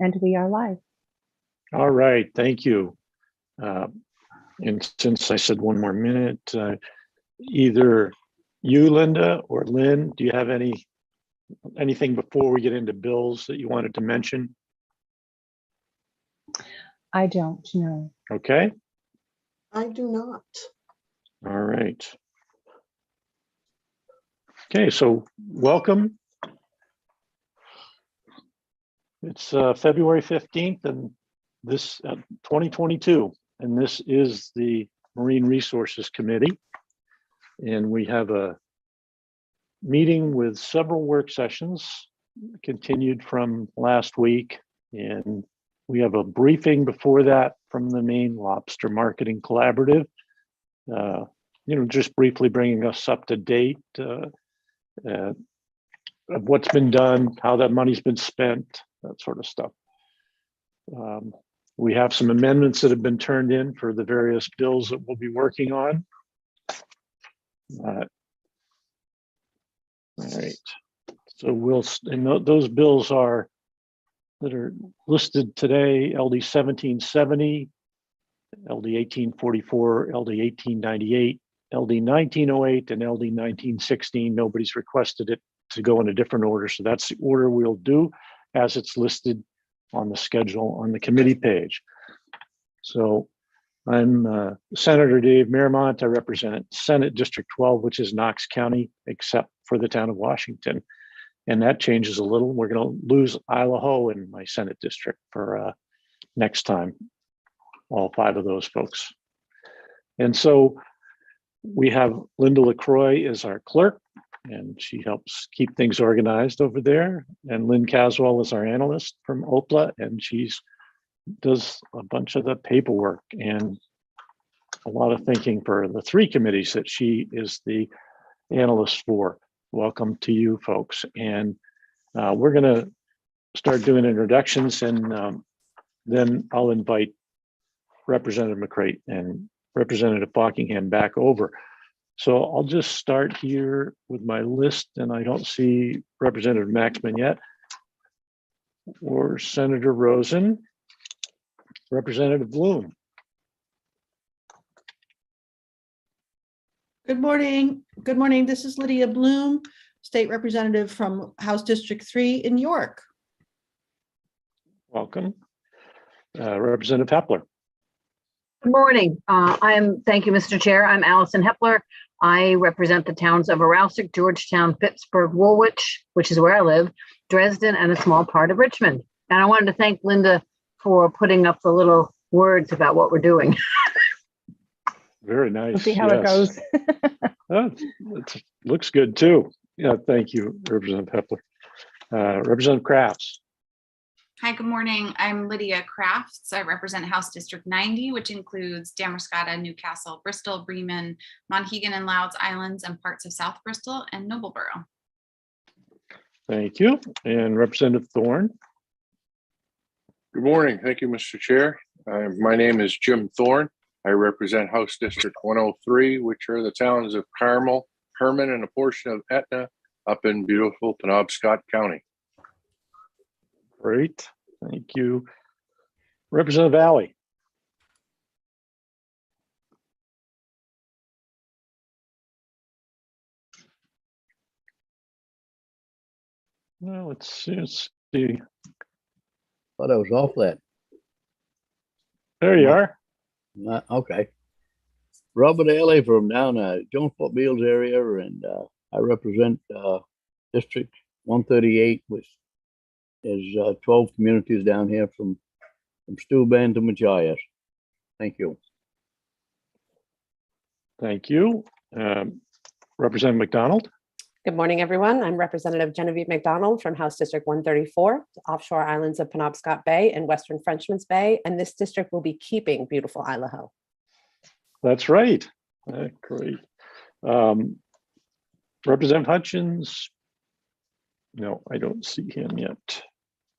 And we are live. All right, thank you. And since I said one more minute, either you, Linda, or Lynn, do you have anything before we get into bills that you wanted to mention? I don't know. Okay, I do not. all right. Okay, so welcome. It's February 15th and this 2022, and this is the Marine Resources Committee. And we have a meeting with several work sessions continued from last week. And we have a briefing before that from the Maine Lobster Marketing Collaborative. Just briefly bringing us up to date of what's been done, how that money's been spent, that sort of stuff. We have some amendments that have been turned in for the various bills that we'll be working on. All right, so those bills that are listed today: LD 1770, LD 1844, LD 1898, LD 1908, and LD 1916. Nobody's requested it to go in a different order, so that's the order we'll do as it's listed on the schedule on the committee page. So I'm Senator Dave Miramont. I represent Senate District 12, which is Knox County, except for the town of Washington. And that changes a little. We're going to lose Idaho in my Senate district for next time, all 5 of those folks. And so we have Linda LaCroix as our clerk, and she helps keep things organized over there. And Lynn Caswell is our analyst from OPLA, and does a bunch of the paperwork and a lot of thinking for the 3 committees that she is the analyst for. Welcome to you folks. And we're going to start doing introductions, and then I'll invite Representative McCrate and Representative Buckingham back over. So I'll just start here with my list, and I don't see Representative Maxman yet, or Senator Rosen. Representative Bloom. Good morning. Good morning. This is Lydia Bloom, State Representative from House District 3 in York. Welcome. Representative Hepler. Good morning. Thank you, Mr. Chair. I'm Allison Hepler. I represent the towns of Aroustic, Georgetown, Pittsburgh, Woolwich, which is where I live, Dresden, and a small part of Richmond. And I wanted to thank Linda for putting up the little words about what we're doing. Very nice. We'll see how it goes. It looks good too. Yeah, thank you, Representative Hepler. Representative Crafts. Hi, good morning. I'm Lydia Crafts. I represent House District 90, which includes Damascotta, Newcastle, Bristol, Bremen, Monhegan and Louds Islands, and parts of South Bristol and Noblesboro. Thank you. And Representative Thorne. Good morning. Thank you, Mr. Chair. My name is Jim Thorne. I represent House District 103, which are the towns of Carmel, Herman, and a portion of Etna up in beautiful Penobscot County. Great. Thank you. Representative Alley. Well, let's see. Thought I was off that. There you are. Okay. Robert Alley from down Jones Fort Mills area, and I represent District 138, which is 12 communities down here from Steuben to Machias. Thank you. Thank you. Representative McDonald. Good morning, everyone. I'm Representative Genevieve McDonald from House District 134, offshore islands of Penobscot Bay and Western Frenchman's Bay, and this district will be keeping beautiful Idaho. That's right. Great. Representative Hutchins. No, I don't see him yet.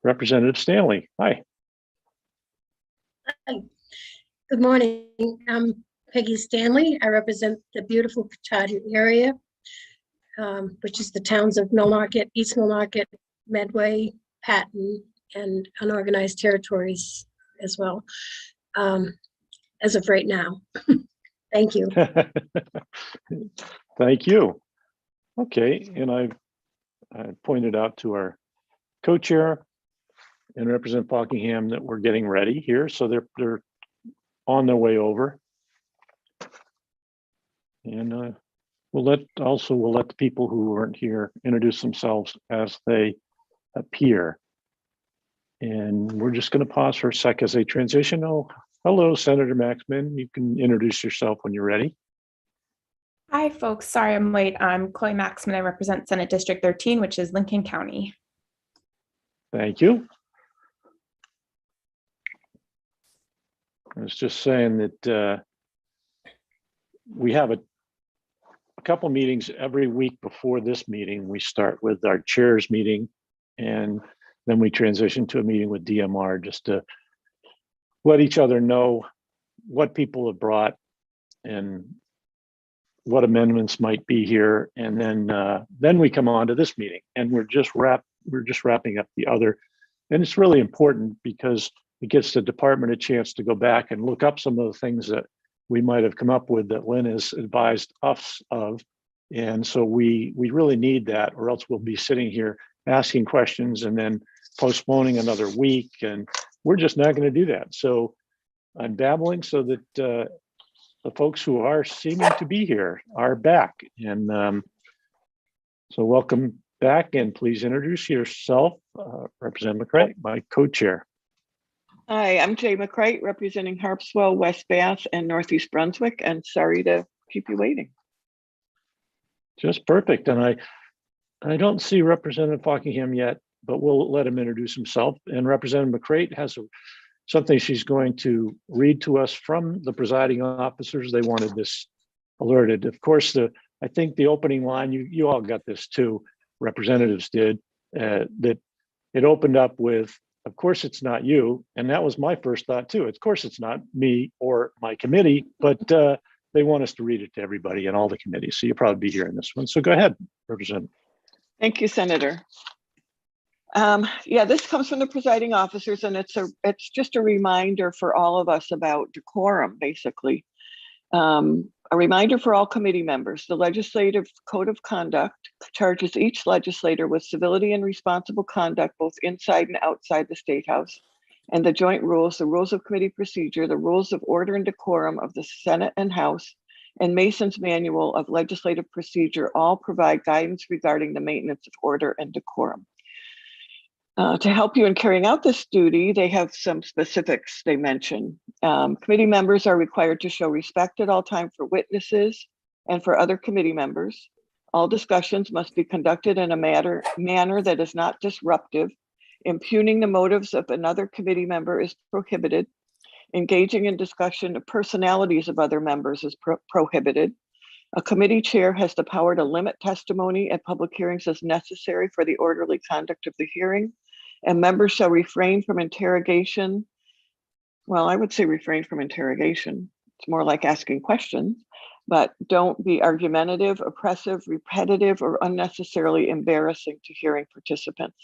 Representative Stanley. Hi. Hi. Good morning. I'm Peggy Stanley. I represent the beautiful Katahdin area, which is the towns of Millmarket, East Millmarket, Medway, Patton, and unorganized territories as well, as of right now. Thank you. Thank you. Okay, and I pointed out to our co-chair and Representative Buckingham that we're getting ready here, so they're on their way over. And we'll let the people who weren't here introduce themselves as they appear. And we're just going to pause for a sec as they transition. Oh, hello, Senator Maxman. You can introduce yourself when you're ready. Hi, folks. Sorry I'm late. I'm Chloe Maxman. I represent Senate District 13, which is Lincoln County. Thank you. I was just saying that we have a couple meetings every week before this meeting. We start with our chairs meeting, and then we transition to a meeting with DMR just to let each other know what people have brought and what amendments might be here. And then we come on to this meeting, and we're just wrapping up the other. And it's really important because it gives the department a chance to go back and look up some of the things that we might have come up with that Lynn has advised us of. And so we really need that, or else we'll be sitting here asking questions and then postponing another week. And we're just not going to do that. So I'm babbling so that the folks who are seeming to be here are back. And so welcome back, and please introduce yourself, Representative McCray, my co-chair. Hi, I'm Jay McCray, representing Harpswell, West Bath, and Northeast Brunswick, and sorry to keep you waiting. Just perfect. And I don't see Representative Buckingham yet, but we'll let him introduce himself. And Representative McCray has something she's going to read to us from the presiding officers. They wanted this alerted. Of course, I think the opening line, you all got this too, representatives did, that it opened up with, of course it's not you. And that was my first thought too. Of course it's not me or my committee, but they want us to read it to everybody and all the committees. So you'll probably be hearing this one. So go ahead, Representative. Thank you, Senator. Yeah, this comes from the presiding officers, and it's just a reminder for all of us about decorum, basically. A reminder for all committee members: the Legislative Code of Conduct charges each legislator with civility and responsible conduct both inside and outside the State House. And the joint rules, the rules of committee procedure, the rules of order and decorum of the Senate and House, and Mason's Manual of Legislative Procedure all provide guidance regarding the maintenance of order and decorum. To help you in carrying out this duty, they have some specifics they mention. Committee members are required to show respect at all times for witnesses and for other committee members. All discussions must be conducted in a manner that is not disruptive. Impugning the motives of another committee member is prohibited. Engaging in discussion of personalities of other members is prohibited. A committee chair has the power to limit testimony at public hearings as necessary for the orderly conduct of the hearing, and members shall refrain from interrogation. Well, I would say refrain from interrogation. It's more like asking questions, but don't be argumentative, oppressive, repetitive, or unnecessarily embarrassing to hearing participants.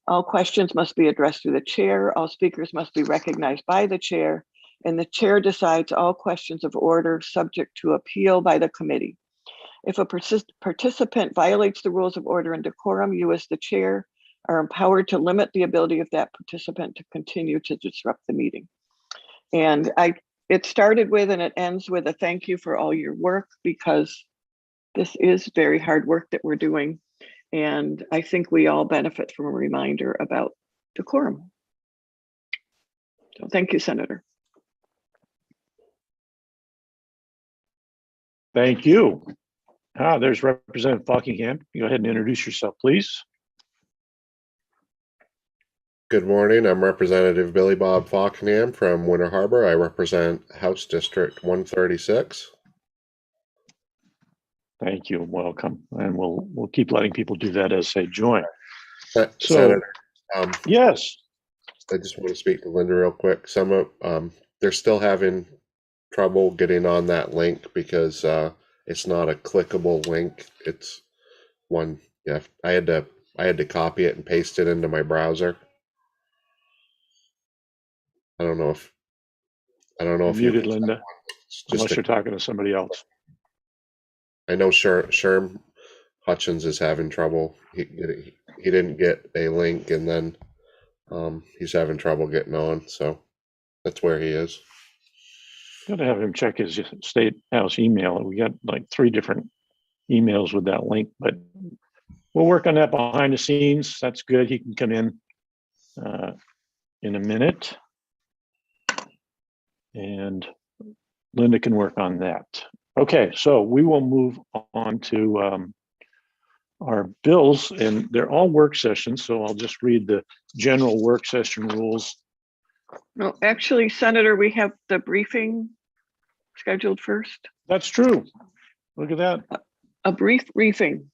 All questions must be addressed through the chair. All speakers must be recognized by the chair, and the chair decides all questions of order subject to appeal by the committee. If a participant violates the rules of order and decorum, you as the chair are empowered to limit the ability of that participant to continue to disrupt the meeting. And it started with and it ends with a thank you for all your work, because this is very hard work that we're doing. And I think we all benefit from a reminder about decorum. So thank you, Senator. Thank you. There's Representative Buckingham. Go ahead and introduce yourself, please. Good morning. I'm Representative Billy Bob Buckingham from Winter Harbor. I represent House District 136. Thank you. Welcome. And we'll keep letting people do that as they join. Senator, yes. I just want to speak to Linda real quick. Some of they're still having trouble getting on that link because it's not a clickable link. It's one. Yeah, I had to copy it and paste it into my browser. I don't know if Muted, Linda, it's unless just you're talking to somebody else. I know Sherm Hutchins is having trouble. He didn't get a link, and then he's having trouble getting on. So that's where he is. Gotta have him check his state house email. We got like 3 different emails with that link, but we'll work on that behind the scenes. That's good. He can come in a minute. And Linda can work on that. Okay, so we will move on to our bills, and they're all work sessions. So I'll just read the general work session rules. No, actually, Senator, we have the briefing scheduled first. That's true. Look at that. A brief briefing.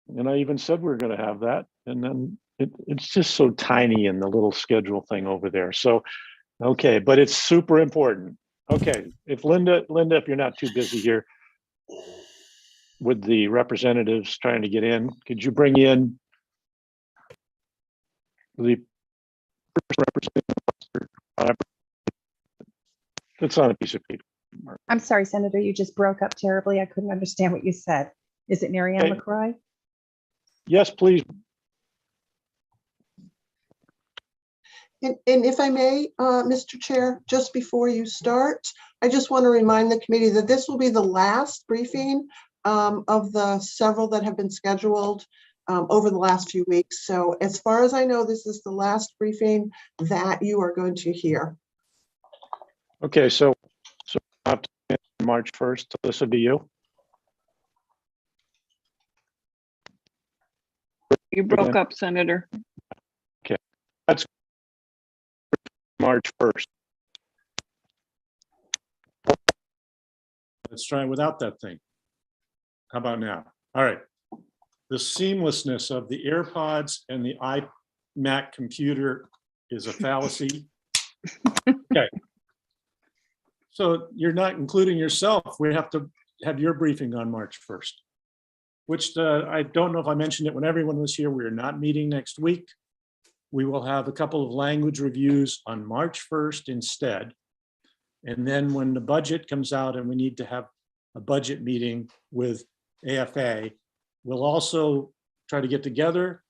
And I even said we we're going to have that. And then it's just so tiny in the little schedule thing over there. So, okay, but it's super important. Okay, if Linda, if you're not too busy here with the representatives trying to get in, could you bring in the representative? It's on a piece of paper. I'm sorry, Senator, you just broke up terribly. I couldn't understand what you said. Is it Marianne Okay. LaCroix? Yes, please. And if I may, Mr. Chair, just before you start, I just want to remind the committee that this will be the last briefing of the several that have been scheduled over the last few weeks. So as far as I know, this is the last briefing that you are going to hear. Okay, so up to March 1st, this would be you. You broke up, Senator. Okay, that's March 1st. Let's try it without that thing. How about now? All right. The seamlessness of the AirPods and the iMac computer is a fallacy. Okay. So you're not including yourself. We have to have your briefing on March 1st, which I don't know if I mentioned it when everyone was here. We are not meeting next week. We will have a couple of language reviews on March 1st instead. And then when the budget comes out and we need to have a budget meeting with AFA, we'll also try to get together,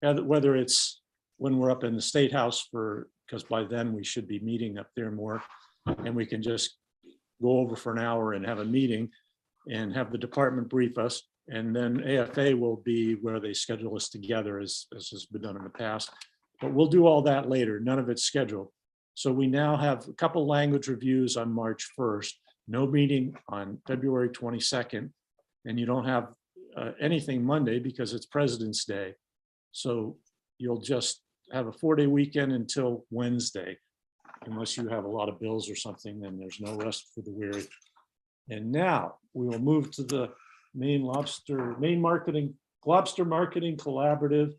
whether it's when we're up in the State House because by then we should be meeting up there more, and we can just go over for an hour and have a meeting and have the department brief us. And then AFA will be where they schedule us together as has been done in the past. But we'll do all that later. None of it's scheduled. So we now have a couple language reviews on March 1st, no meeting on February 22nd, and you don't have anything Monday because it's President's Day. So you'll just have a 4-day weekend until Wednesday, unless you have a lot of bills or something, then there's no rest for the weary. And now we will move to the Maine Lobster Marketing Collaborative.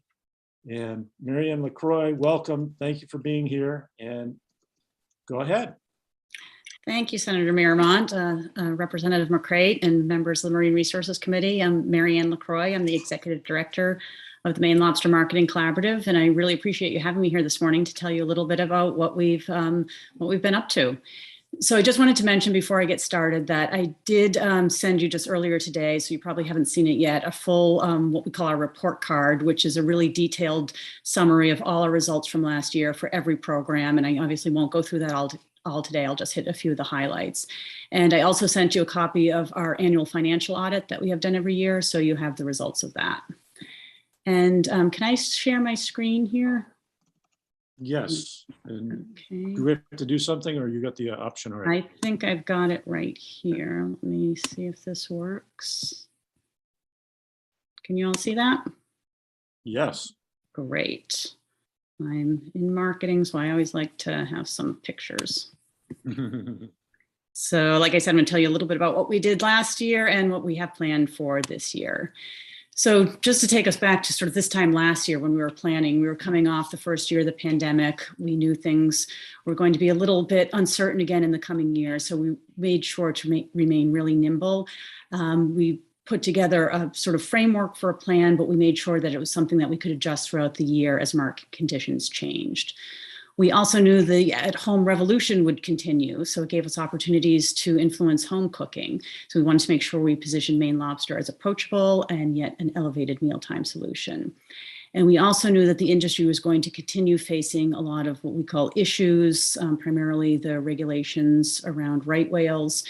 And Marianne LaCroix, welcome. Thank you for being here. And go ahead. Thank you, Senator Miramont, Representative McCreight, and members of the Marine Resources Committee. I'm Marianne LaCroix. I'm the Executive Director of the Maine Lobster Marketing Collaborative, and I really appreciate you having me here this morning to tell you a little bit about what we've been up to. So I just wanted to mention before I get started that I did send you just earlier today, so you probably haven't seen it yet, a full what we call our report card, which is a really detailed summary of all our results from last year for every program. And I obviously won't go through that all today. I'll just hit a few of the highlights. And I also sent you a copy of our annual financial audit that we have done every year, so you have the results of that. And can I share my screen here? Yes. And okay. Do we have to do something, or you got the option already? I think I've got it right here. Let me see if this works. Can you all see that? Yes. Great. I'm in marketing, so I always like to have some pictures. So like I said, I'm going to tell you a little bit about what we did last year and what we have planned for this year. So just to take us back to sort of this time last year when we were planning, we were coming off the first year of the pandemic. We knew things were going to be a little bit uncertain again in the coming year. So we made sure to remain really nimble. We put together a sort of framework for a plan, but we made sure that it was something that we could adjust throughout the year as market conditions changed. We also knew the at-home revolution would continue, so it gave us opportunities to influence home cooking. So we wanted to make sure we positioned Maine lobster as approachable and yet an elevated mealtime solution. And we also knew that the industry was going to continue facing a lot of what we call issues, primarily the regulations around right whales.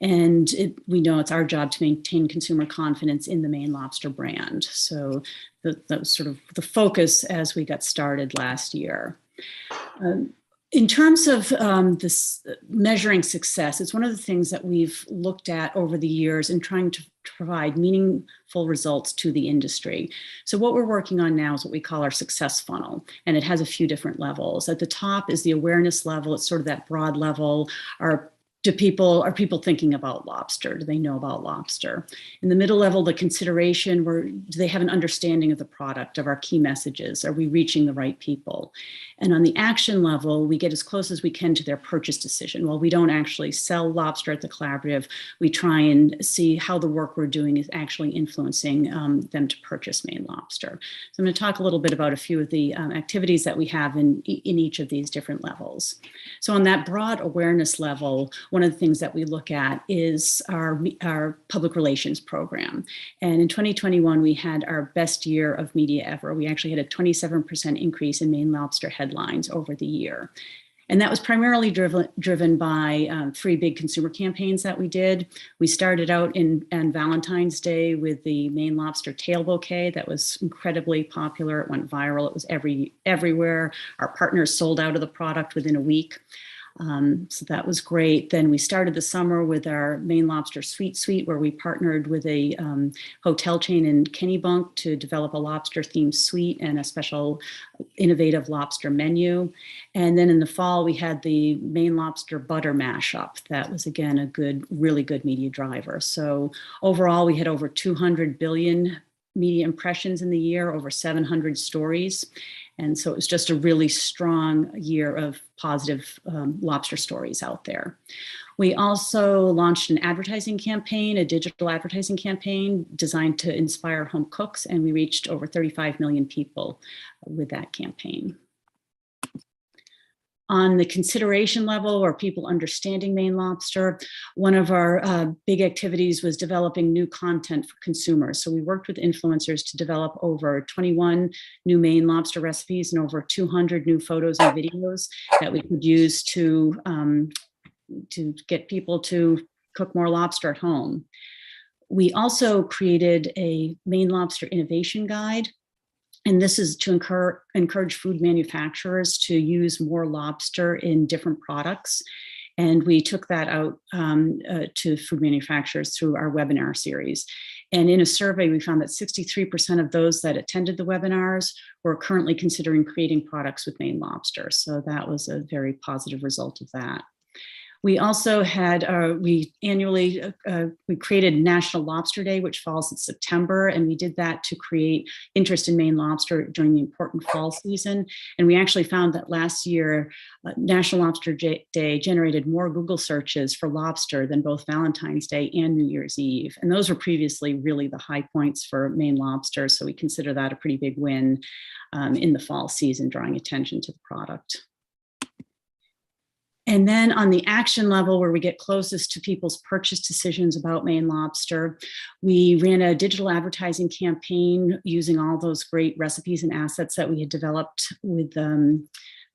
And we know it's our job to maintain consumer confidence in the Maine lobster brand. So that was sort of the focus as we got started last year. In terms of this measuring success, it's one of the things that we've looked at over the years in trying to provide meaningful results to the industry. So what we're working on now is what we call our success funnel, and it has a few different levels. At the top is the awareness level. It's sort of that broad level. Are people thinking about lobster? Do they know about lobster? In the middle level, the consideration, do they have an understanding of the product, of our key messages? Are we reaching the right people? And on the action level, we get as close as we can to their purchase decision. While we don't actually sell lobster at the collaborative, we try and see how the work we're doing is actually influencing them to purchase Maine lobster. So I'm going to talk a little bit about a few of the activities that we have in each of these different levels. So on that broad awareness level, one of the things that we look at is our public relations program. And in 2021, we had our best year of media ever. We actually had a 27% increase in Maine lobster headlines over the year. And that was primarily driven by 3 big consumer campaigns that we did. We started out on Valentine's Day with the Maine lobster tail bouquet that was incredibly popular. It went viral. It was everywhere. Our partners sold out of the product within a week. So that was great. Then we started the summer with our Maine Lobster Sweet Suite, where we partnered with a hotel chain in Kennebunk to develop a lobster themed suite and a special innovative lobster menu. And then in the fall, we had the Maine Lobster Butter Mashup. That was, again, a really good media driver. So overall, we had over 200 billion media impressions in the year, over 700 stories. And so it was just a really strong year of positive lobster stories out there. We also launched an advertising campaign, a digital advertising campaign designed to inspire home cooks, and we reached over 35 million people with that campaign. On the consideration level, or people understanding Maine lobster, one of our big activities was developing new content for consumers. So we worked with influencers to develop over 21 new Maine lobster recipes and over 200 new photos and videos that we could use to get people to cook more lobster at home. We also created a Maine lobster innovation guide. And this is to encourage food manufacturers to use more lobster in different products. And we took that out to food manufacturers through our webinar series. And in a survey, we found that 63% of those that attended the webinars were currently considering creating products with Maine lobster. So that was a very positive result of that. We also had, we created National Lobster Day, which falls in September, and we did that to create interest in Maine lobster during the important fall season. And we actually found that last year, National Lobster Day generated more Google searches for lobster than both Valentine's Day and New Year's Eve. And those were previously really the high points for Maine lobster, so we consider that a pretty big win in the fall season, drawing attention to the product. And then on the action level, where we get closest to people's purchase decisions about Maine lobster, we ran a digital advertising campaign using all those great recipes and assets that we had developed with the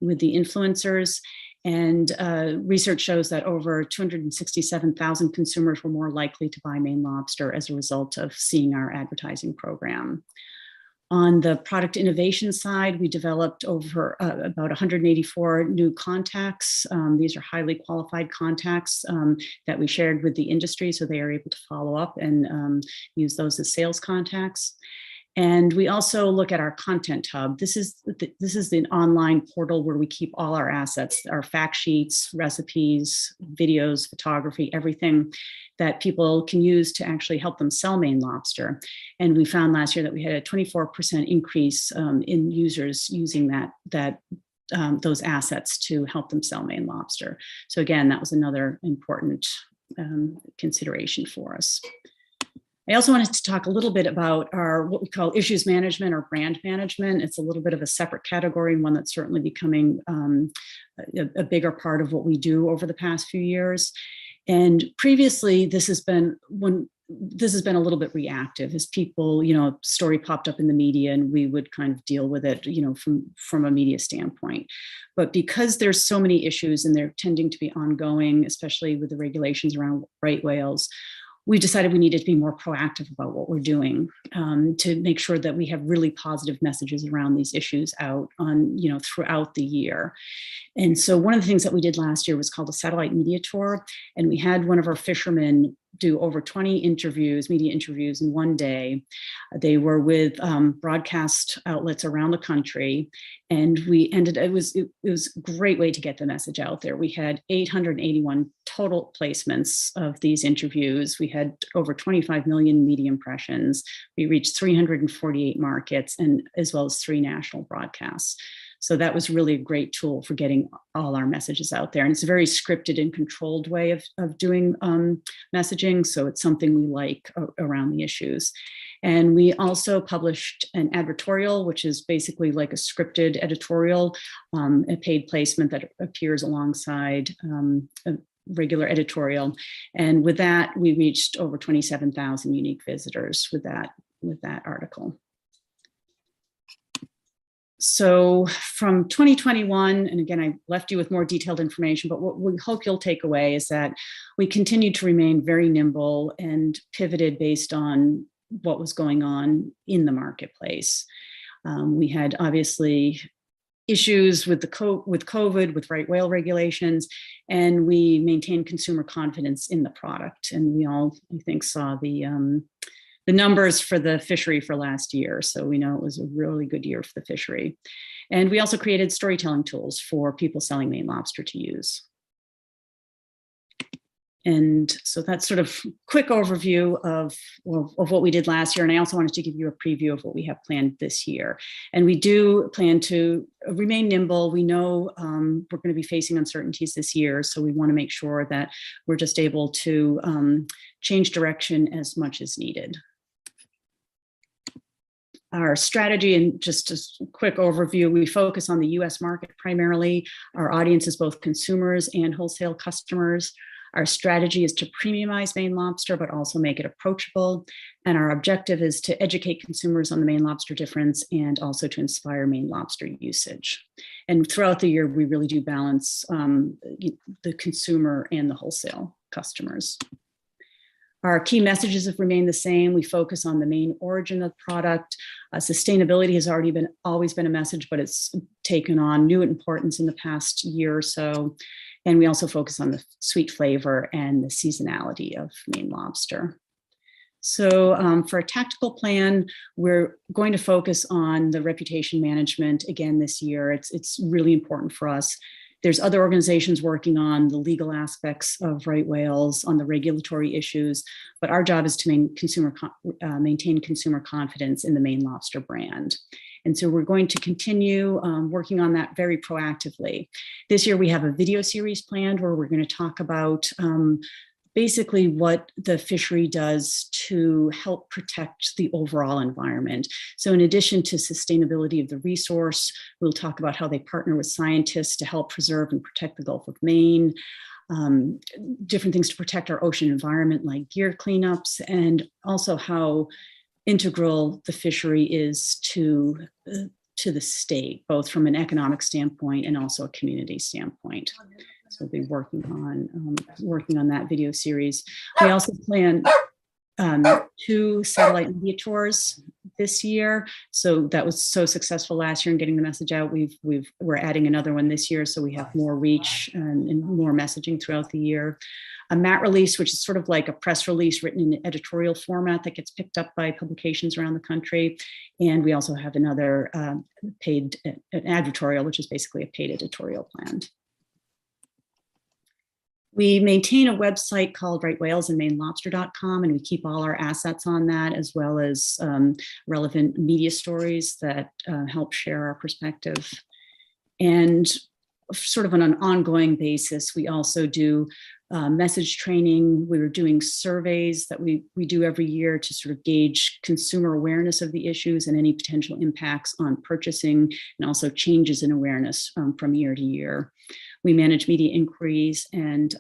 influencers. And research shows that over 267,000 consumers were more likely to buy Maine lobster as a result of seeing our advertising program. On the product innovation side, we developed over about 184 new contacts. These are highly qualified contacts that we shared with the industry, so they are able to follow up and use those as sales contacts. And we also look at our content hub. This is the online portal where we keep all our assets, our fact sheets, recipes, videos, photography, everything that people can use to actually help them sell Maine lobster. And we found last year that we had a 24% increase in users using those assets to help them sell Maine lobster. So again, that was another important consideration for us. I also wanted to talk a little bit about our what we call issues management or brand management. It's a little bit of a separate category and one that's certainly becoming a bigger part of what we do over the past few years. And previously, this has been a little bit reactive as people, story popped up in the media and we would kind of deal with it, from a media standpoint. But because there's so many issues and they're tending to be ongoing, especially with the regulations around right whales, we decided we needed to be more proactive about what we're doing to make sure that we have really positive messages around these issues out on, throughout the year. And so one of the things that we did last year was called a satellite media tour. And we had one of our fishermen do over 20 media interviews in one day. They were with broadcast outlets around the country. And it was a great way to get the message out there. We had 881 total placements of these interviews. We had over 25 million media impressions. We reached 348 markets and as well as 3 national broadcasts. So that was really a great tool for getting all our messages out there. And it's a very scripted and controlled way of doing messaging. So it's something we like around the issues. And we also published an advertorial, which is basically like a scripted editorial, a paid placement that appears alongside a regular editorial. And with that, we reached over 27,000 unique visitors with that article. So from 2021, and again, I left you with more detailed information, but what we hope you'll take away is that we continued to remain very nimble and pivoted based on what was going on in the marketplace. We had obviously issues with COVID, with right whale regulations, and we maintained consumer confidence in the product. And we all, I think, saw the numbers for the fishery for last year. So we know it was a really good year for the fishery. And we also created storytelling tools for people selling Maine lobster to use. And so that's sort of quick overview of what we did last year. And I also wanted to give you a preview of what we have planned this year. And we do plan to remain nimble. We know we're going to be facing uncertainties this year. So we want to make sure that we're just able to change direction as much as needed. Our strategy, and just a quick overview, we focus on the US market primarily. Our audience is both consumers and wholesale customers. Our strategy is to premiumize Maine lobster, but also make it approachable. And our objective is to educate consumers on the Maine lobster difference and also to inspire Maine lobster usage. And throughout the year, we really do balance the consumer and the wholesale customers. Our key messages have remained the same. We focus on the main origin of the product. Sustainability has always been a message, but it's taken on new importance in the past year or so. And we also focus on the sweet flavor and the seasonality of Maine lobster. So for a tactical plan, we're going to focus on the reputation management again this year. It's really important for us. There's other organizations working on the legal aspects of right whales, on the regulatory issues, but our job is to maintain consumer confidence in the Maine lobster brand. And so we're going to continue working on that very proactively. This year we have a video series planned where we're going to talk about basically what the fishery does to help protect the overall environment. So in addition to sustainability of the resource, we'll talk about how they partner with scientists to help preserve and protect the Gulf of Maine, different things to protect our ocean environment like gear cleanups, and also how integral the fishery is to the state, both from an economic standpoint and also a community standpoint. So we'll be working on that video series. We also plan 2 satellite media tours this year. So that was so successful last year in getting the message out. We're adding another one this year, so we have more reach and more messaging throughout the year. A MAT release, which is sort of like a press release written in an editorial format that gets picked up by publications around the country. And we also have another paid advertorial, which is basically a paid editorial planned. We maintain a website called rightwhalesandmainelobster.com, and we keep all our assets on that, as well as relevant media stories that help share our perspective. And sort of on an ongoing basis, we also do message training. We were doing surveys that we do every year to sort of gauge consumer awareness of the issues and any potential impacts on purchasing, and also changes in awareness from year to year. We manage media inquiries and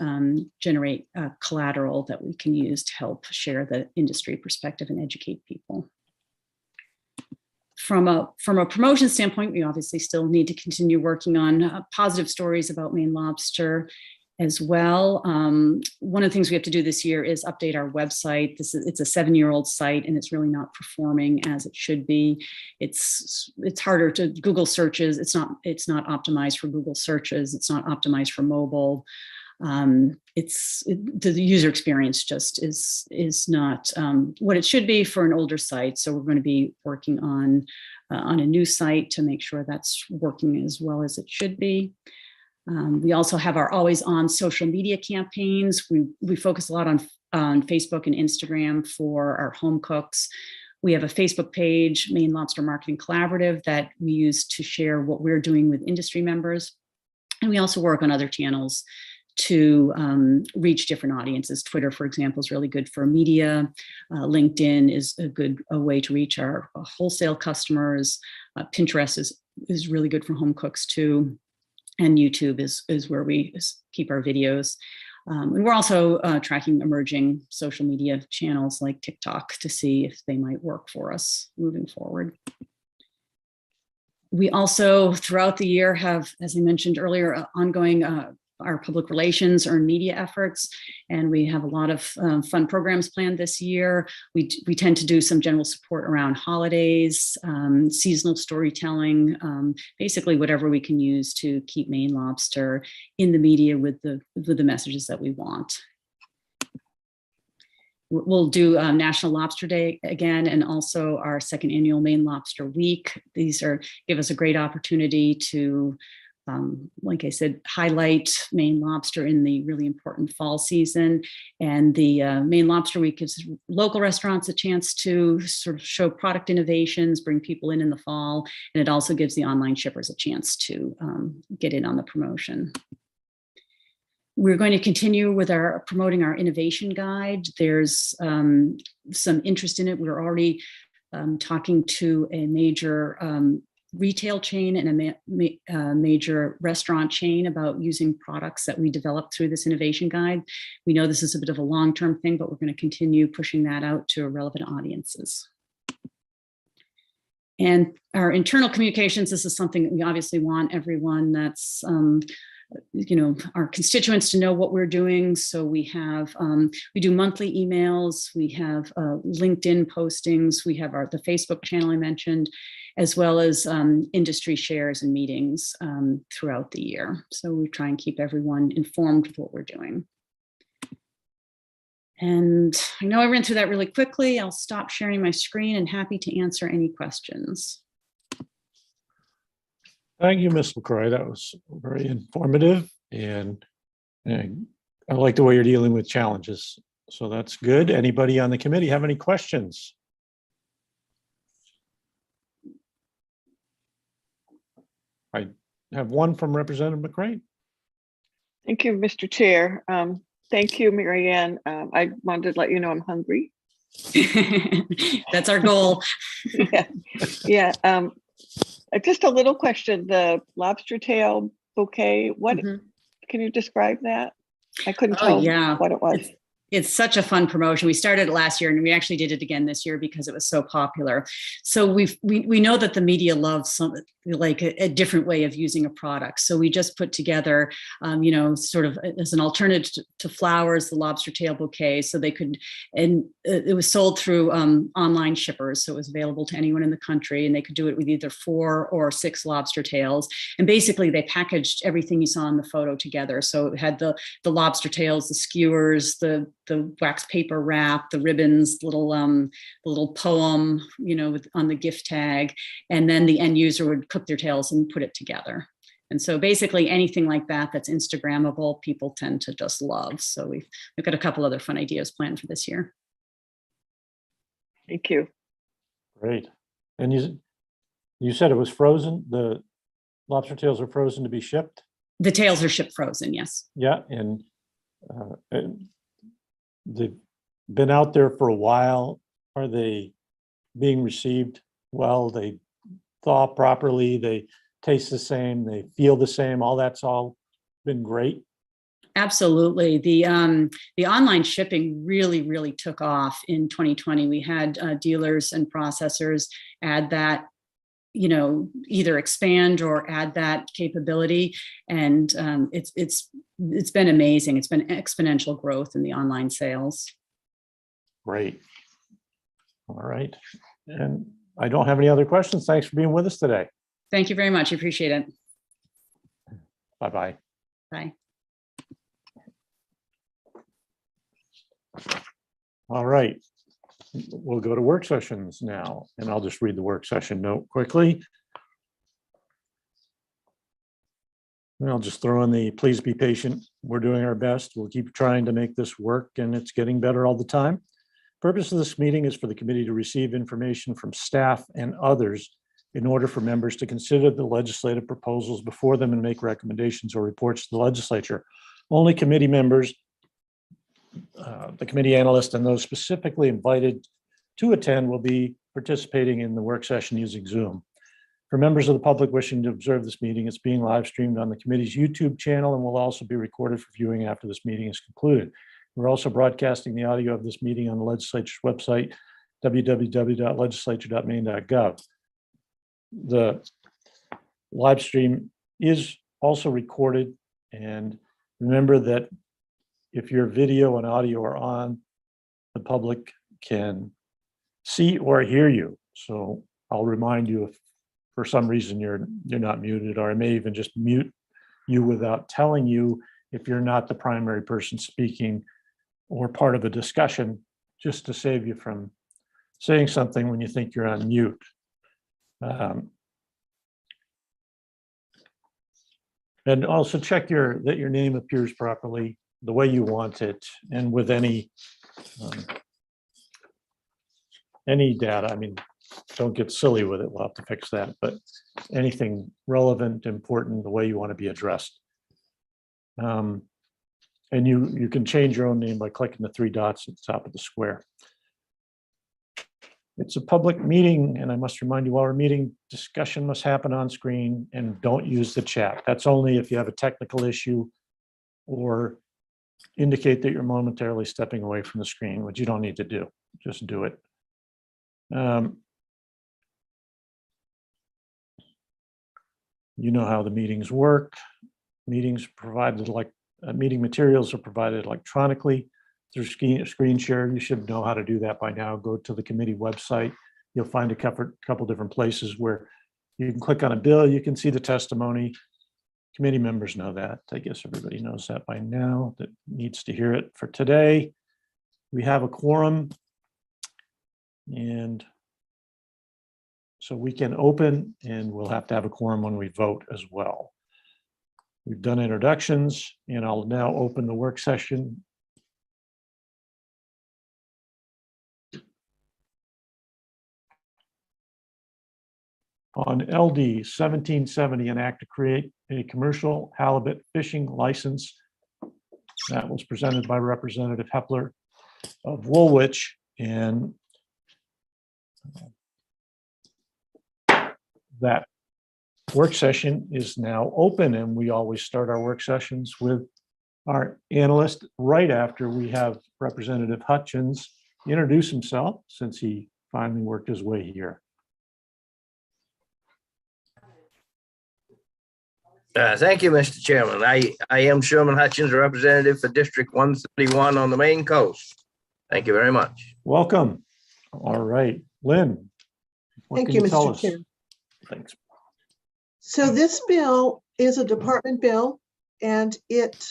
generate collateral that we can use to help share the industry perspective and educate people. From a promotion standpoint, we obviously still need to continue working on positive stories about Maine lobster as well. One of the things we have to do this year is update our website. It's a 7-year-old site, and it's really not performing as it should be. It's harder to Google searches. It's not optimized for Google searches. It's not optimized for mobile. The user experience just is not what it should be for an older site. So we're going to be working on a new site to make sure that's working as well as it should be. We also have our always on social media campaigns. We focus a lot on Facebook and Instagram for our home cooks. We have a Facebook page, Maine Lobster Marketing Collaborative, that we use to share what we're doing with industry members. And we also work on other channels to reach different audiences. Twitter, for example, is really good for media. LinkedIn is a way to reach our wholesale customers. Pinterest is really good for home cooks too. And YouTube is where we keep our videos. And we're also tracking emerging social media channels like TikTok to see if they might work for us moving forward. We also, throughout the year, have, as I mentioned earlier, ongoing our public relations, earned media efforts, and we have a lot of fun programs planned this year. We tend to do some general support around holidays, seasonal storytelling, basically whatever we can use to keep Maine lobster in the media with the messages that we want. We'll do National Lobster Day again, and also our second annual Maine Lobster Week. These give us a great opportunity to like I said, highlight Maine lobster in the really important fall season. And the Maine Lobster Week gives local restaurants a chance to sort of show product innovations, bring people in the fall, and it also gives the online shippers a chance to get in on the promotion. We're going to continue with promoting our innovation guide. There's some interest in it. We're already talking to a major retail chain and a major restaurant chain about using products that we developed through this innovation guide. We know this is a bit of a long-term thing, but we're going to continue pushing that out to relevant audiences. And our internal communications, this is something that we obviously want everyone that's our constituents to know what we're doing. So we have, we do monthly emails, we have LinkedIn postings, we have the Facebook channel I mentioned, as well as industry shares and meetings throughout the year. So we try and keep everyone informed of what we're doing. And I know I ran through that really quickly. I'll stop sharing my screen and happy to answer any questions. Thank you, Ms. LaCroix. That was very informative, and I like the way you're dealing with challenges. So that's good. Anybody on the committee have any questions? I have one from Representative McCray. Thank you, Mr. Chair. Thank you, Mary Ann. I wanted to let you know I'm hungry. That's our goal. Yeah. Just a little question, the lobster tail bouquet, what, can you describe that? I couldn't tell what it was. It's such a fun promotion. We started it last year and we actually did it again this year because it was so popular. So we know that the media loves a different way of using a product. So we just put together, sort of as an alternative to flowers, the lobster tail bouquet. So they could, and it was sold through online shippers. So it was available to anyone in the country, and they could do it with either 4 or 6 lobster tails. And basically they packaged everything you saw in the photo together. So it had the lobster tails, the skewers, the wax paper wrap, the ribbons, the little poem, on the gift tag, and then the end user would cook their tails and put it together. And so basically anything like that that's Instagrammable, people tend to just love. So we've got a couple other fun ideas planned for this year. Thank you. Great. And you said it was frozen. The lobster tails are frozen to be shipped? The tails are shipped frozen, yes. Yeah, and And they've been out there for a while. Are they being received well? They thaw properly, they taste the same, they feel the same, all that's all been great? Absolutely. The online shipping really took off in 2020. We had dealers and processors add that, either expand or add that capability, and it's been amazing. It's been exponential growth in the online sales. Great. All right. And I don't have any other questions. Thanks for being with us today. Thank you very much. I appreciate it. Bye-bye. Bye. All right. We'll go to work sessions now, and I'll just read the work session note quickly. And I'll just throw in the please be patient. We're doing our best. We'll keep trying to make this work, and it's getting better all the time. Purpose of this meeting is for the committee to receive information from staff and others in order for members to consider the legislative proposals before them and make recommendations or reports to the legislature. Only committee members, the committee analyst, and those specifically invited to attend will be participating in the work session using Zoom. For members of the public wishing to observe this meeting, it's being live streamed on the committee's YouTube channel and will also be recorded for viewing after this meeting is concluded. We're also broadcasting the audio of this meeting on the legislature's website, www.legislature.maine.gov. The live stream is also recorded, and remember that if your video and audio are on, the public can see or hear you. So I'll remind you if for some reason you're not muted, or I may even just mute you without telling you if you're not the primary person speaking or part of a discussion, just to save you from saying something when you think you're on mute. And also check that your name appears properly the way you want it, and with any data. I mean, don't get silly with it. We'll have to fix that, but anything relevant, important, the way you want to be addressed. And you can change your own name by clicking the three dots at the top of the square. It's a public meeting, and I must remind you, while we're meeting, discussion must happen on screen, and don't use the chat. That's only if you have a technical issue or indicate that you're momentarily stepping away from the screen, which you don't need to do. Just do it. You know how the meetings work. Meetings provided meeting materials are provided electronically through screen share. You should know how to do that by now. Go to the committee website. You'll find a couple different places where you can click on a bill. You can see the testimony. Committee members know that. I guess everybody knows that by now that needs to hear it. For today, we have a quorum, and so we can open, and we'll have to have a quorum when we vote as well. We've done introductions, and I'll now open the work session. On LD 1770, an act to create a commercial halibut fishing license. That was presented by Representative Hepler of Woolwich, and that work session is now open, and we always start our work sessions with our analyst right after we have Representative Hutchins introduce himself, since he finally worked his way here. Thank you, Mr. Chairman. I am Sherman Hutchins, a representative for District 131 on the Maine coast. Thank you very much. Welcome. All right, Lynn. Thank you, Mr. Chair. Thanks. So this bill is a department bill, and it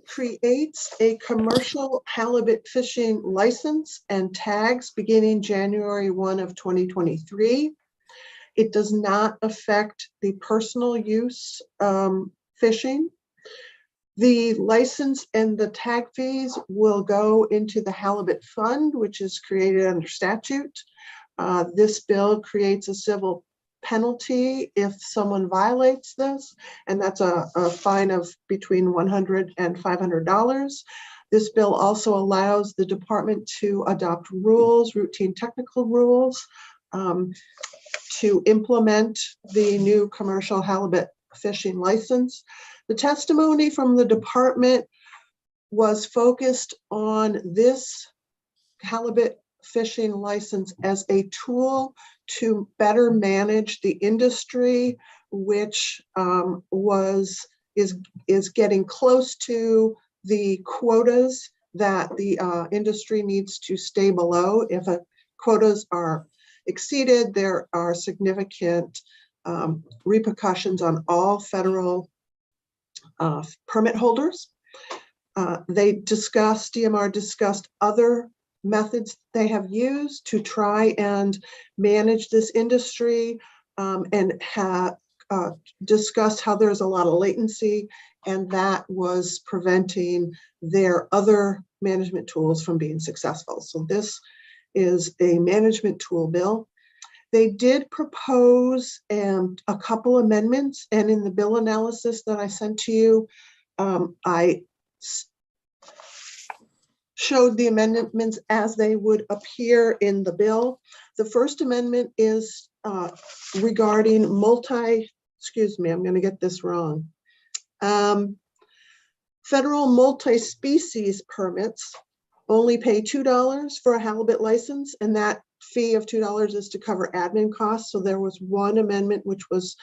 creates a commercial halibut fishing license and tags beginning January 1 of 2023. It does not affect the personal use fishing. The license and the tag fees will go into the halibut fund, which is created under statute. This bill creates a civil penalty if someone violates this, and that's a fine of between $100 and $500. This bill also allows the department to adopt rules, routine technical rules, to implement the new commercial halibut fishing license. The testimony from the department was focused on this halibut fishing license as a tool to better manage the industry, which is getting close to the quotas that the industry needs to stay below. If quotas are exceeded, there are significant repercussions on all federal permit holders. DMR discussed other methods they have used to try and manage this industry, and have discussed how there's a lot of latency, and that was preventing their other management tools from being successful. So this is a management tool bill. They did propose a couple amendments, and in the bill analysis that I sent to you, I showed the amendments as they would appear in the bill. The first amendment is regarding excuse me, I'm going to get this wrong. Federal multi-species permits only pay $2 for a halibut license, and that fee of $2 is to cover admin costs. So there was one amendment which was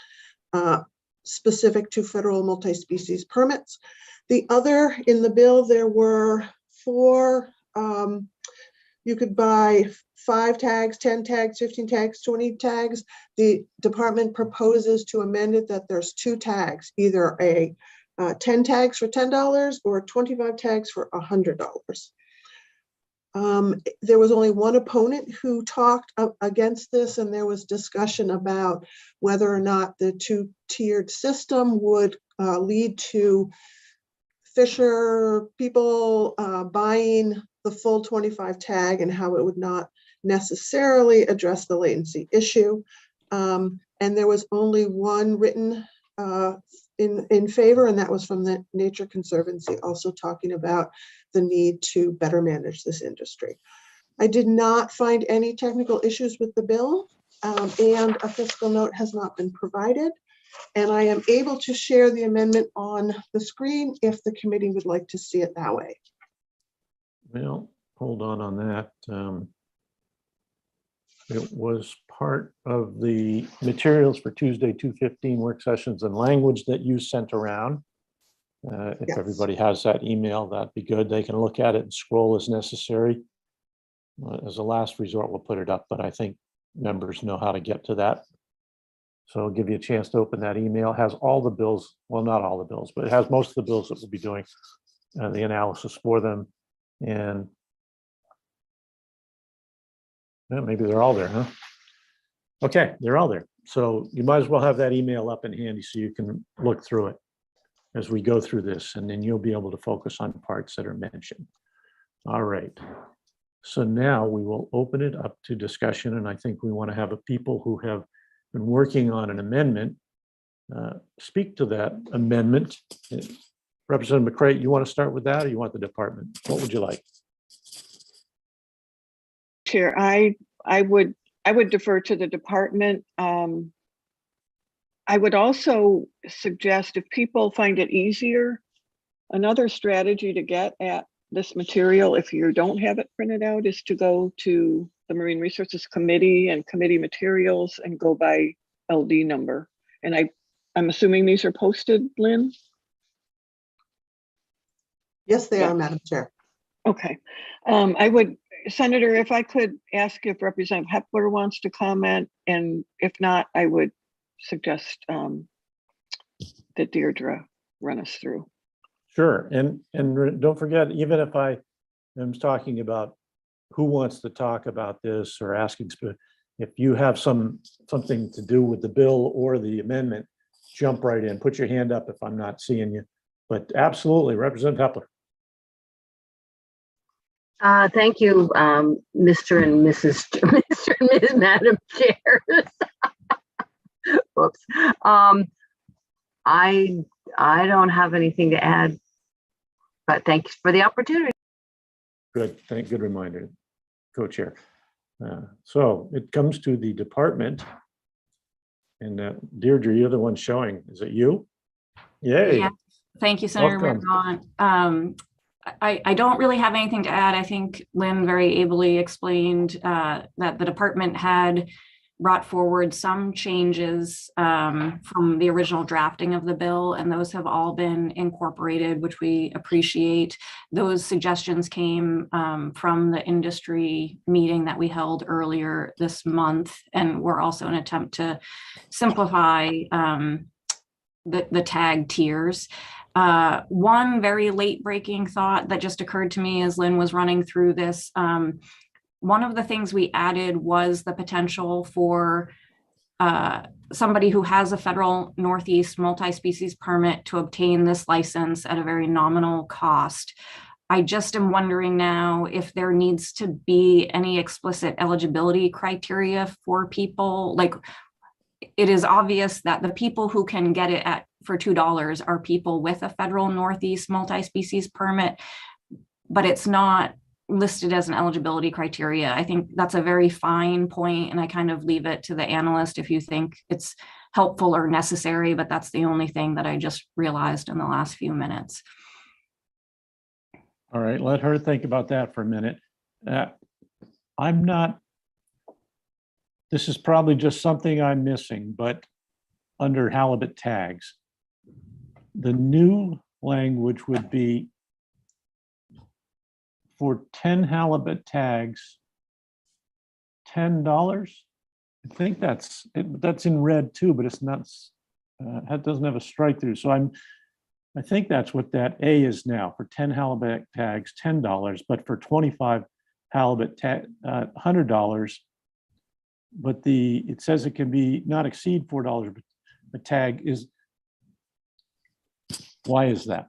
specific to federal multi-species permits. The other, in the bill, there were 4, you could buy 5 tags, 10 tags, 15 tags, 20 tags. The department proposes to amend it that there's 2 tags, either a 10 tags for $10 or 25 tags for $100. There was only one opponent who talked against this, and there was discussion about whether or not the 2-tiered system would lead to fisher people buying the full 25 tag, and how it would not necessarily address the latency issue. And there was only one written in favor, and that was from the Nature Conservancy, also talking about the need to better manage this industry. I did not find any technical issues with the bill, and a fiscal note has not been provided. And I am able to share the amendment on the screen if the committee would like to see it that way. Well, hold on that. It was part of the materials for Tuesday, 2:15 work sessions and language that you sent around. If Yes. everybody has that email, that'd be good. They can look at it and scroll as necessary. As a last resort, we'll put it up, but I think members know how to get to that. So I'll give you a chance to open that email. It has all the bills, well, not all the bills, but it has most of the bills that we'll be doing the analysis for them. And yeah, maybe they're all there, huh? Okay, they're all there. So you might as well have that email up and handy so you can look through it as we go through this, and then you'll be able to focus on parts that are mentioned. All right. So now we will open it up to discussion, and I think we want to have a people who have been working on an amendment speak to that amendment. Representative McCray, you want to start with that, or you want the department? What would you like? Chair, I would defer to the department. I would also suggest, if people find it easier, another strategy to get at this material, if you don't have it printed out, is to go to the Marine Resources Committee and committee materials and go by LD number. And I'm assuming these are posted, Lynn? Yes, they are, Madam Chair. Okay. I would, Senator, if I could ask if Representative Hepler wants to comment, and if not, I would suggest that Deirdre run us through. Sure, and don't forget, even if I am talking about who wants to talk about this or asking, if you have something to do with the bill or the amendment, jump right in, put your hand up if I'm not seeing you. But absolutely, Representative Hepler. Thank you, Mr. and Mrs. Mr. and Ms. Madam Chair. Whoops. I don't have anything to add, but thanks for the opportunity. Good, good reminder, co-chair. So it comes to the department. And Deirdre, you're the one showing. Is it you? Yay. Yeah. Thank you, Senator Welcome. Margon. I don't really have anything to add. I think Lynn very ably explained that the department had brought forward some changes from the original drafting of the bill, and those have all been incorporated, which we appreciate. Those suggestions came from the industry meeting that we held earlier this month, and were also an attempt to simplify the tag tiers. One very late breaking thought that just occurred to me as Lynn was running through this, one of the things we added was the potential for somebody who has a federal Northeast multi-species permit to obtain this license at a very nominal cost. I just am wondering now if there needs to be any explicit eligibility criteria for people. Like, it is obvious that the people who can get it for $2 are people with a federal Northeast multi-species permit, but it's not listed as an eligibility criteria. I think that's a very fine point, and I kind of leave it to the analyst if you think it's helpful or necessary, but that's the only thing that I just realized in the last few minutes. All right, let her think about that for a minute. This is probably just something I'm missing, but under halibut tags, the new language would be for 10 halibut tags, $10. I think that's in red too, but it's not. It doesn't have a strike through. So I think that's what that A is now. For 10 halibut tags, $10, but for 25 halibut $100. But it says it can be not exceed $4 a tag. Why is that?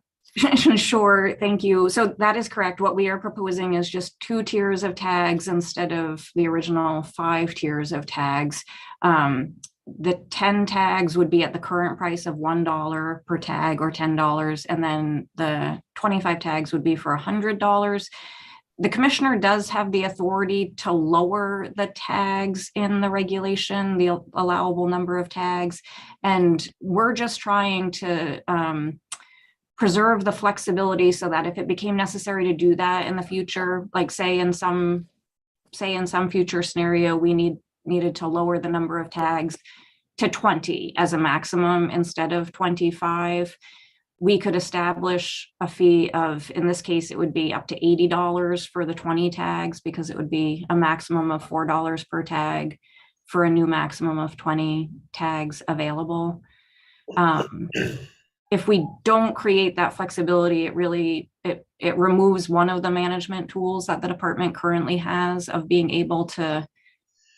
Sure, thank you. So that is correct. What we are proposing is just 2 tiers of tags instead of the original 5 tiers of tags. The 10 tags would be at the current price of $1 per tag, or $10, and then the 25 tags would be for $100. The commissioner does have the authority to lower the tags in the regulation, the allowable number of tags, and we're just trying to preserve the flexibility so that if it became necessary to do that in the future, like say in some future scenario, we needed to lower the number of tags to 20 as a maximum instead of 25, we could establish a fee of, in this case, it would be up to $80 for the 20 tags, because it would be a maximum of $4 per tag for a new maximum of 20 tags available. If we don't create that flexibility, it removes one of the management tools that the department currently has of being able to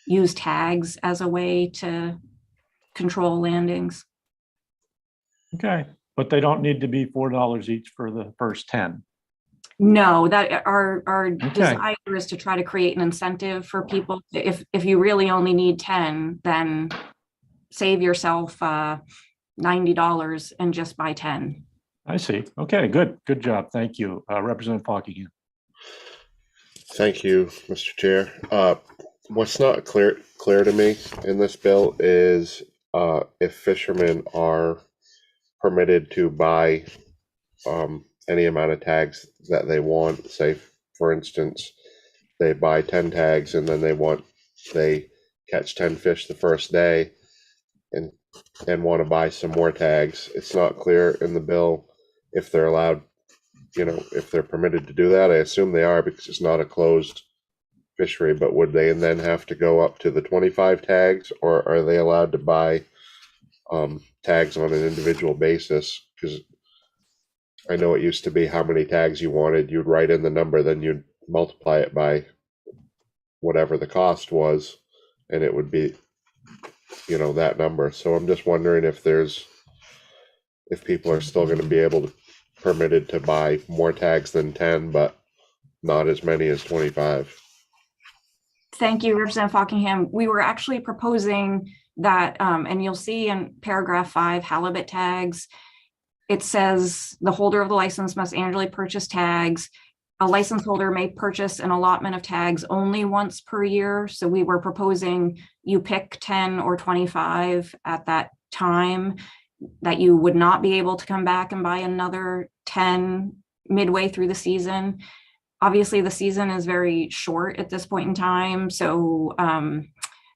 use tags as a way to control landings. Okay, but they don't need to be $4 each for the first 10. No, that our desire is to try to create an incentive for people. If you really only need 10, then save yourself $90 and just buy 10. I see. Okay, good job. Thank you, Representative Fockingham. Thank you, Mr. Chair. What's not clear to me in this bill is if fishermen are permitted to buy any amount of tags that they want. Say, for instance, they buy 10 tags and then they catch 10 fish the first day and want to buy some more tags. It's not clear in the bill if they're allowed, if they're permitted to do that. I assume they are because it's not a closed fishery, but would they then have to go up to the 25 tags, or are they allowed to buy tags on an individual basis? Because I know it used to be how many tags you wanted, you'd write in the number, then you'd multiply it by whatever the cost was, and it would be that number. So I'm just wondering if people are still going to be permitted to buy more tags than 10, but not as many as 25. Thank you, Representative Fockingham. We were actually proposing that, and you'll see in paragraph 5, halibut tags, it says the holder of the license must annually purchase tags. A license holder may purchase an allotment of tags only once per year. So we were proposing you pick 10 or 25 at that time, that you would not be able to come back and buy another 10 midway through the season. Obviously, the season is very short at this point in time. So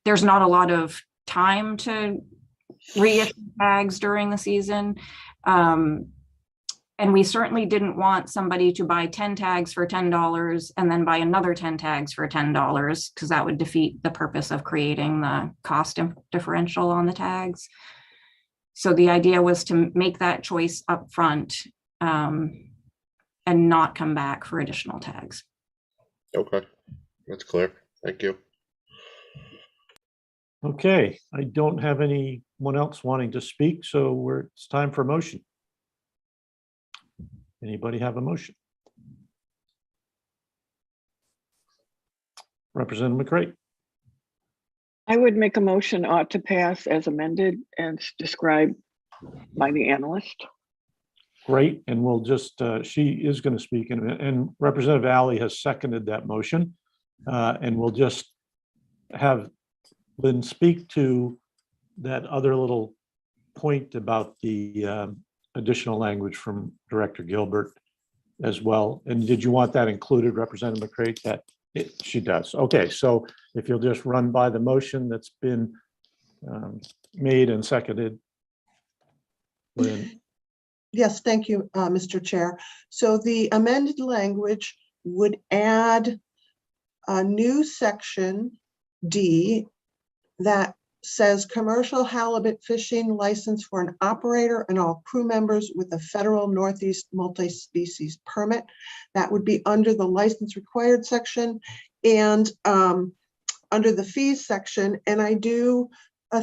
there's not a lot of time to reissue tags during the season. And we certainly didn't want somebody to buy 10 tags for $10 and then buy another 10 tags for $10, because that would defeat the purpose of creating the cost differential on the tags. So the idea was to make that choice up front and not come back for additional tags. Okay, that's clear. Thank you. Okay, I don't have anyone else wanting to speak, so it's time for a motion. Anybody have a motion? Representative McCray. I would make a motion ought to pass as amended and described by the analyst. Great, and we'll just, she is going to speak in a minute, and Representative Alley has seconded that motion. And we'll just have Lynn speak to that other little point about the additional language from Director Gilbert as well. And did you want that included, Representative McCray? That she does. Okay, so if you'll just run by the motion that's been made and seconded. Lynn. Yes, thank you, Mr. Chair. So the amended language would add a new section D that says commercial halibut fishing license for an operator and all crew members with a federal Northeast multi-species permit. That would be under the license required section and under the fees section. And I do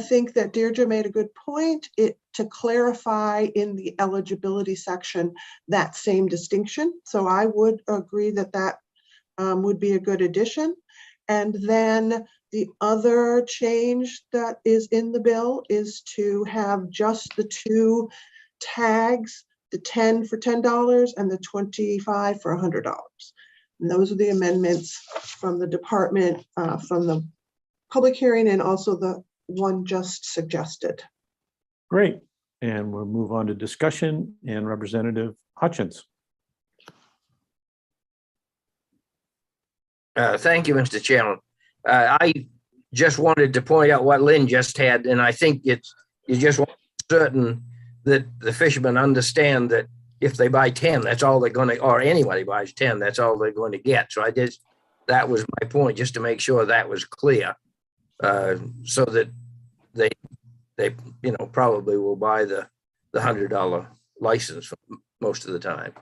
think that Deirdre made a good point to clarify in the eligibility section that same distinction. So I would agree that that would be a good addition. And then the other change that is in the bill is to have just the two tags, the 10 for $10 and the 25 for $100. And those are the amendments from the department, from the public hearing, and also the one just suggested. Great, and we'll move on to discussion, and Representative Hutchins. Thank you, Mr. Chairman. I just wanted to point out what Lynn just had, and I think you just want to be certain that the fishermen understand that if they buy 10, that's all they're going to, or anybody buys 10, that's all they're going to get. So that was my point, just to make sure that was clear, so that they probably will buy the $100 license most of the time.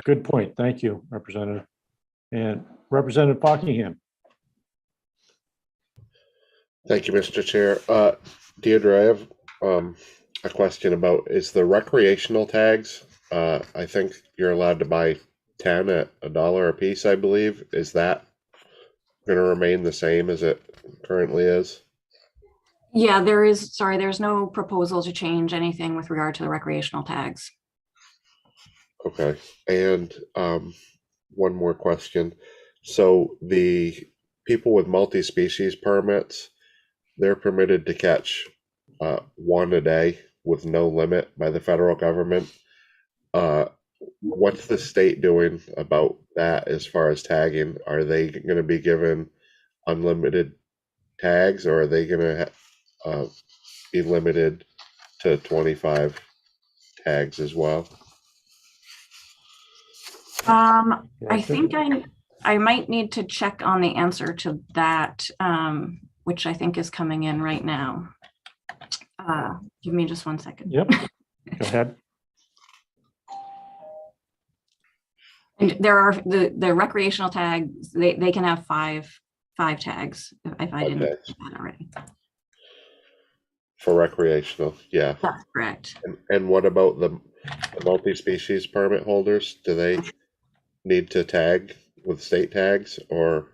Good point. Thank you, Representative. And Representative Buckingham. Thank you, Mr. Chair. Deirdre, I have a question about, is the recreational tags, I think you're allowed to buy 10 at $1 a piece, I believe. Is that going to remain the same as it currently is? Yeah, there's no proposal to change anything with regard to the recreational tags. Okay, and one more question. So the people with multi-species permits, they're permitted to catch one a day with no limit by the federal government. What's the state doing about that as far as tagging? Are they going to be given unlimited tags, or are they going to be limited to 25 tags as well? I think I might need to check on the answer to that, which I think is coming in right now. Give me just 1 second. Yep, go ahead. And there are the recreational tags, they can have five tags if I didn't say that already. For recreational, yeah. That's correct. And what about the multi-species permit holders? Do they need to tag with state tags, or?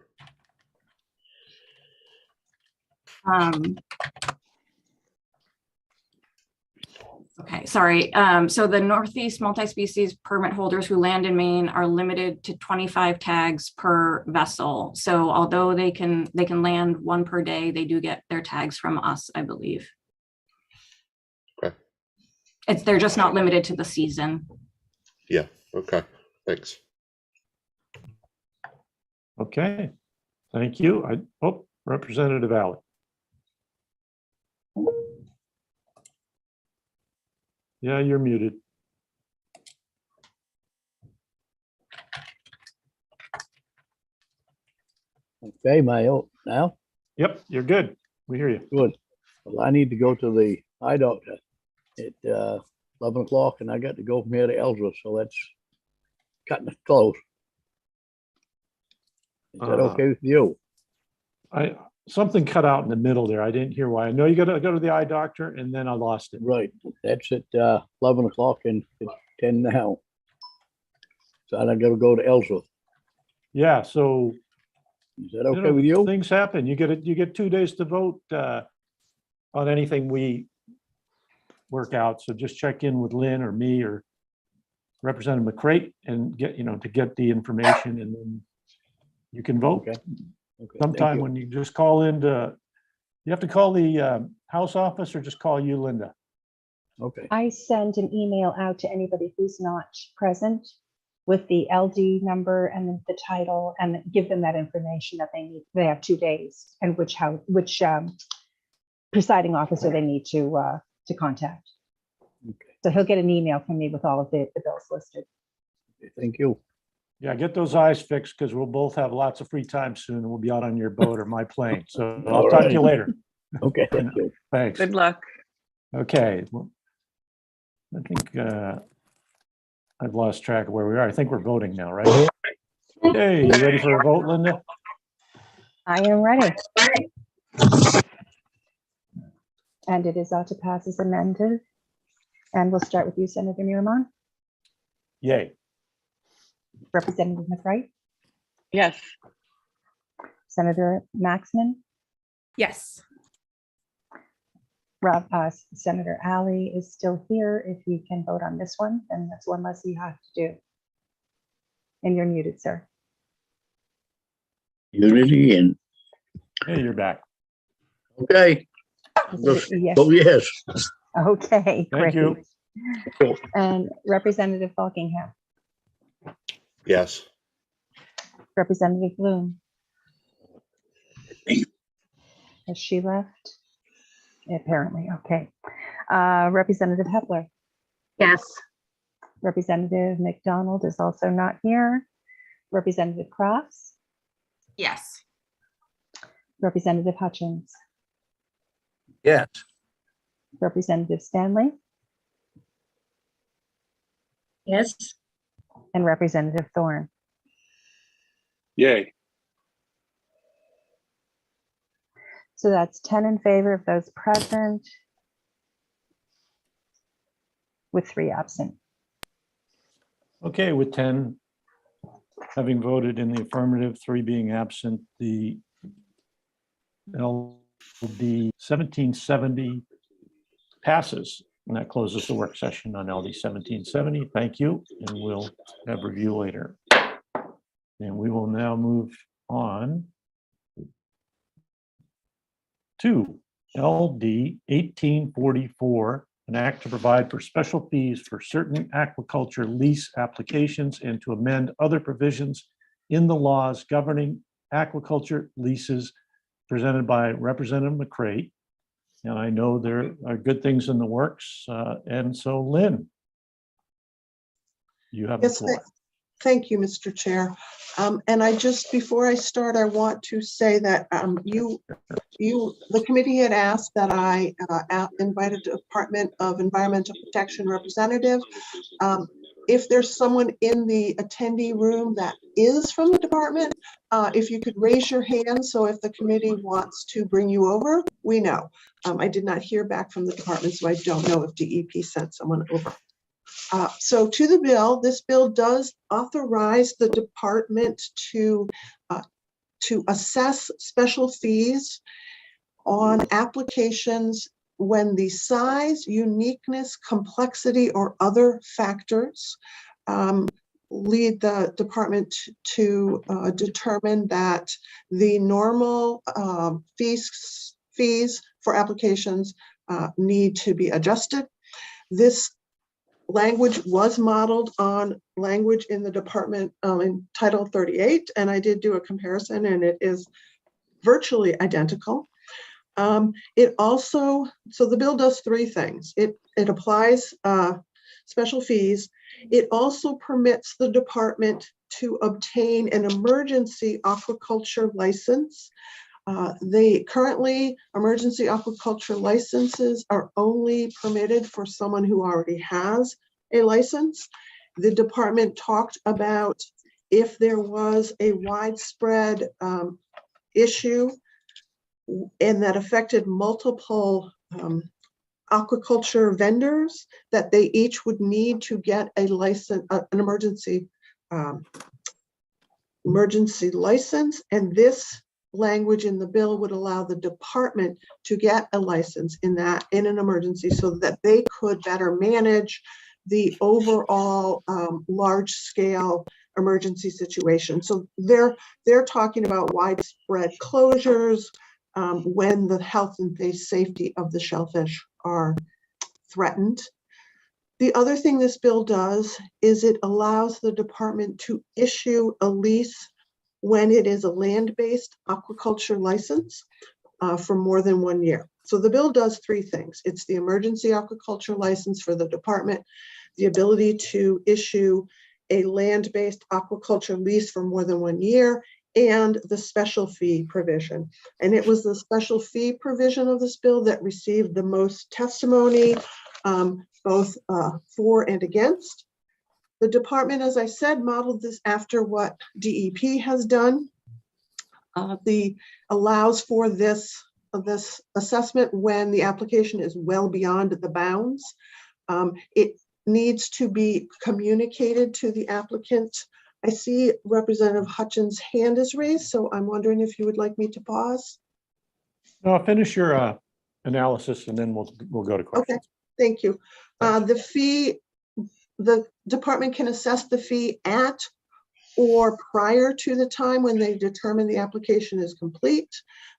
Okay, sorry. So the Northeast multi-species permit holders who land in Maine are limited to 25 tags per vessel. So although they can land one per day, they do get their tags from us, I believe. Okay. They're just not limited to the season. Yeah, okay, thanks. Okay, thank you. Representative Alley. Yeah, you're muted. Okay, now? Yep, you're good. We hear you. Good. Well, I need to go to the eye doctor at 11 o'clock, and I got to go from here to Ellsworth, so that's cutting it close. Is that okay with you? Something cut out in the middle there. I didn't hear why. I know you got to go to the eye doctor, and then I lost it. Right. That's at 11 o'clock, and it's 10 now. So I got to go to Ellsworth. Yeah. So is that okay with you? Things happen. You get 2 days to vote on anything we work out. So just check in with Lynn or me or Representative McCrate and get the information, and then you can vote. Okay. Sometime when you just call in you have to call the House office or just call you, Linda. Okay. I send an email out to anybody who's not present with the LD number and the title, and give them that information that they need. They have 2 days, and which presiding officer they need to contact. Okay. So he'll get an email from me with all of the bills listed. Okay, thank you. Yeah, get those eyes fixed because we'll both have lots of free time soon, and we'll be out on your boat or my plane. So I'll All talk to right. you later. Okay, thank you. Thanks. Good luck. Okay. Well, I think I've lost track of where we are. I think we're voting now, right? Hey, you ready for a vote, Linda? I am ready. And it is ought to pass as amended. And we'll start with you, Senator Miramon. Yay. Representative McCray, Yes. Senator Maxman, Yes. Senator Alley is still here. If you can vote on this one, then that's one less you have to do. And you're muted, sir. Unity and. Hey, you're back. Okay. Yes. Oh, yes. Okay, Thank great. you. And Representative Buckingham, Yes. Representative Bloom. Has she left? Apparently, okay. Representative Hepler. Yes. Representative McDonald is also not here. Representative Crofts, Yes. Representative Hutchins, Yes. Representative Stanley, Yes. and Representative Thorne. Yay. So that's 10 in favor of those present, with 3 absent. Okay, with 10 having voted in the affirmative, 3 being absent, the LD 1770 passes. And that closes the work session on LD 1770. Thank you, and we'll have review later. And we will now move on to LD 1844, an act to provide for special fees for certain aquaculture lease applications and to amend other provisions in the laws governing aquaculture leases, presented by Representative McCray. And I know there are good things in the works. And so Lynn, you have the Yes, floor. thank you, Mr. Chair. And before I start, I want to say that the committee had asked that I invited the Department of Environmental Protection representative. If there's someone in the attendee room that is from the department, if you could raise your hand, so if the committee wants to bring you over, we know. I did not hear back from the department, so I don't know if DEP sent someone over. So to the bill, this bill does authorize the department to assess special fees on applications when the size, uniqueness, complexity, or other factors lead the department to determine that the normal fees for applications need to be adjusted. This language was modeled on language in the department in Title 38, and I did do a comparison, and it is virtually identical. It also, so the bill does three things. It applies special fees. It also permits the department to obtain an emergency aquaculture license. Currently, emergency aquaculture licenses are only permitted for someone who already has a license. The department talked about if there was a widespread issue and that affected multiple aquaculture vendors, that they each would need to get a license, an emergency license, and this language in the bill would allow the department to get a license in an emergency so that they could better manage the overall large-scale emergency situation. So they're talking about widespread closures when the health and safety of the shellfish are threatened. The other thing this bill does is it allows the department to issue a lease when it is a land-based aquaculture license for more than 1 year. So the bill does three things. It's the emergency aquaculture license for the department, the ability to issue a land-based aquaculture lease for more than 1 year, and the special fee provision. And it was the special fee provision of this bill that received the most testimony, both for and against. The department, as I said, modeled this after what DEP has done. Allows for this assessment when the application is well beyond the bounds. It needs to be communicated to the applicant. I see Representative Hutchins' hand is raised, so I'm wondering if you would like me to pause. No, finish your analysis and then we'll go to questions. Okay, thank you. The department can assess the fee at or prior to the time when they determine the application is complete.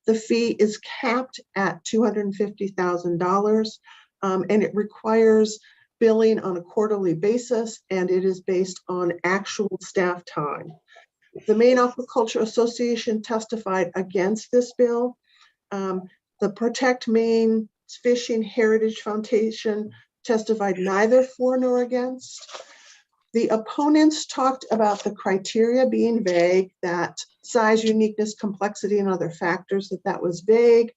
The fee is capped at $250,000, and it requires billing on a quarterly basis, and it is based on actual staff time. The Maine Aquaculture Association testified against this bill. The Protect Maine Fishing Heritage Foundation testified neither for nor against. The opponents talked about the criteria being vague, that size, uniqueness, complexity, and other factors, that was vague,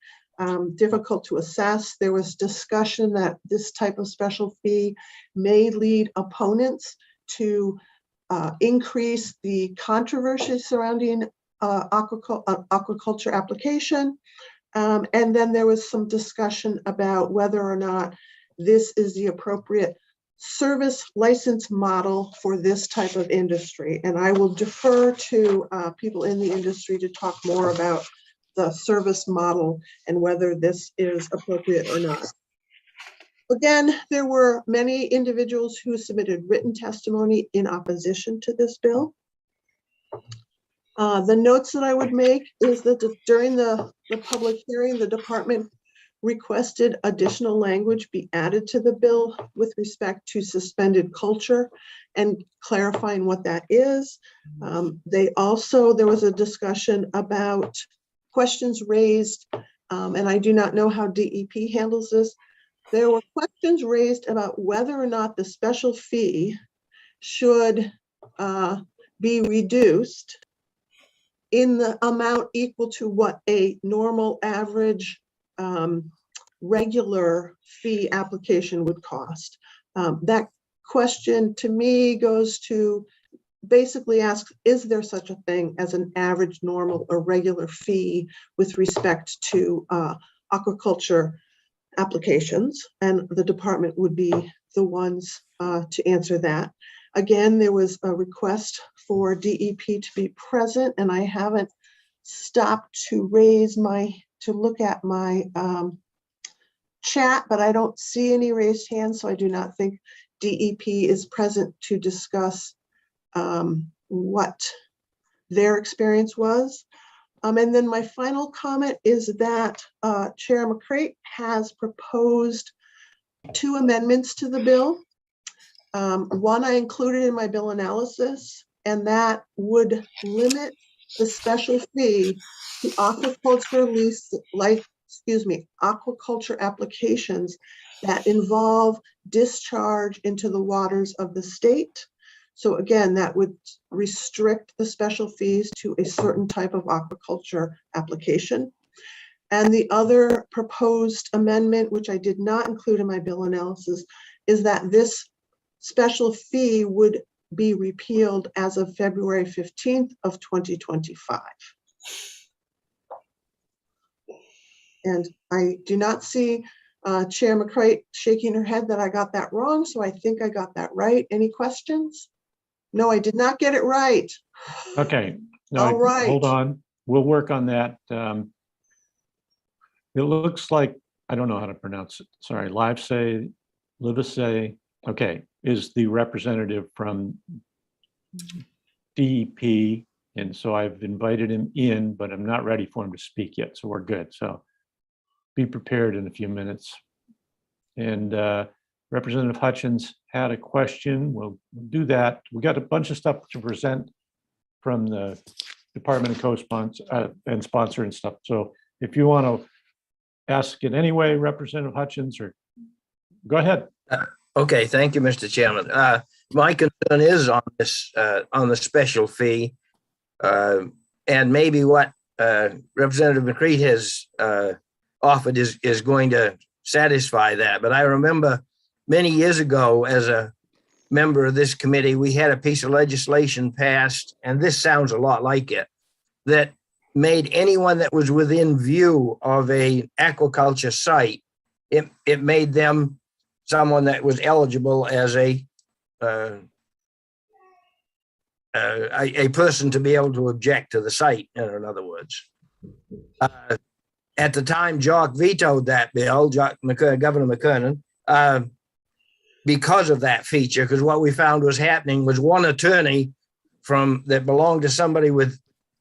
difficult to assess. There was discussion that this type of special fee may lead opponents to increase the controversy surrounding aquaculture application. And then there was some discussion about whether or not this is the appropriate service license model for this type of industry. And I will defer to people in the industry to talk more about the service model and whether this is appropriate or not. Again, there were many individuals who submitted written testimony in opposition to this bill. The notes that I would make is that during the public hearing, the department requested additional language be added to the bill with respect to suspended culture and clarifying what that is. There was a discussion about questions raised, and I do not know how DEP handles this. There were questions raised about whether or not the special fee should be reduced in the amount equal to what a normal average regular fee application would cost. That question to me goes to basically ask, is there such a thing as an average, normal, or regular fee with respect to aquaculture applications? And the department would be the ones to answer that. Again, there was a request for DEP to be present, and I haven't stopped to raise my to look at my chat, but I don't see any raised hands, so I do not think DEP is present to discuss what their experience was. And then my final comment is that Chair McCrate has proposed 2 amendments to the bill. One I included in my bill analysis, and that would limit the special fee to aquaculture applications that involve discharge into the waters of the state. So again, that would restrict the special fees to a certain type of aquaculture application. And the other proposed amendment, which I did not include in my bill analysis, is that this special fee would be repealed as of February 15th of 2025. And I do not see Chair McCrate shaking her head that I got that wrong, so I think I got that right. Any questions? No, I did not get it right. Okay. No, All right. hold on. We'll work on that. It looks like, I don't know how to pronounce it. Sorry, Livesay, okay, is the representative from DEP. And so I've invited him in, but I'm not ready for him to speak yet. So we're good. So be prepared in a few minutes. And Representative Hutchins had a question. We'll do that. We got a bunch of stuff to present from the Department of Co-sponsor and sponsor and stuff. So if you want to ask it anyway, Representative Hutchins, or go ahead. Okay, thank you, Mr. Chairman. My concern is on this, on the special fee, and maybe what Representative McCrate has offered is going to satisfy that. But I remember many years ago, as a member of this committee, we had a piece of legislation passed, and this sounds a lot like it, that made anyone that was within view of a aquaculture site, it made them someone that was eligible as a person to be able to object to the site, in other words. At the time, Jock vetoed that bill, Governor McKernan, because of that feature, because what we found was happening was one attorney that belonged to somebody with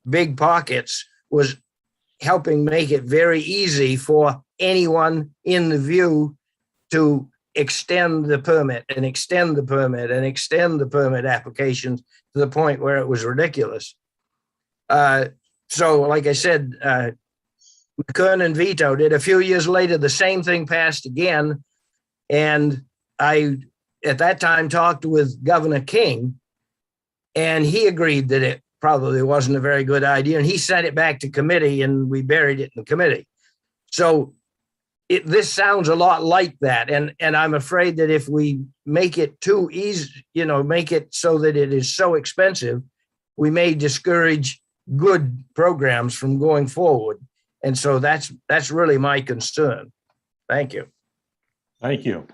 big pockets was helping make it very easy for anyone in the view to extend the permit and extend the permit and extend the permit applications to the point where it was ridiculous. So like I said, McKernan vetoed it. A few years later, the same thing passed again. And I, at that time, talked with Governor King, and he agreed that it probably wasn't a very good idea. And he sent it back to committee, and we buried it in committee. So this sounds a lot like that. And I'm afraid that if we make it too easy, make it so that it is so expensive, we may discourage good programs from going forward. And so that's really my concern. Thank you. Thank you.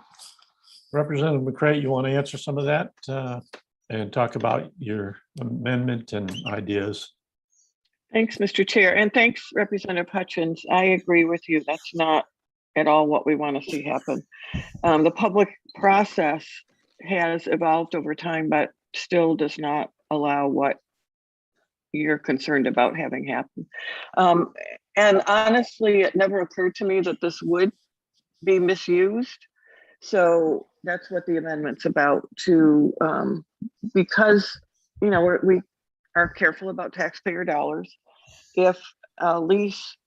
Representative McCrate, you want to answer some of that and talk about your amendment and ideas? Thanks, Mr. Chair, and thanks, Representative Hutchins. I agree with you. That's not at all what we want to see happen. The public process has evolved over time, but still does not allow what you're concerned about having happen. And honestly, it never occurred to me that this would be misused. So that's what the amendment's about, to because we are careful about taxpayer dollars. If a lease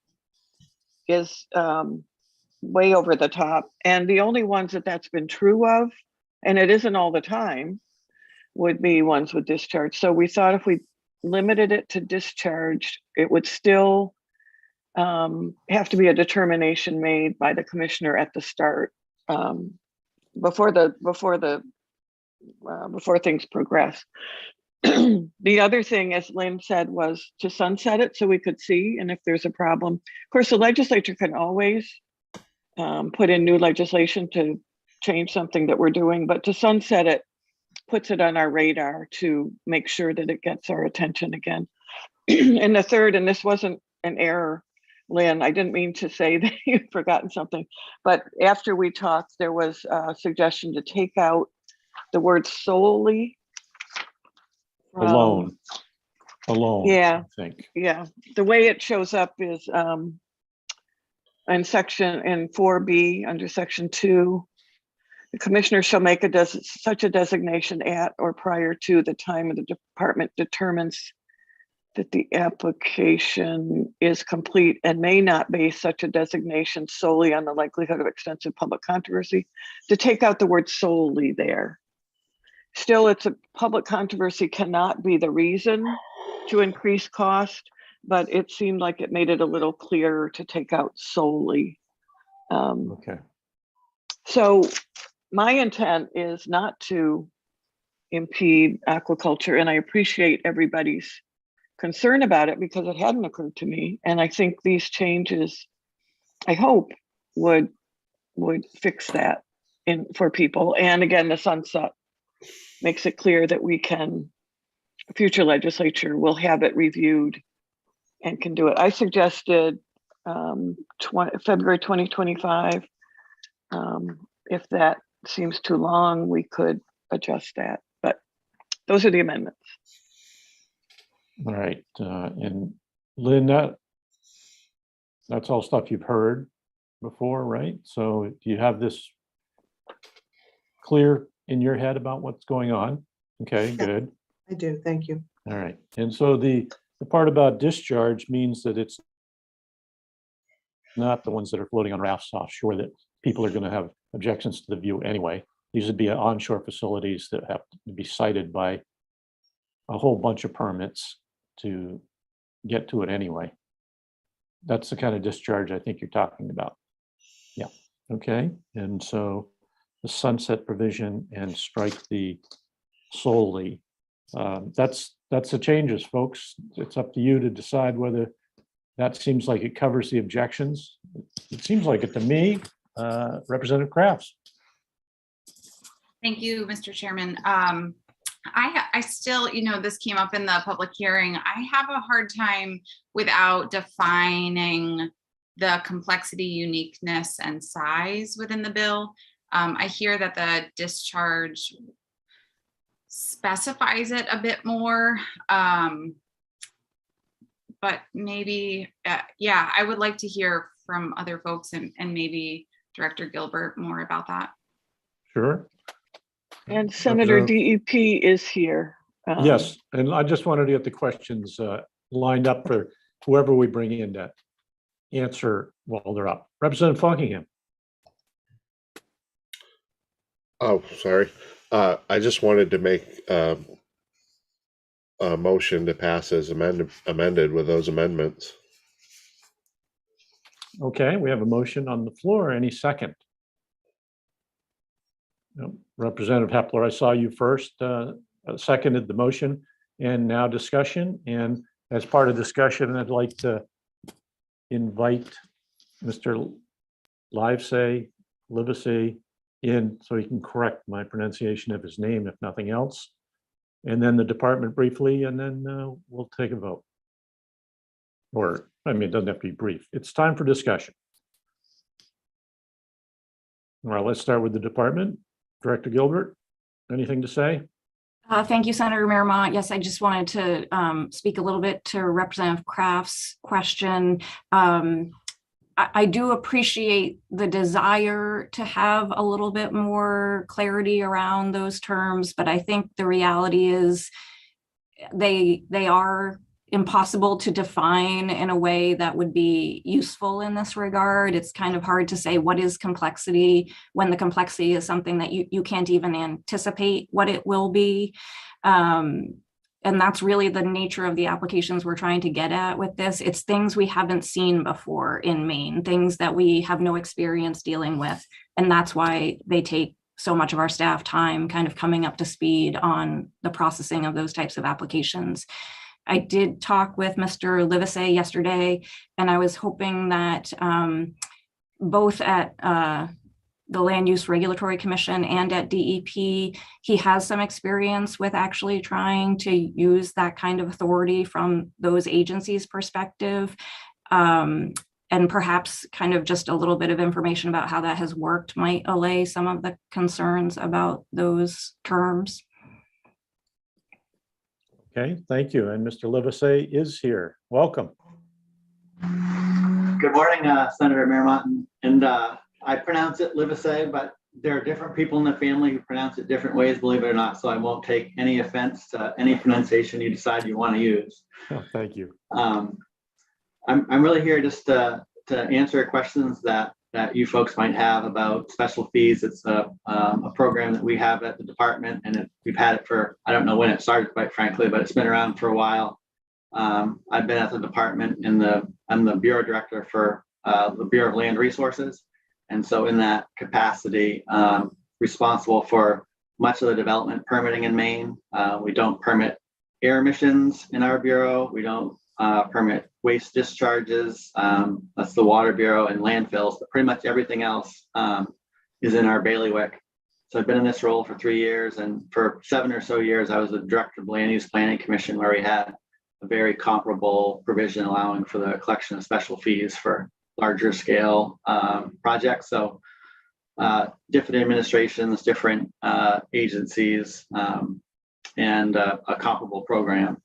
is way over the top, and the only ones that's been true of, and it isn't all the time, would be ones with discharge. So we thought if we limited it to discharge, it would still have to be a determination made by the commissioner at the start, before things progress. The other thing, as Lynn said, was to sunset it so we could see, and if there's a problem. Of course, the legislature can always put in new legislation to change something that we're doing, but to sunset it puts it on our radar to make sure that it gets our attention again. And the third, and this wasn't an error, Lynn, I didn't mean to say that you'd forgotten something, but after we talked, there was a suggestion to take out the word solely. from- Alone. Yeah. I think. Yeah, the way it shows up is in 4B under section 2. The commissioner shall make such a designation at or prior to the time of the department determines that the application is complete and may not base such a designation solely on the likelihood of extensive public controversy. To take out the word solely there. Still, it's a public controversy cannot be the reason to increase cost, but it seemed like it made it a little clearer to take out solely. Okay. So my intent is not to impede aquaculture, and I appreciate everybody's concern about it because it hadn't occurred to me. And I think these changes, I hope, would fix that for people. And again, the sunset makes it clear that we can, future legislature will have it reviewed and can do it. I suggested February 2025. If that seems too long, we could adjust that, but those are the amendments. All right, and Lynn, that's all stuff you've heard before, right? So do you have this clear in your head about what's going on? Okay, good. I do, thank you. All right, and so the part about discharge means that it's not the ones that are floating on rafts offshore that people are going to have objections to the view anyway. These would be onshore facilities that have to be cited by a whole bunch of permits to get to it anyway. That's the kind of discharge I think you're talking about. Yeah, okay. And so the sunset provision and strike the solely. That's the changes, folks. It's up to you to decide whether that seems like it covers the objections. It seems like it to me. Representative Crafts. Thank you, Mr. Chairman. I still, this came up in the public hearing. I have a hard time without defining the complexity, uniqueness, and size within the bill. I hear that the discharge specifies it a bit more, but maybe, yeah, I would like to hear from other folks and maybe Director Gilbert more about that. Sure. And Senator DEP is here. Yes, and I just wanted to get the questions lined up for whoever we bring in to answer while they're up. Representative Fockingham. Oh, sorry. I just wanted to make a motion to pass as amended with those amendments. Okay, we have a motion on the floor. Any second? No. Representative Hepler, I saw you first, seconded the motion, and now discussion. And as part of discussion, I'd like to invite Mr. Livesay in so he can correct my pronunciation of his name, if nothing else. And then the department briefly, and then we'll take a vote. Or, I mean, it doesn't have to be brief. It's time for discussion. All right, let's start with the department. Director Gilbert, anything to say? Thank you, Senator Miramont. Yes, I just wanted to speak a little bit to Representative Kraft's question. I do appreciate the desire to have a little bit more clarity around those terms, but I think the reality is they are impossible to define in a way that would be useful in this regard. It's kind of hard to say what is complexity when the complexity is something that you can't even anticipate what it will be. And that's really the nature of the applications we're trying to get at with this. It's things we haven't seen before in Maine, things that we have no experience dealing with. And that's why they take so much of our staff time kind of coming up to speed on the processing of those types of applications. I did talk with Mr. Livesay yesterday, and I was hoping that both at the Land Use Regulatory Commission and at DEP, he has some experience with actually trying to use that kind of authority from those agencies' perspective. and perhaps kind of just a little bit of information about how that has worked might allay some of the concerns about those terms. Okay, thank you. And Mr. Livesay is here. Welcome. Good morning, Senator Marymount. And I pronounce it Livesay, but there are different people in the family who pronounce it different ways, believe it or not. So I won't take any offense to any pronunciation you decide you want to use. Oh, thank you. I'm really here just to answer questions that you folks might have about special fees. It's a program that we have at the department, and we've had it for, I don't know when it started, quite frankly, but it's been around for a while. I've been at the department I'm the bureau director for the Bureau of Land Resources. And so in that capacity, responsible for much of the development permitting in Maine. We don't permit air emissions in our bureau. We don't permit waste discharges. That's the Water Bureau, and landfills, but pretty much everything else is in our bailiwick. So I've been in this role for 3 years, and for 7 or so years, I was the director of the Land Use Planning Commission, where we had a very comparable provision allowing for the collection of special fees for larger scale projects. So different administrations, different agencies, and a comparable program.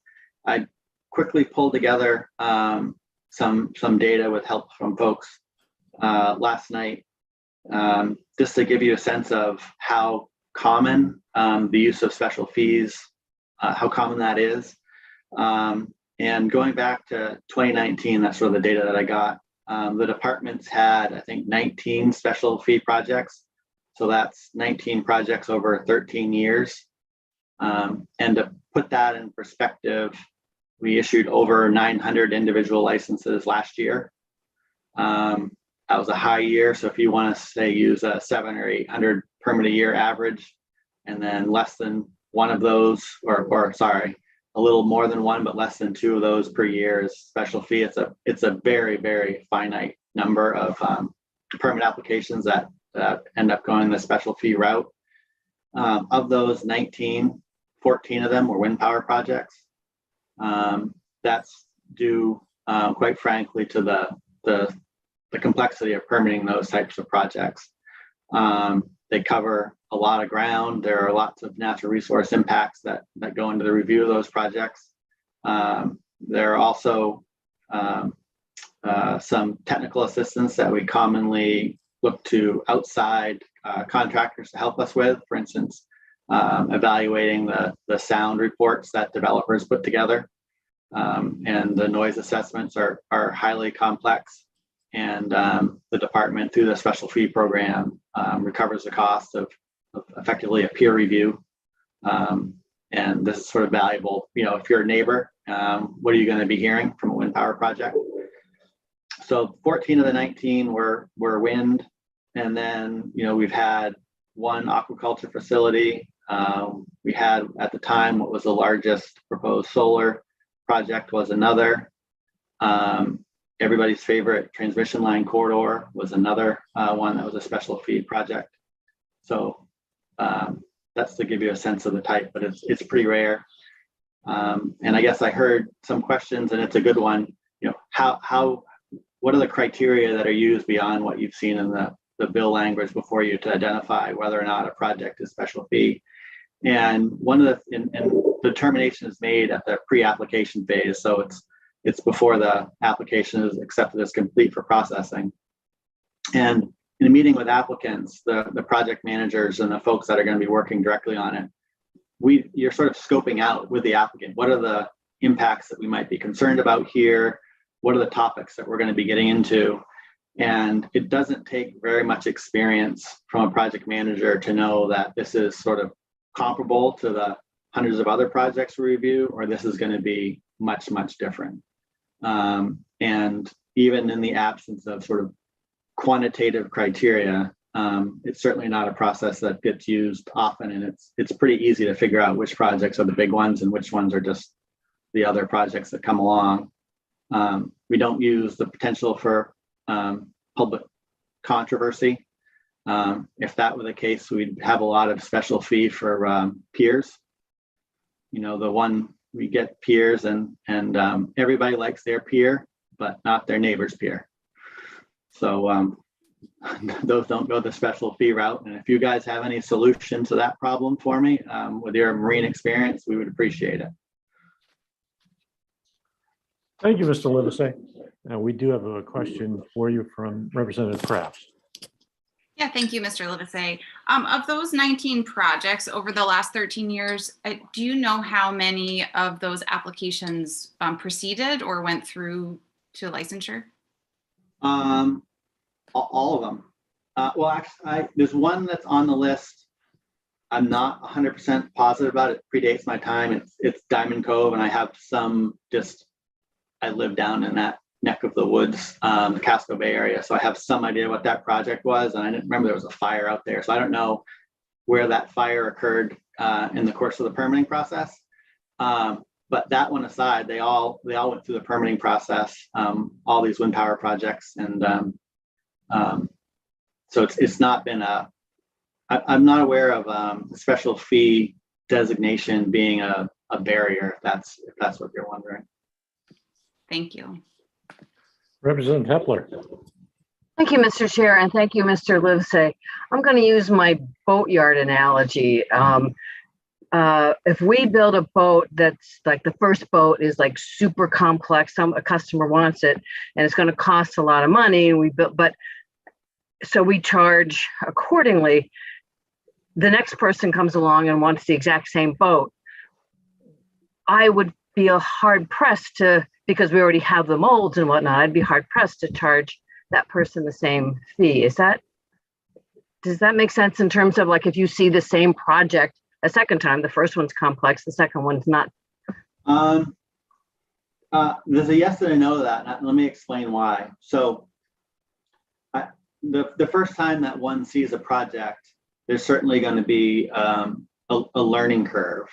I quickly pulled together some data with help from folks last night, just to give you a sense of how common the use of special fees, how common that is. And going back to 2019, that's sort of the data that I got. The department's had, I think, 19 special fee projects. So that's 19 projects over 13 years. And to put that in perspective, we issued over 900 individual licenses last year. That was a high year. So if you want to say use a 700 or 800 permit a year average, and then less than one of those, or sorry, a little more than one, but less than 2 of those per year is special fee. It's a very, very finite number of permit applications that end up going the special fee route. Of those 19, 14 of them were wind power projects. That's due, quite frankly, to the complexity of permitting those types of projects. They cover a lot of ground. There are lots of natural resource impacts that go into the review of those projects. There are also some technical assistance that we commonly look to outside contractors to help us with. For instance, evaluating the sound reports that developers put together. And the noise assessments are highly complex. And the department, through the special fee program, recovers the cost of effectively a peer review. And this is sort of valuable. You know, if you're a neighbor, what are you going to be hearing from a wind power project? So 14 of the 19 were wind. And then, you know, we've had one aquaculture facility. We had at the time what was the largest proposed solar project was another. Everybody's favorite transmission line corridor was another one that was a special fee project. So that's to give you a sense of the type, but it's pretty rare. And I guess I heard some questions, and it's a good one. You know, what are the criteria that are used beyond what you've seen in the bill language before you to identify whether or not a project is special fee? And one of the determination is made at the pre-application phase. So it's before the application is accepted as complete for processing. And in a meeting with applicants, the project managers and the folks that are going to be working directly on it, you're sort of scoping out with the applicant. What are the impacts that we might be concerned about here? What are the topics that we're going to be getting into? And it doesn't take very much experience from a project manager to know that this is sort of comparable to the hundreds of other projects we review, or this is going to be much, much different. And even in the absence of sort of quantitative criteria, it's certainly not a process that gets used often, and it's pretty easy to figure out which projects are the big ones and which ones are just the other projects that come along. We don't use the potential for public controversy. If that were the case, we'd have a lot of special fee for peers. You know, the one we get peers, and everybody likes their peer, but not their neighbor's peer. So those don't go the special fee route. And if you guys have any solution to that problem for me with your marine experience, we would appreciate it. Thank you, Mr. Livesey. We do have a question for you from Representative Crafts. Yeah, thank you, Mr. Livesey. Of those 19 projects over the last 13 years, do you know how many of those applications proceeded or went through to licensure? All of them. Well, actually, there's one that's on the list. I'm not 100% positive about it. Predates my time. It's Diamond Cove, and I have some I live down in that neck of the woods, the Casco Bay area. So I have some idea what that project was. And I didn't remember there was a fire out there. So I don't know where that fire occurred in the course of the permitting process. But that one aside, they all went through the permitting process, all these wind power projects. And so it's not been I'm not aware of a special fee designation being a barrier, if that's what you're wondering. Thank you. Representative Hepler. Thank you, Mr. Chair, and thank you, Mr. Livesey. I'm going to use my boatyard analogy. If we build a boat that's like the first boat is like super complex, a customer wants it, and it's going to cost a lot of money, and so we charge accordingly. The next person comes along and wants the exact same boat. I would be hard pressed to, because we already have the molds and whatnot, I'd be hard pressed to charge that person the same fee. Does that make sense in terms of like if you see the same project a second time, the first one's complex, the second one's not? There's a yes and a no to that. Let me explain why. So the first time that one sees a project, there's certainly going to be a learning curve.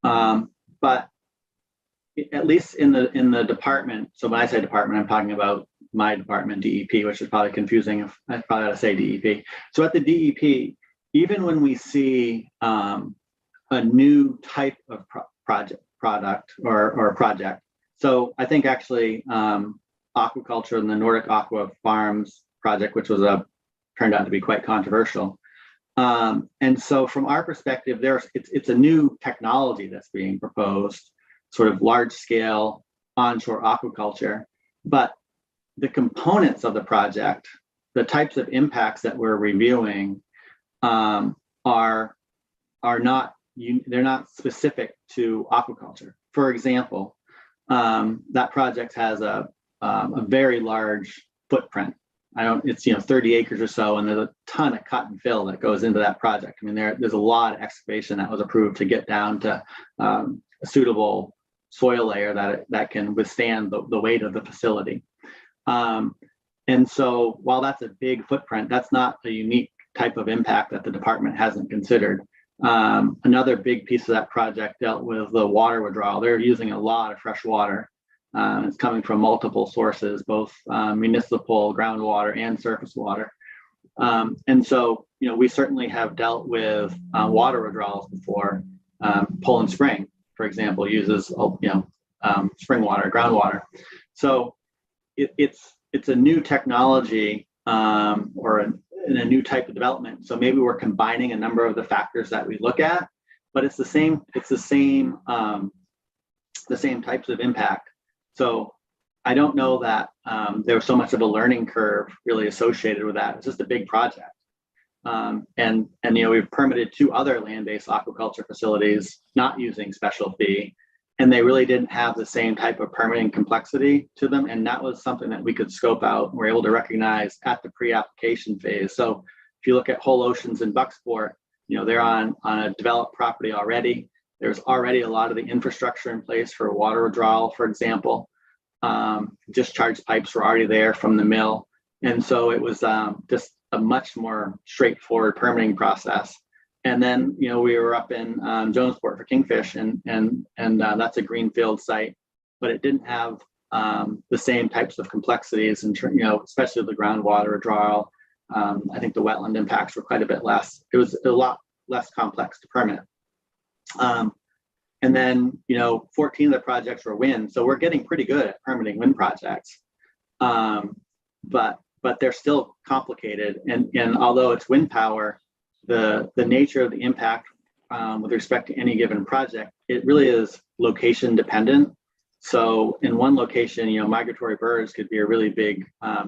But at least in the department, so when I say department, I'm talking about my department, DEP, which is probably confusing if I probably ought to say DEP. So at the DEP, even when we see a new type of product, so I think actually aquaculture and the Nordic Aqua Farms project, which was turned out to be quite controversial. And so from our perspective, it's a new technology that's being proposed, sort of large scale onshore aquaculture, but the components of the project, the types of impacts that we're reviewing are not, they're not specific to aquaculture. For example, that project has a very large footprint. It's 30 acres or so, and there's a ton of cut and fill that goes into that project. I mean, there's a lot of excavation that was approved to get down to a suitable soil layer that can withstand the weight of the facility. And so while that's a big footprint, that's not a unique type of impact that the department hasn't considered. Another big piece of that project dealt with the water withdrawal. They're using a lot of fresh water. It's coming from multiple sources, both municipal groundwater and surface water. And so, we certainly have dealt with water withdrawals before. Poland Spring, for example, uses spring water, groundwater. So it's a new technology or in a new type of development. So maybe we're combining a number of the factors that we look at, but it's the same types of impact. So I don't know that there was so much of a learning curve really associated with that. It's just a big project. And we've permitted 2 other land-based aquaculture facilities not using special fee, and they really didn't have the same type of permitting complexity to them. And that was something that we could scope out. We're able to recognize at the pre-application phase. So if you look at Whole Oceans and Bucksport, they're on a developed property already. There's already a lot of the infrastructure in place for water withdrawal, for example. Discharge pipes were already there from the mill. And so it was just a much more straightforward permitting process. And then, we were up in Jonesport for Kingfish, and that's a greenfield site, but it didn't have the same types of complexities, and especially the groundwater withdrawal. I think the wetland impacts were quite a bit less. It was a lot less complex to permit. And then, 14 of the projects were wind. So we're getting pretty good at permitting wind projects. But but they're still complicated. And although it's wind power, the nature of the impact with respect to any given project, it really is location dependent. So in one location, migratory birds could be a really big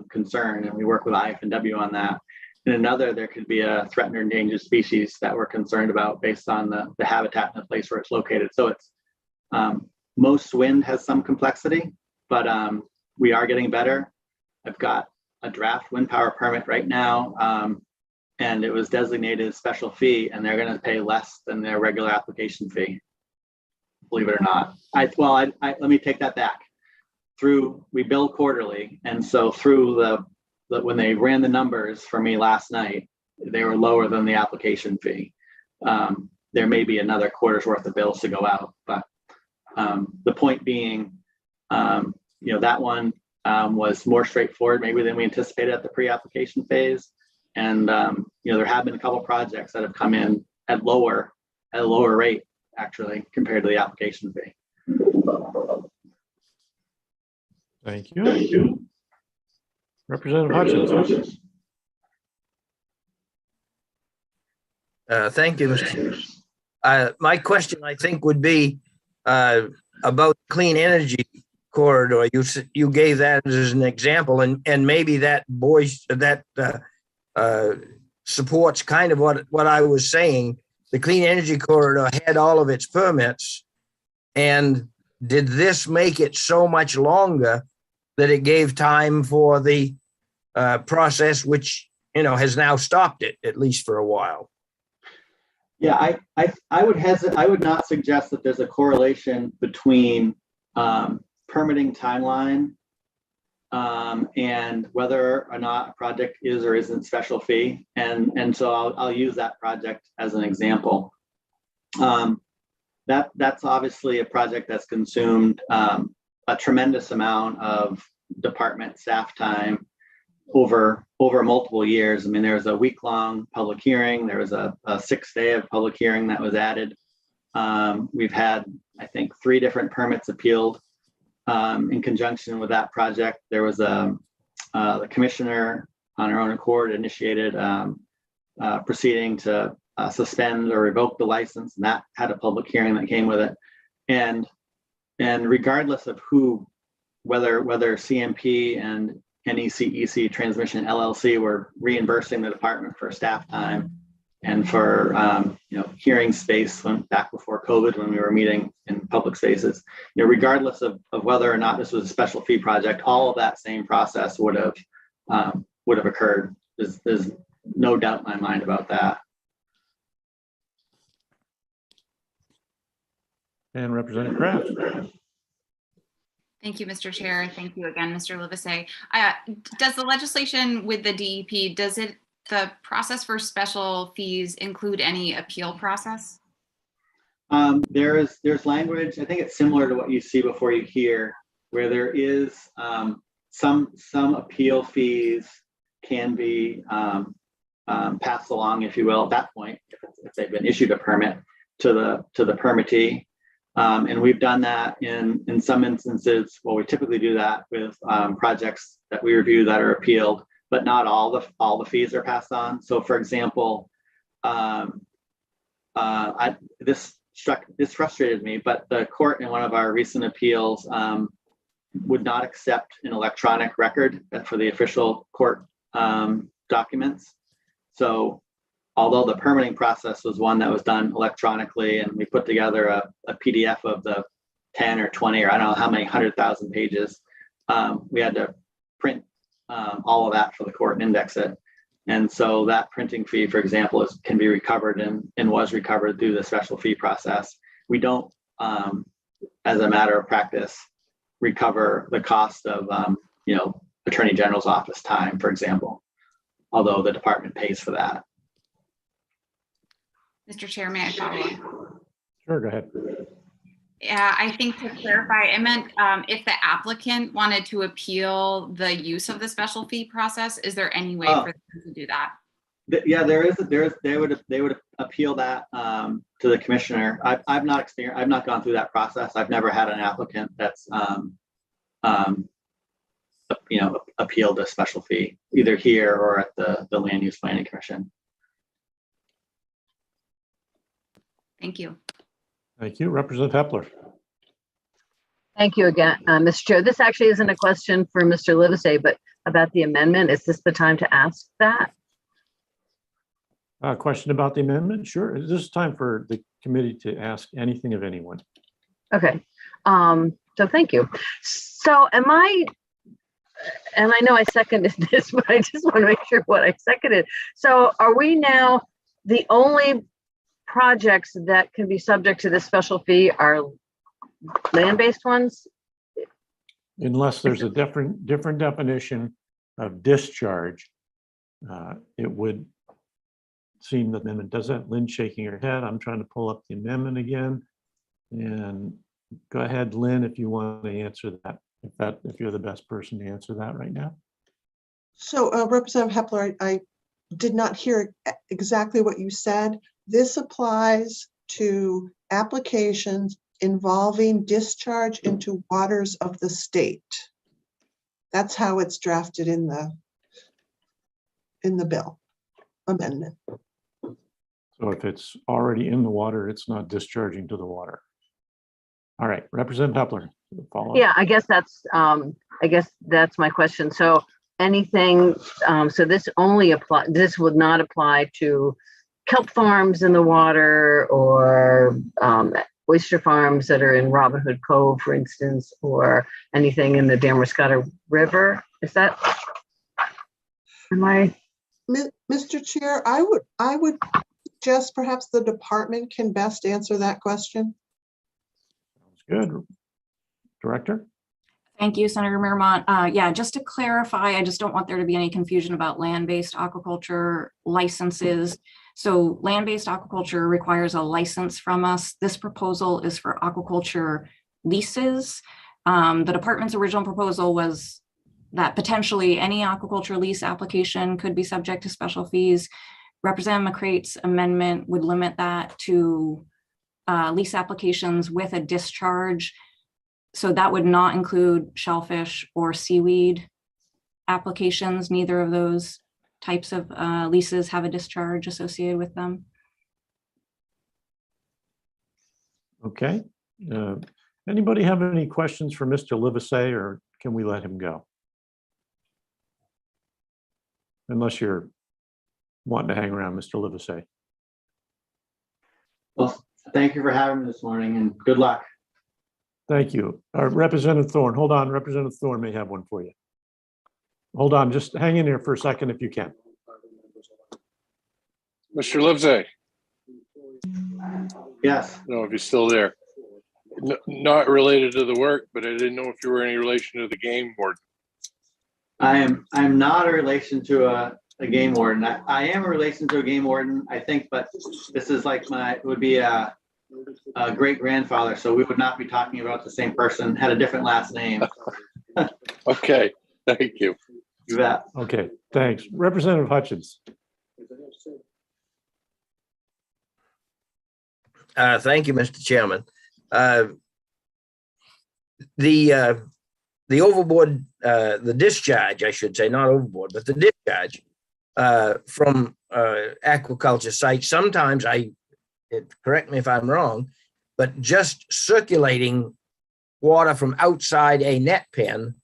concern, and we work with IFNW on that. In another, there could be a threatened or endangered species that we're concerned about based on the habitat and the place where it's located. So it's most wind has some complexity, but we are getting better. I've got a draft wind power permit right now, and it was designated as special fee, and they're going to pay less than their regular application fee. Believe it or not. Let me take that back. We bill quarterly, and so through when they ran the numbers for me last night, they were lower than the application fee. There may be another quarter's worth of bills to go out, but the point being, that one was more straightforward maybe than we anticipated at the pre-application phase. And there have been a couple projects that have come in at a lower rate, actually, compared to the application fee. Thank you. Representative Hutchins. Thank you, Mr. My question, I think, would be about clean energy corridor. You gave that as an example, and maybe that supports kind of what I was saying. The clean energy corridor had all of its permits, and did this make it so much longer that it gave time for the process, which has now stopped it, at least for a while? Yeah, I would not suggest that there's a correlation between permitting timeline and whether or not a project is or isn't special fee. And so I'll use that project as an example. That's obviously a project that's consumed a tremendous amount of department staff time over multiple years. I mean, there was a week-long public hearing. There was a 6th day of public hearing that was added. We've had, I think, 3 different permits appealed in conjunction with that project. There was the commissioner on her own accord initiated proceeding to suspend or revoke the license, and that had a public hearing that came with it. And regardless of whether CMP and NECEC Transmission LLC were reimbursing the department for staff time and for hearing space back before COVID when we were meeting in public spaces, regardless of whether or not this was a special fee project, all of that same process would have occurred. There's no doubt in my mind about that. And Representative Kraft. Thank you, Mr. Chair. Thank you again, Mr. Livesay. Does the legislation with the DEP, the process for special fees include any appeal process? There's language, I think it's similar to what you see before you hear, where there is some appeal fees can be passed along, if you will, at that point, if they've been issued a permit to the permittee. And we've done that in some instances. Well, we typically do that with projects that we review that are appealed, but not all the fees are passed on. So, for example, this frustrated me, but the court in one of our recent appeals would not accept an electronic record for the official court documents. So, although the permitting process was one that was done electronically, and we put together a PDF of the 10 or 20 or I don't know how many 100,000 pages, we had to print all of that for the court and index it. And so that printing fee, for example, can be recovered and was recovered through the special fee process. We don't, as a matter of practice, recover the cost of, Attorney General's office time, for example, although the department pays for that. Mr. Chair, may I follow up? Sure, go ahead. Yeah, I think to clarify, I meant if the applicant wanted to appeal the use of the special fee process, is there any way for them to do that? Yeah, they would appeal that to the commissioner. I've not gone through that process. I've never had an applicant that's appeal the special fee either here or at the Land Use Planning Commission. Thank you. Thank you. Representative Hepler. Thank you again, Mr. Chair. This actually isn't a question for Mr. Livesay, but about the amendment. Is this the time to ask that? Question about the amendment? Sure. This is time for the committee to ask anything of anyone. Okay. So thank you. So am I, and I know I seconded this, but I just want to make sure what I seconded. So are we now the only projects that can be subject to this special fee are land-based ones? Unless there's a different definition of discharge, it would seem the amendment does that. Lynn shaking her head. I'm trying to pull up the amendment again. And go ahead, Lynn, if you want to answer that, if you're the best person to answer that right now. So Representative Hepler, I did not hear exactly what you said. This applies to applications involving discharge into waters of the state. That's how it's drafted in the bill amendment. So if it's already in the water, it's not discharging to the water. All right, Representative Hepler, follow up. Yeah, I guess that's my question. So anything, so this would not apply to kelp farms in the water or oyster farms that are in Robin Hood Cove, for instance, or anything in the Damariscotta River. Is that, am I? Mr. Chair, I would suggest perhaps the department can best answer that question. Good. Director? Thank you, Senator Miramont. Yeah, just to clarify, I just don't want there to be any confusion about land-based aquaculture licenses. So land-based aquaculture requires a license from us. This proposal is for aquaculture leases. The department's original proposal was that potentially any aquaculture lease application could be subject to special fees. Representative McCrate's amendment would limit that to lease applications with a discharge. So that would not include shellfish or seaweed applications. Neither of those types of leases have a discharge associated with them. Okay. Anybody have any questions for Mr. Livesay, or can we let him go? Unless you're wanting to hang around, Mr. Livesay. Well, thank you for having me this morning and good luck. Thank you. Representative Thorne, hold on. Representative Thorne may have one for you. Hold on, just hang in there for a second if you can. Mr. Livesay. Yes. No, if you're still there. Not related to the work, but I didn't know if you were any relation to the game warden. I'm not a relation to a game warden. I am a relation to a game warden, I think, but this is like would be a great grandfather, so we would not be talking about the same person, had a different last name. Okay, thank you. You bet. Okay, thanks. Representative Hutchins. Thank you, Mr. Chairman. The overboard, the discharge, I should say, not overboard, but the discharge from aquaculture sites, sometimes correct me if I'm wrong, but just circulating water from outside a net pen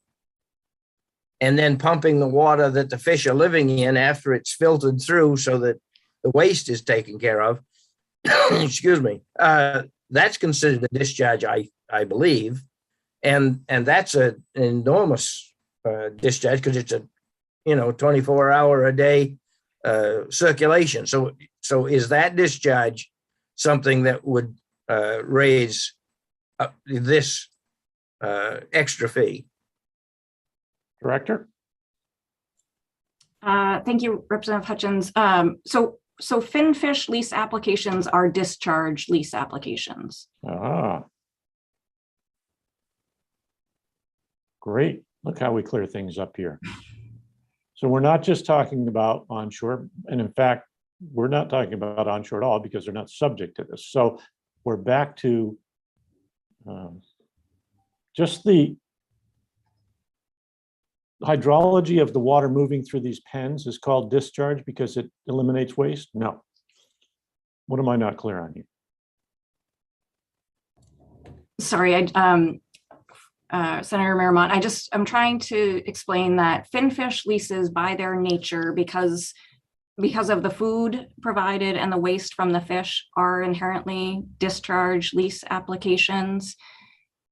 and then pumping the water that the fish are living in after it's filtered through so that the waste is taken care of. Excuse me. That's considered a discharge, I believe. And that's an enormous discharge because it's a 24-hour-a-day circulation. So is that discharge something that would raise this extra fee? Director? Thank you, Representative Hutchins. So finfish lease applications are discharge lease applications. Ah. Great. Look how we clear things up here. So we're not just talking about onshore, and in fact, we're not talking about onshore at all because they're not subject to this. So we're back to just the hydrology of the water moving through these pens is called discharge because it eliminates waste? No. What am I not clear on here? Sorry, Senator Marymount, I'm trying to explain that finfish leases by their nature, because of the food provided and the waste from the fish, are inherently discharge lease applications.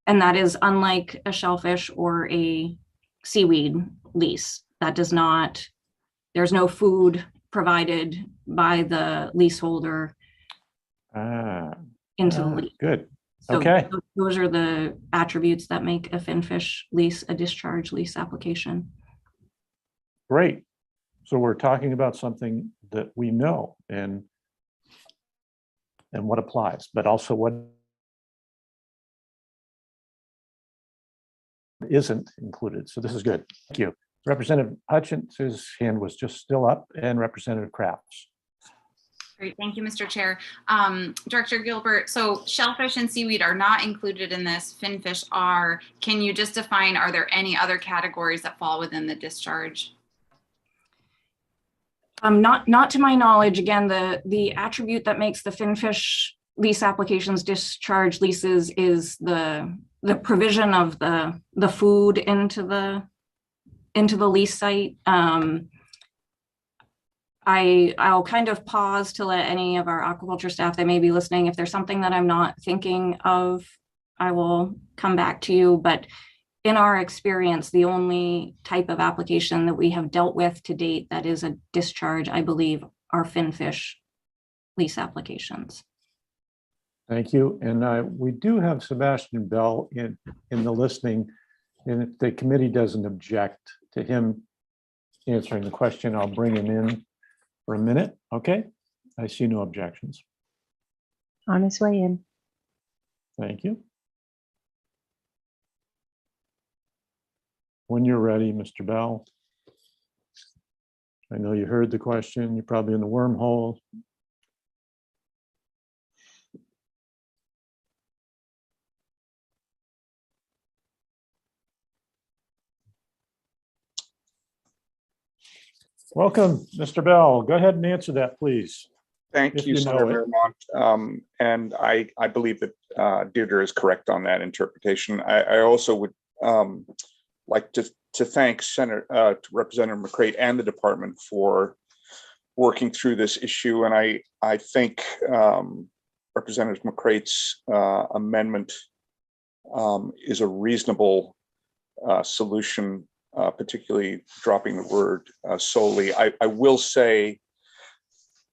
And that is unlike a shellfish or a seaweed lease. That does not, there's no food provided by the leaseholder into the lease. Good. So Okay. those are the attributes that make a finfish lease a discharge lease application. Great. So we're talking about something that we know and what applies, but also what isn't included. So this is good. Thank you. Representative Hutchins' hand was just still up, and Representative Crafts. Great, thank you, Mr. Chair. Director Gilbert, so shellfish and seaweed are not included in this, finfish are. Can you just define, are there any other categories that fall within the discharge? Not to my knowledge. Again, the attribute that makes the finfish lease applications discharge leases is the provision of the food into the lease site. I'll kind of pause to let any of our aquaculture staff that may be listening, if there's something that I'm not thinking of, I will come back to you. But in our experience, the only type of application that we have dealt with to date that is a discharge, I believe, are finfish lease applications. Thank you. And we do have Sebastian Bell in the listening. And if the committee doesn't object to him answering the question, I'll bring him in for a minute. Okay. I see no objections. On his way in. Thank you. When you're ready, Mr. Bell. I know you heard the question. You're probably in the wormhole. Welcome, Mr. Bell. Go ahead and answer that, please. Thank If you, you know Senator it. Marymount. And I believe that Deirdre is correct on that interpretation. I also would like to thank Representative McCreight and the department for working through this issue. And I think Representative McCreight's amendment is a reasonable solution, particularly dropping the word solely. I will say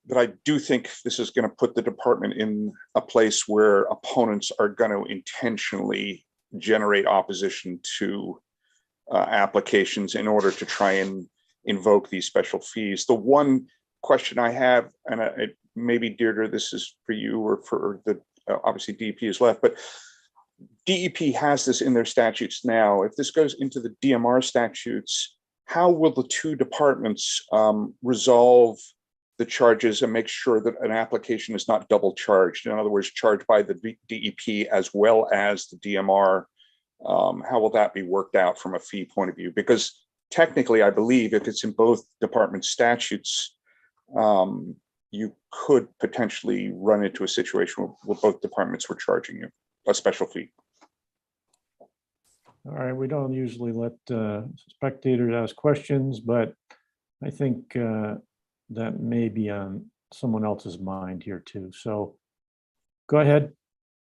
that I do think this is going to put the department in a place where opponents are going to intentionally generate opposition to applications in order to try and invoke these special fees. The one question I have, and maybe Deirdre, this is for you or for the, obviously DEP is left, but DEP has this in their statutes now. If this goes into the DMR statutes, how will the two departments resolve the charges and make sure that an application is not double charged? In other words, charged by the DEP as well as the DMR. How will that be worked out from a fee point of view? Because technically, I believe if it's in both department statutes, you could potentially run into a situation where both departments were charging you a special fee. All right, we don't usually let spectators ask questions, but I think that may be on someone else's mind here too. So go ahead,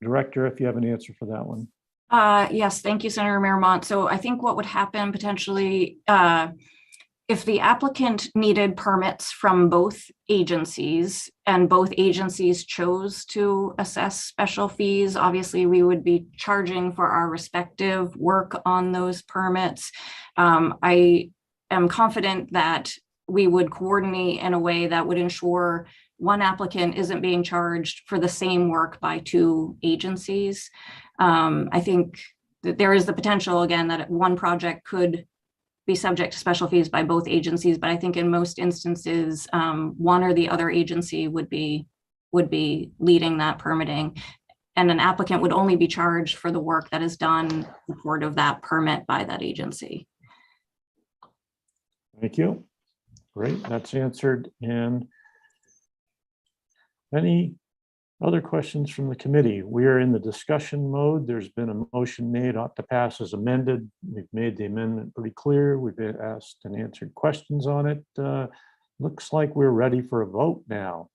Director, if you have an answer for that one. Yes, thank you, Senator Marymount. So I think what would happen potentially, if the applicant needed permits from both agencies and both agencies chose to assess special fees, obviously we would be charging for our respective work on those permits. I am confident that we would coordinate in a way that would ensure one applicant isn't being charged for the same work by two agencies. I think that there is the potential, again, that one project could be subject to special fees by both agencies, but I think in most instances, one or the other agency would be leading that permitting, and an applicant would only be charged for the work that is done in support of that permit by that agency. Thank you. Great, that's answered. And any other questions from the committee? We are in the discussion mode. There's been a motion made, ought to pass as amended. We've made the amendment pretty clear. We've been asked and answered questions on it. Looks like we're ready for a vote now.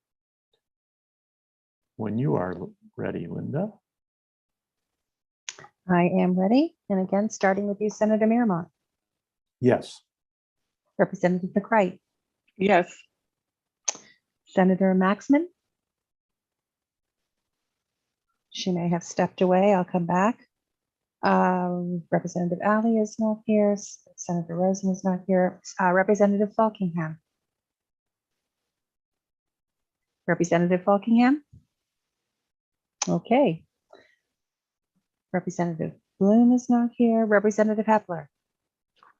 When you are ready, Linda. I am ready. And again, starting with you, Senator Miramont, Yes. Representative McCray, Yes. Senator Maxman. She may have stepped away. I'll come back. Representative Ali is not here. Senator Rosen is not here. Representative Falkingham. Representative Falkingham. Okay. Representative Bloom is not here. Representative Hepler.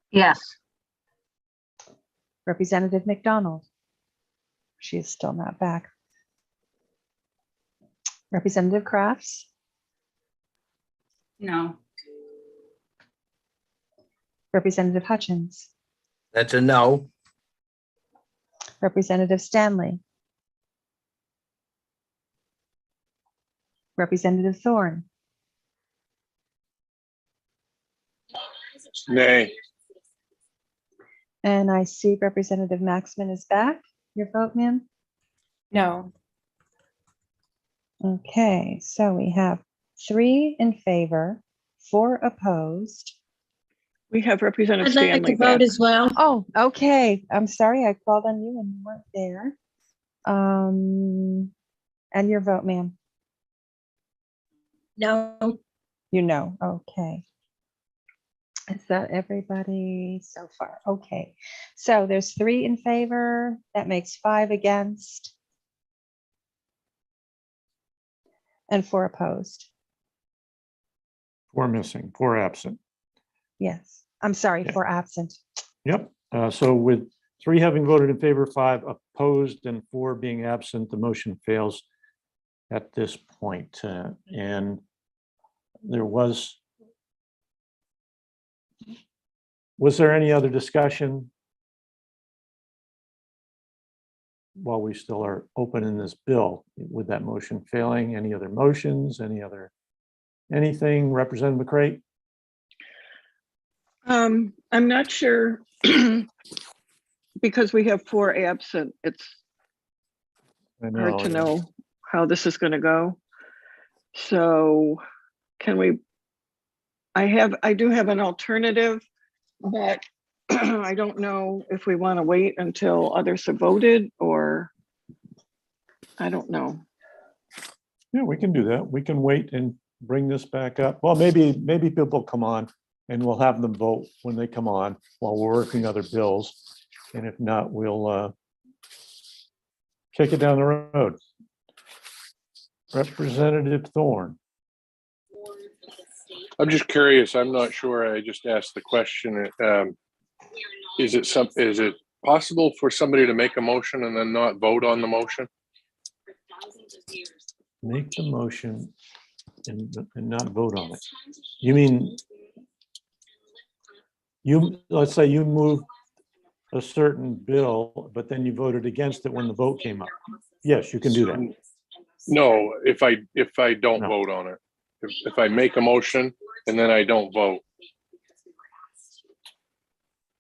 Yes. Representative McDonald. She is still not back. Representative Crafts. No. Representative Hutchins. That's a no. Representative Stanley. Representative Thorne. Nay. And I see Representative Maxman is back. Your vote, ma'am? No. Okay, so we have 3 in favor, 4 opposed. We have Representative I'd like Stanley to vote back. as well. Oh, okay. I'm sorry, I called on you and you weren't there. And your vote, ma'am? No. You know, okay. Is that everybody so far? Okay, so there's 3 in favor. That makes 5 against. And 4 opposed. 4 missing, 4 absent. Yes, I'm sorry, Yeah. 4 absent. Yep. So with 3 having voted in favor, 5 opposed, and 4 being absent, the motion fails at this point. And there was there any other discussion while we still are open in this bill with that motion failing? Any other motions, anything? Representative McCray? I'm not sure because we have 4 absent. It's hard to know how this is going to go. So can we, I do have an alternative, but I don't know if we want to wait until others have voted or I don't know. Yeah, we can do that. We can wait and bring this back up. Well, maybe people come on and we'll have them vote when they come on while we're working other bills. And if not, we'll kick it down the road. Representative Thorne. I'm just curious. I'm not sure. I just asked the question. Is it possible for somebody to make a motion and then not vote on the motion? Make the motion and not vote on it. You mean, let's say you moved a certain bill, but then you voted against it when the vote came up. Yes, you can do that. No, if I don't vote on it. If I make a motion and then I don't vote.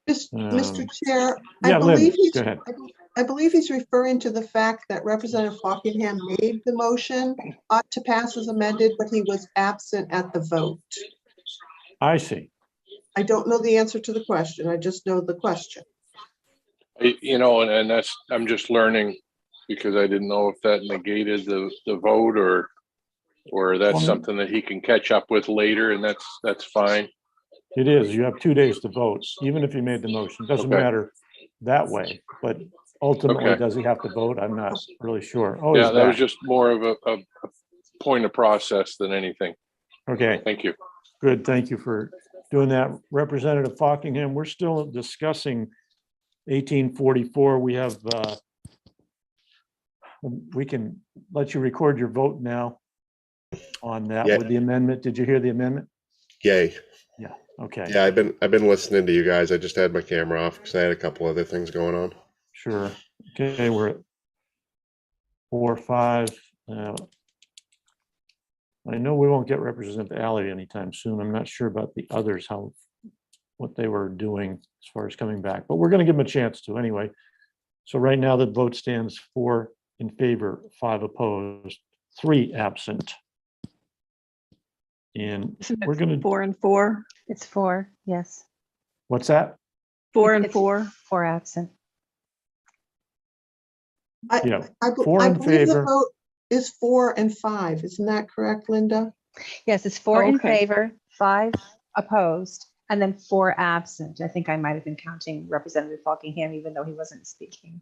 Mr. Chair, yeah, Lynn, go ahead. I believe he's referring to the fact that Representative Falkingham made the motion, ought to pass as amended, but he was absent at the vote. I see. I don't know the answer to the question. I just know the question. And that's, I'm just learning because I didn't know if that negated the vote or that's something that he can catch up with later, and that's fine. It is. You have 2 days to vote, even if you made the motion. It doesn't Okay. matter that way, but ultimately, Okay. does he have to vote? I'm not really sure. Oh, Yeah, he's that was back. just more of a point of process than anything. Okay, Thank you. good. Thank you for doing that. Representative Falkingham, we're still discussing 1844. We have, we can let you record your vote now on that Yeah. with the amendment. Did you hear the amendment? Yay. Yeah. Okay. Yeah, I've been listening to you guys. I just had my camera off because I had a couple other things going on. Sure. Okay, we're at 4, 5. I know we won't get Representative Alley anytime soon. I'm not sure about the others, what they were doing as far as coming back, but we're going to give them a chance to anyway. So right now the vote stands 4 in favor, 5 opposed, 3 absent. And Isn't we're it going to, 4 and 4? It's 4, yes. what's that? 4 and It's 4. 4 absent. Yeah, I 4 in believe the favor. vote is 4 and 5. Isn't that correct, Linda? Yes, it's 4 in Okay. favor, 5 opposed, and then 4 absent. I think I might have been counting Representative Falkingham, even though he wasn't speaking.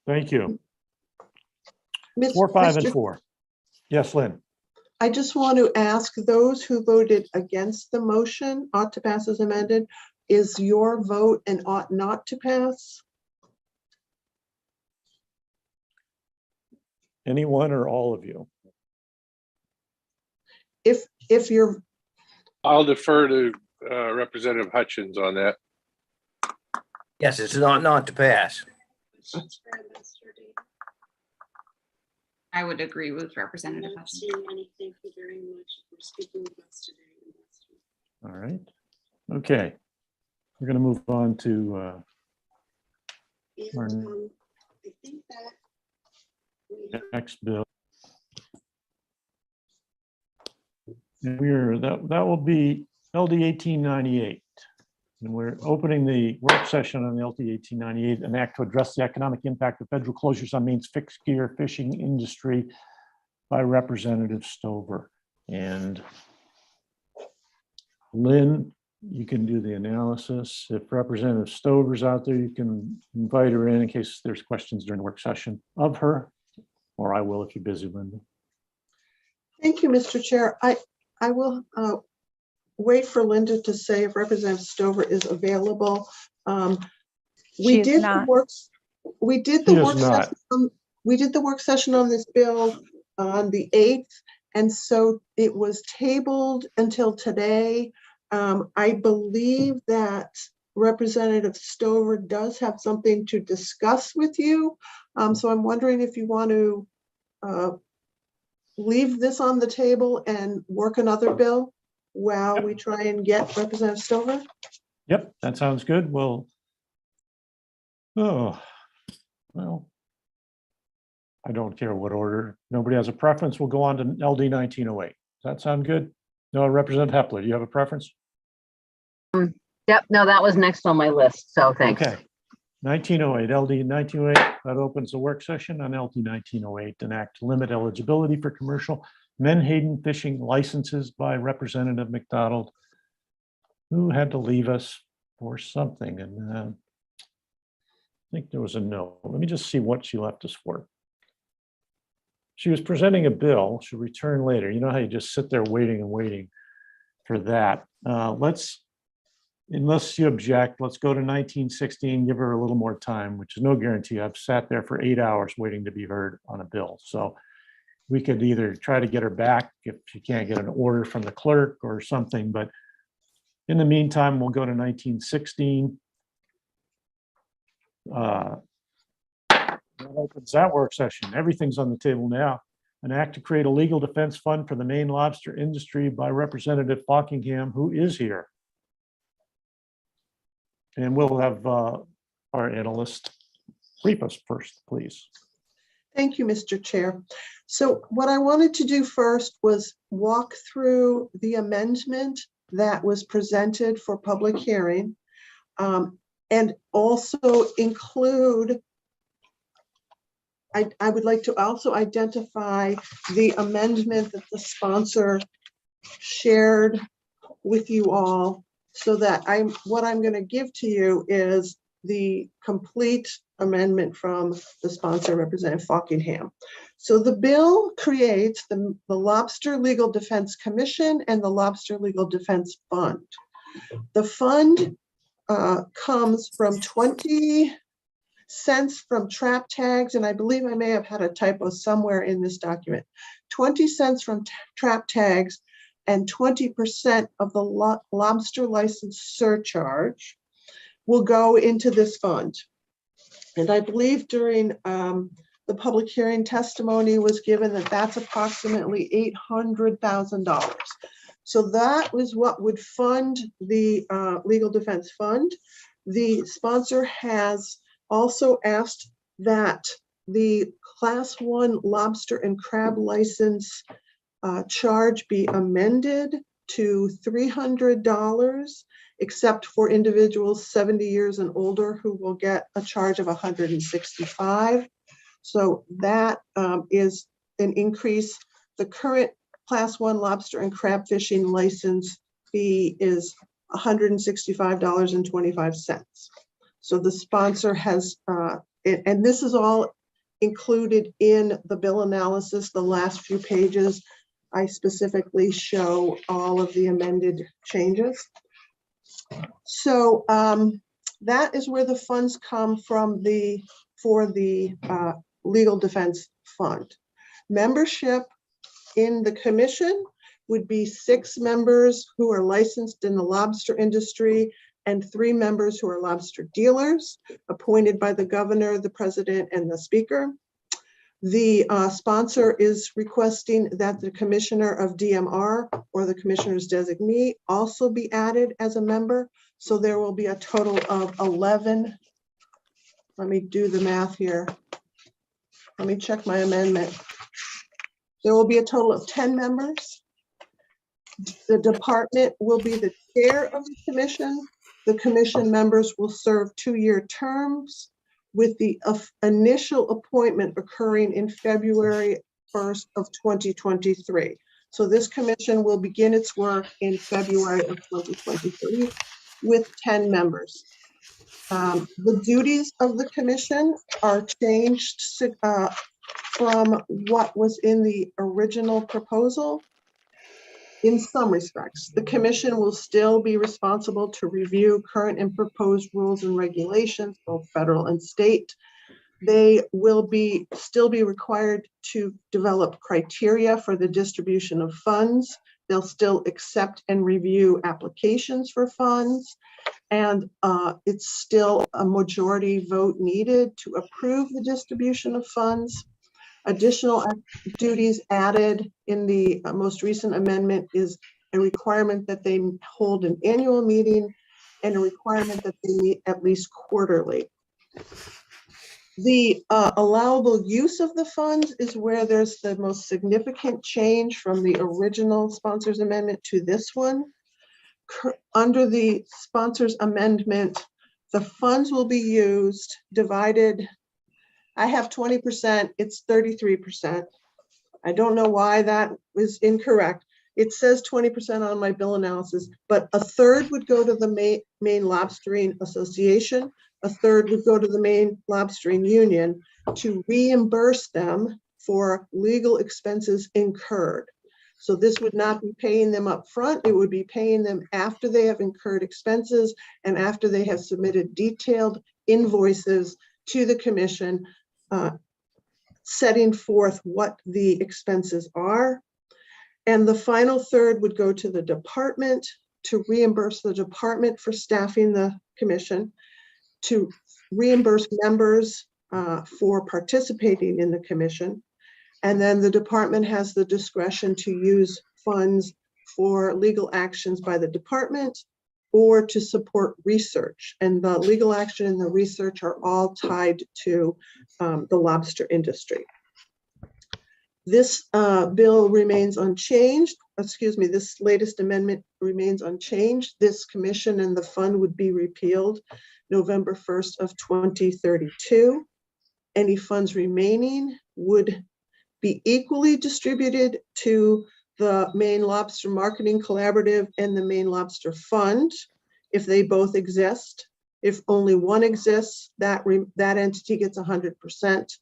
Thank you. Miss- 4, 5, and Mr. 4. Yes, Lynn. I just want to ask those who voted against the motion, ought to pass as amended, is your vote an ought not to pass? Anyone or all of you? If you're, I'll defer to Representative Hutchins on that. Yes, it's not to pass. I would agree with Representative Hudson. Thank you very much for speaking with us today. All right. Okay. We're going to move on to our I think that next bill. And that will be LD 1898. And we're opening the work session on the LD 1898, an act to address the economic impact of federal closures on Maine's fixed gear fishing industry by Representative Stover. And Lynn, you can do the analysis. If Representative Stover's out there, you can invite her in case there's questions during the work session of her, or I will if you're busy, Linda. thank you, Mr. Chair. I will wait for Linda to say if Representative Stover is available. She is not. We did She the is work not. session. We did the work session on this bill on the 8th, and so it was tabled until today. I believe that Representative Stover does have something to discuss with you. So I'm wondering if you want to leave this on the table and work another bill while we try and get Representative Stover? Yep, that sounds good. Well, I don't care what order. Nobody has a preference. We'll go on to LD 1908. Does that sound good? No, Representative Hepler, do you have a preference? Yep, no, that was next on my list, so thanks. Okay. 1908, LD 1908, that opens the work session on LD 1908, an act to limit eligibility for commercial menhaden fishing licenses by Representative McDonald, who had to leave us for something. And I think there was a no. Let me just see what she left us for. She was presenting a bill. She'll return later. You know how you just sit there waiting and waiting for that. Unless you object, let's go to 1916, give her a little more time, which is no guarantee. I've sat there for 8 hours waiting to be heard on a bill. So we could either try to get her back if she can't get an order from the clerk or something. But in the meantime, we'll go to 1916. That opens that work session. Everything's on the table now. An act to create a legal defense fund for the Maine lobster industry by Representative Falkingham, who is here. And we'll have our analyst brief us first, please. Thank you, Mr. Chair. So what I wanted to do first was walk through the amendment that was presented for public hearing, and also include, I would like to also identify the amendment that the sponsor shared with you all, so that what I'm going to give to you is the complete amendment from the sponsor, Representative Falkingham. So the bill creates the Lobster Legal Defense Commission and the Lobster Legal Defense Fund. The fund comes from 20 cents from trap tags, and I believe I may have had a typo somewhere in this document. 20 cents from trap tags, and 20% of the lobster license surcharge will go into this fund. And I believe during the public hearing testimony was given that that's approximately $800,000. So that was what would fund the legal defense fund. The sponsor has also asked that the Class 1 lobster and crab license charge be amended to $300, except for individuals 70 years and older who will get a charge of $165. So that is an increase. The current Class 1 lobster and crab fishing license fee is $165.25. So the sponsor has, and this is all included in the bill analysis, the last few pages. I specifically show all of the amended changes. So that is where the funds come from for the legal defense fund. Membership in the commission would be 6 members who are licensed in the lobster industry and 3 members who are lobster dealers, appointed by the governor, the president, and the speaker. The sponsor is requesting that the commissioner of DMR or the commissioner's designee also be added as a member. So there will be a total of 11. Let me do the math here. Let me check my amendment. There will be a total of 10 members. The department will be the chair of the commission. The commission members will serve 2-year terms, with the initial appointment occurring in February 1st of 2023. So this commission will begin its work in February of 2023 with 10 members. The duties of the commission are changed from what was in the original proposal. In some respects, the commission will still be responsible to review current and proposed rules and regulations, both federal and state. They will still be required to develop criteria for the distribution of funds. They'll still accept and review applications for funds. And it's still a majority vote needed to approve the distribution of funds. Additional duties added in the most recent amendment is a requirement that they hold an annual meeting and a requirement that they meet at least quarterly. The allowable use of the funds is where there's the most significant change from the original sponsor's amendment to this one. Under the sponsor's amendment, the funds will be used, divided. I have 20%, it's 33%. I don't know why that was incorrect. It says 20% on my bill analysis, but 1/3 would go to the Maine Lobstering Association, 1/3 would go to the Maine Lobstering Union to reimburse them for legal expenses incurred. So this would not be paying them up front, it would be paying them after they have incurred expenses and after they have submitted detailed invoices to the commission, setting forth what the expenses are. And the final 1/3 would go to the department to reimburse the department for staffing the commission, to reimburse members for participating in the commission. And then the department has the discretion to use funds for legal actions by the department or to support research. And the legal action and the research are all tied to the lobster industry. This bill remains unchanged. Excuse me, this latest amendment remains unchanged. This commission and the fund would be repealed November 1st of 2032. Any funds remaining would be equally distributed to the Maine Lobster Marketing Collaborative and the Maine Lobster Fund, if they both exist. If only one exists, that entity gets 100%.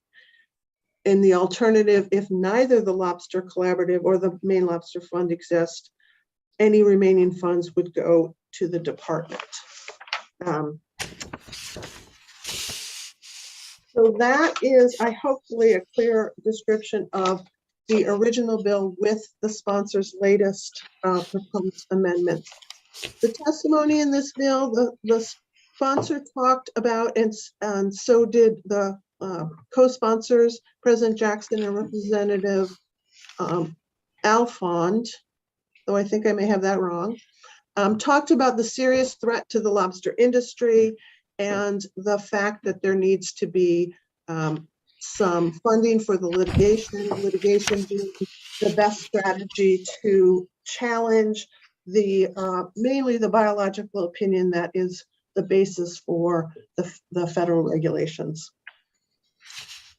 In the alternative, if neither the Lobster Collaborative or the Maine Lobster Fund exist, any remaining funds would go to the department. So that is, hopefully, a clear description of the original bill with the sponsor's latest proposed amendments. The testimony in this bill, the sponsor talked about, and so did the co-sponsors, President Jackson and Representative Alfond, though I think I may have that wrong, talked about the serious threat to the lobster industry and the fact that there needs to be some funding for the litigation being the best strategy to challenge the mainly the biological opinion that is the basis for the federal regulations.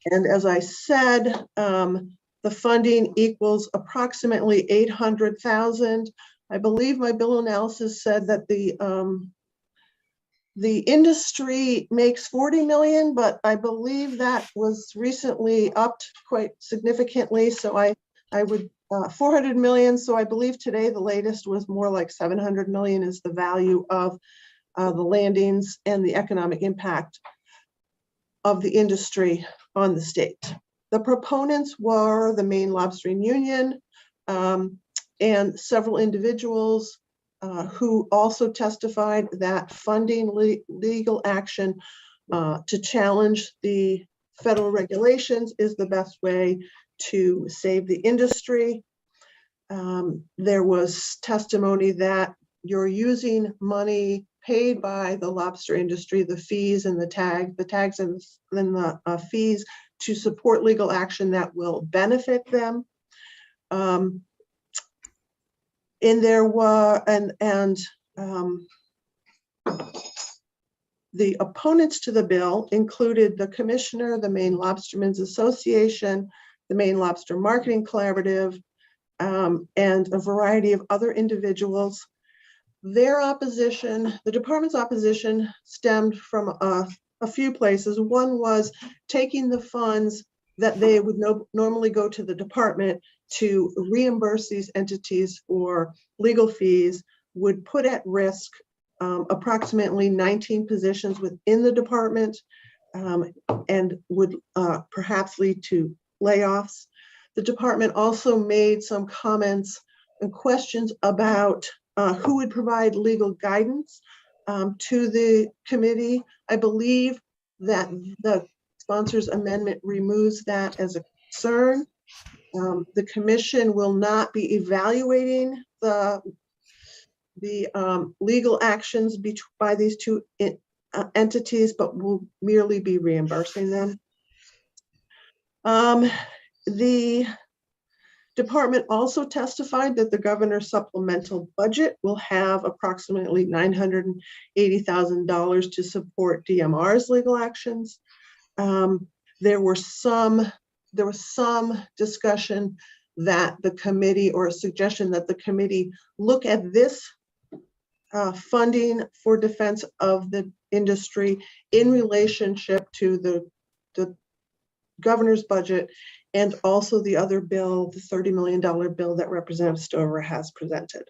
And as I said, the funding equals approximately 800,000. I believe my bill analysis said that the industry makes 40 million, but I believe that was recently upped quite significantly. So I would 400 million. So I believe today the latest was more like 700 million is the value of the landings and the economic impact of the industry on the state. The proponents were the Maine Lobstering Union and several individuals who also testified that funding legal action to challenge the federal regulations is the best way to save the industry. There was testimony that you're using money paid by the lobster industry, the fees and the tags and then the fees to support legal action that will benefit them. And there were, the opponents to the bill included the commissioner, the Maine Lobstermen's Association, the Maine Lobster Marketing Collaborative, and a variety of other individuals. Their opposition, the department's opposition, stemmed from a few places. One was taking the funds that they would normally go to the department to reimburse these entities for legal fees would put at risk approximately 19 positions within the department and would perhaps lead to layoffs. The department also made some comments and questions about who would provide legal guidance to the committee. I believe that the sponsor's amendment removes that as a concern. The commission will not be evaluating the legal actions by these two entities, but will merely be reimbursing them. The department also testified that the governor's supplemental budget will have approximately $980,000 to support DMR's legal actions. There was some discussion that the committee, or a suggestion that the committee look at this funding for defense of the industry in relationship to the governor's budget and also the other bill, the $30 million bill that Representative Stover has presented.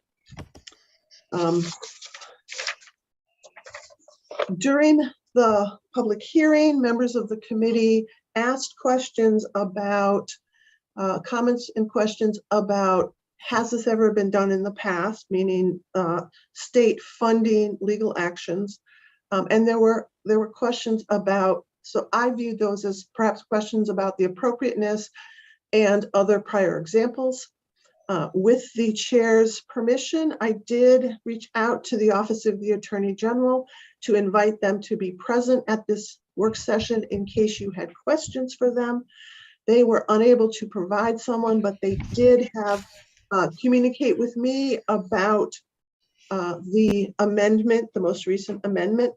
During the public hearing, members of the committee asked questions about, comments and questions about, has this ever been done in the past, meaning state funding legal actions? And there were questions about, so I viewed those as perhaps questions about the appropriateness and other prior examples. With the chair's permission, I did reach out to the Office of the Attorney General to invite them to be present at this work session in case you had questions for them. They were unable to provide someone, but they did have communicate with me about the amendment, the most recent amendment.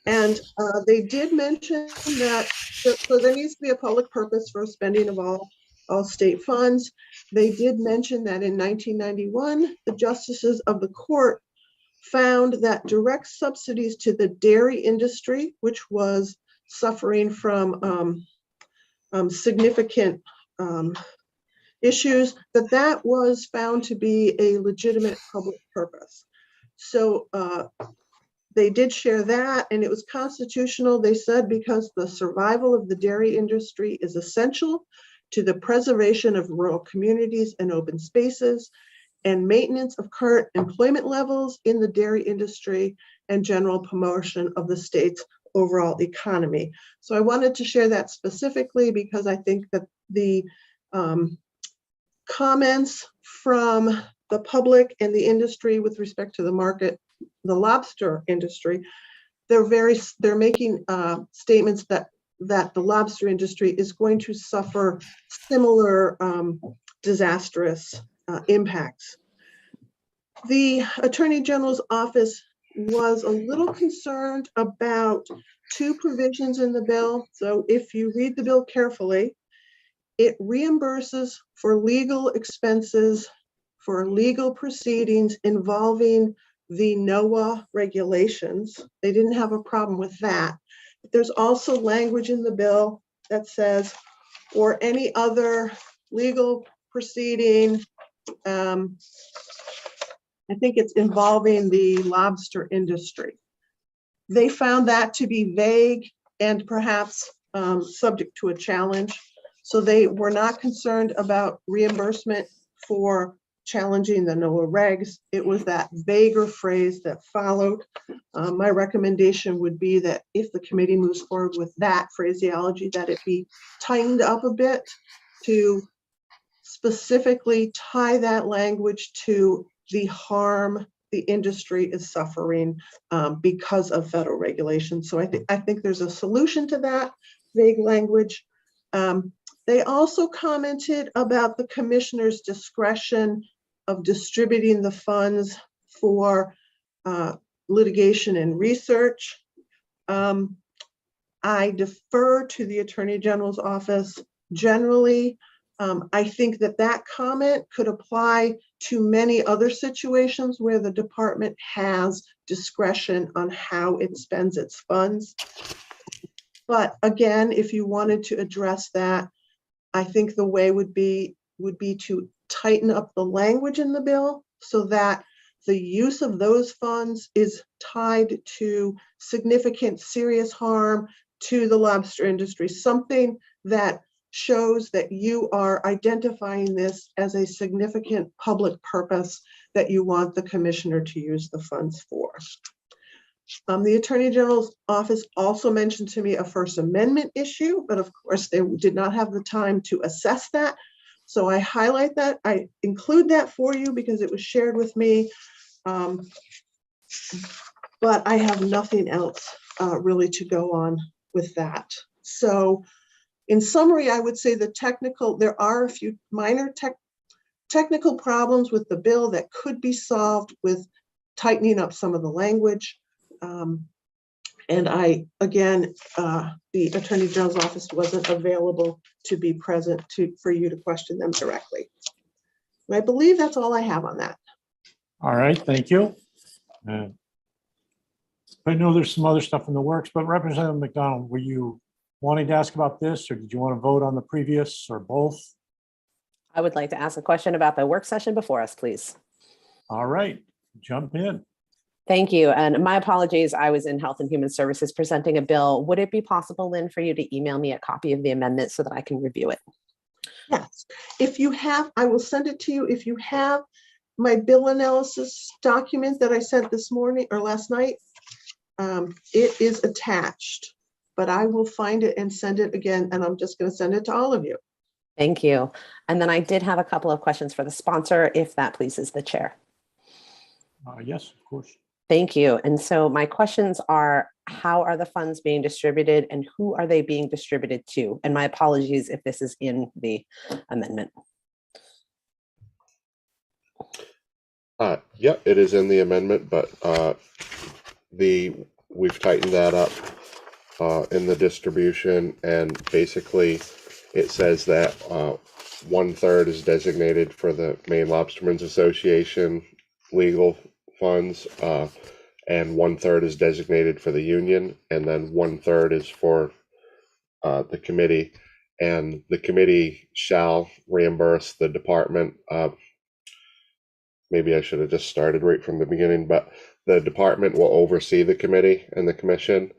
And they did mention that so there needs to be a public purpose for spending of all state funds. They did mention that in 1991, the justices of the court found that direct subsidies to the dairy industry, which was suffering from significant issues, that was found to be a legitimate public purpose. So they did share that, and it was constitutional, they said, because the survival of the dairy industry is essential to the preservation of rural communities and open spaces and maintenance of current employment levels in the dairy industry and general promotion of the state's overall economy. So I wanted to share that specifically because I think that the comments from the public and the industry with respect to the market, the lobster industry, they're making statements that the lobster industry is going to suffer similar disastrous impacts. The Attorney General's office was a little concerned about two provisions in the bill. So if you read the bill carefully, it reimburses for legal expenses for legal proceedings involving the NOAA regulations. They didn't have a problem with that. But there's also language in the bill that says, or any other legal proceeding, I think it's involving the lobster industry. They found that to be vague and perhaps subject to a challenge. So they were not concerned about reimbursement for challenging the NOAA regs. It was that vaguer phrase that followed. My recommendation would be that if the committee moves forward with that phraseology, that it be tightened up a bit to specifically tie that language to the harm the industry is suffering because of federal regulations. So I think there's a solution to that vague language. They also commented about the commissioner's discretion of distributing the funds for litigation and research. I defer to the Attorney General's office generally. I think that comment could apply to many other situations where the department has discretion on how it spends its funds. But again, if you wanted to address that, I think the way would be to tighten up the language in the bill so that the use of those funds is tied to significant serious harm to the lobster industry, something that shows that you are identifying this as a significant public purpose that you want the commissioner to use the funds for. The Attorney General's office also mentioned to me a First Amendment issue, but of course they did not have the time to assess that. So I highlight that, I include that for you because it was shared with me. But I have nothing else really to go on with that. So in summary, I would say there are a few minor technical problems with the bill that could be solved with tightening up some of the language. And again, the Attorney General's office wasn't available to be present for you to question them directly. And I believe that's all I have on that. All right, thank you. I know there's some other stuff in the works, but Representative McDonald, were you wanting to ask about this, or did you want to vote on the previous, or both? I would like to ask a question about the work session before us, please. All right, jump in. Thank you. And my apologies, I was in Health and Human Services presenting a bill. Would it be possible, Lynn, for you to email me a copy of the amendment so that I can review it? Yes, if you have, I will send it to you. If you have my bill analysis document that I sent this morning or last night, it is attached, but I will find it and send it again. And I'm just going to send it to all of you. Thank you. And then I did have a couple of questions for the sponsor, if that pleases the chair. Yes, of course. Thank you. And so my questions are, how are the funds being distributed and who are they being distributed to? And my apologies if this is in the amendment. Yeah, it is in the amendment, but we've tightened that up in the distribution, and basically it says that 1/3 is designated for the Maine Lobstermen's Association legal funds, and 1/3 is designated for the union, and then 1/3 is for the committee, and the committee shall reimburse the department. Maybe I should have just started right from the beginning, but the department will oversee the committee and the commission.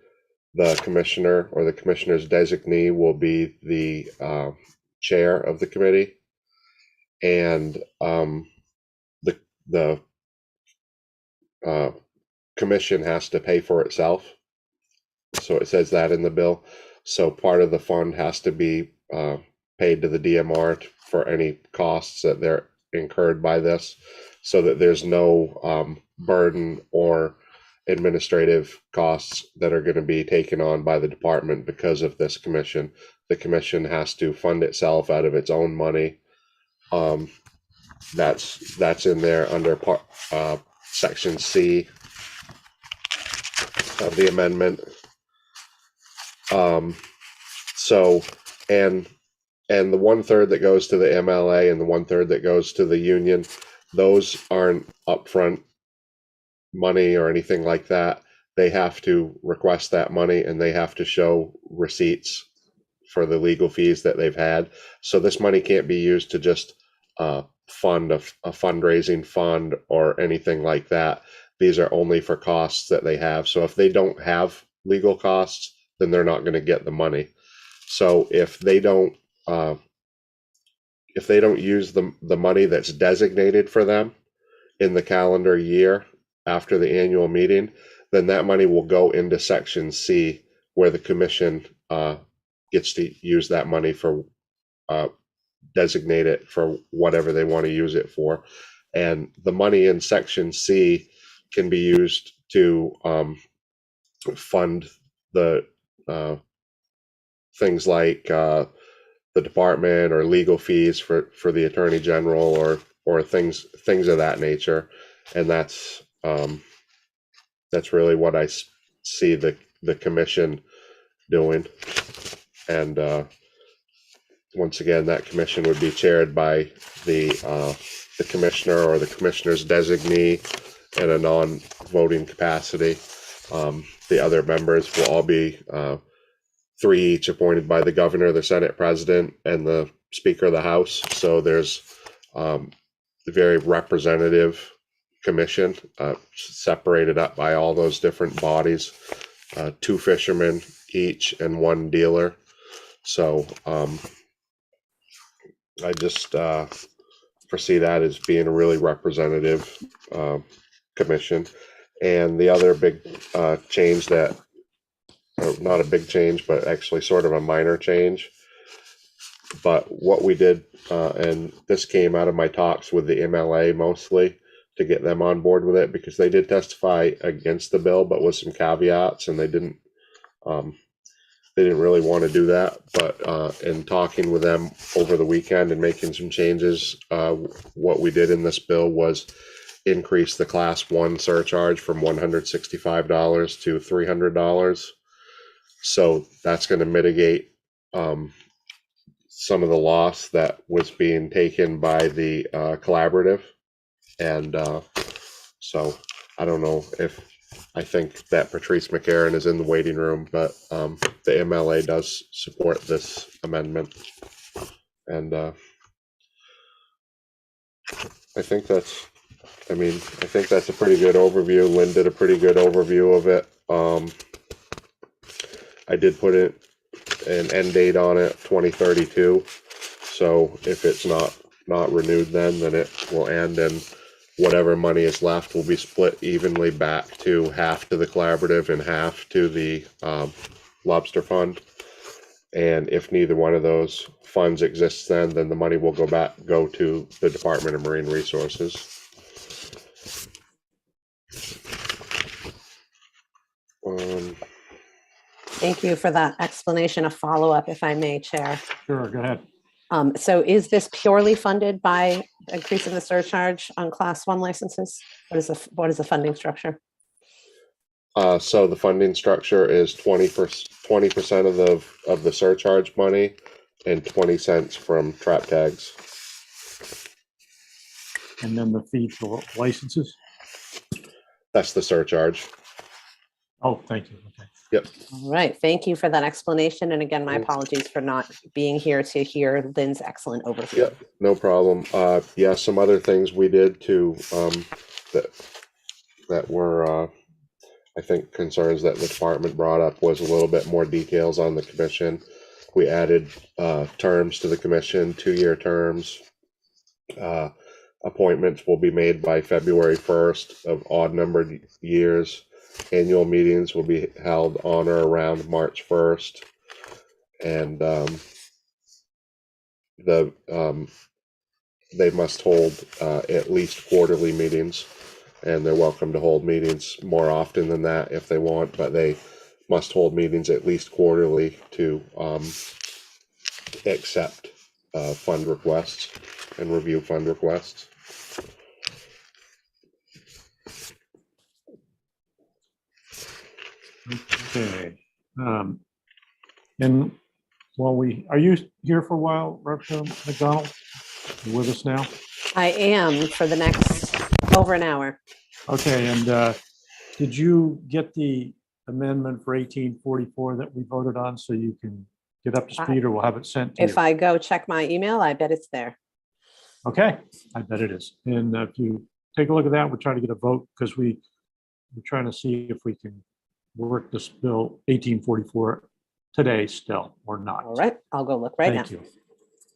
The commissioner or the commissioner's designee will be the chair of the committee. And the commission has to pay for itself. So it says that in the bill. So part of the fund has to be paid to the DMR for any costs that they're incurred by this, so that there's no burden or administrative costs that are going to be taken on by the department because of this commission. The commission has to fund itself out of its own money. That's in there under section C of the amendment. So, and the 1/3 that goes to the MLA and the 1/3 that goes to the union, those aren't upfront money or anything like that. They have to request that money and they have to show receipts for the legal fees that they've had. So this money can't be used to just fund a fundraising fund or anything like that. These are only for costs that they have. So if they don't have legal costs, then they're not going to get the money. So if they don't use the money that's designated for them in the calendar year after the annual meeting, then that money will go into section C, where the commission gets to use that money for designate it for whatever they want to use it for. And the money in section C can be used to fund the things like the department or legal fees for the attorney general or things of that nature. And that's really what I see the commission doing. And once again, that commission would be chaired by the commissioner or the commissioner's designee in a non-voting capacity. The other members will all be 3 each, appointed by the governor, the Senate president, and the Speaker of the House. So there's a very representative commission, separated up by all those different bodies, 2 fishermen each and 1 dealer. So I just foresee that as being a really representative commission. And the other big change that, not a big change, but actually sort of a minor change. But what we did, and this came out of my talks with the MLA mostly to get them on board with it, because they did testify against the bill, but with some caveats, and they didn't really want to do that. But in talking with them over the weekend and making some changes, what we did in this bill was increase the class 1 surcharge from $165 to $300. So that's going to mitigate some of the loss that was being taken by the collaborative. And so I don't know if, I think that Patrice McCarron is in the waiting room, but the MLA does support this amendment. And I think that's a pretty good overview. Lynn did a pretty good overview of it. I did put an end date on it, 2032. So if it's not renewed then it will end, and whatever money is left will be split evenly back to half to the collaborative and half to the lobster fund. And if neither one of those funds exists then the money will go to the Department of Marine Resources. Thank you for that explanation. A follow-up, if I may, Chair. Sure, go ahead. So is this purely funded by increasing the surcharge on class 1 licenses? What is the funding structure? So the funding structure is 20% of the surcharge money and 20 cents from trap tags. And then the fee for licenses? That's the surcharge. Oh, thank you. Okay. Yep. All right. Thank you for that explanation. And again, my apologies for not being here to hear Lynn's excellent overview. Yep, no problem. Yeah, some other things we did too that were I think concerns that the department brought up was a little bit more details on the commission. we added terms to the commission, 2-year terms. Appointments will be made by February 1st of odd numbered years. Annual meetings will be held on or around March 1st. And they must hold at least quarterly meetings, and they're welcome to hold meetings more often than that if they want, but they must hold meetings at least quarterly to accept fund requests and review fund requests. Okay. And while are you here for a while, Representative McDonald? You with us now? I am for the next over an hour. Okay, and did you get the amendment for 1844 that we voted on so you can get up to speed, or we'll have it sent to you? If I go check my email, I bet it's there. Okay, I bet it is. And if you take a look at that, we'll try to get a vote because we're trying to see if we can work this bill 1844 today still or not. All right, I'll go look right now. Thank you.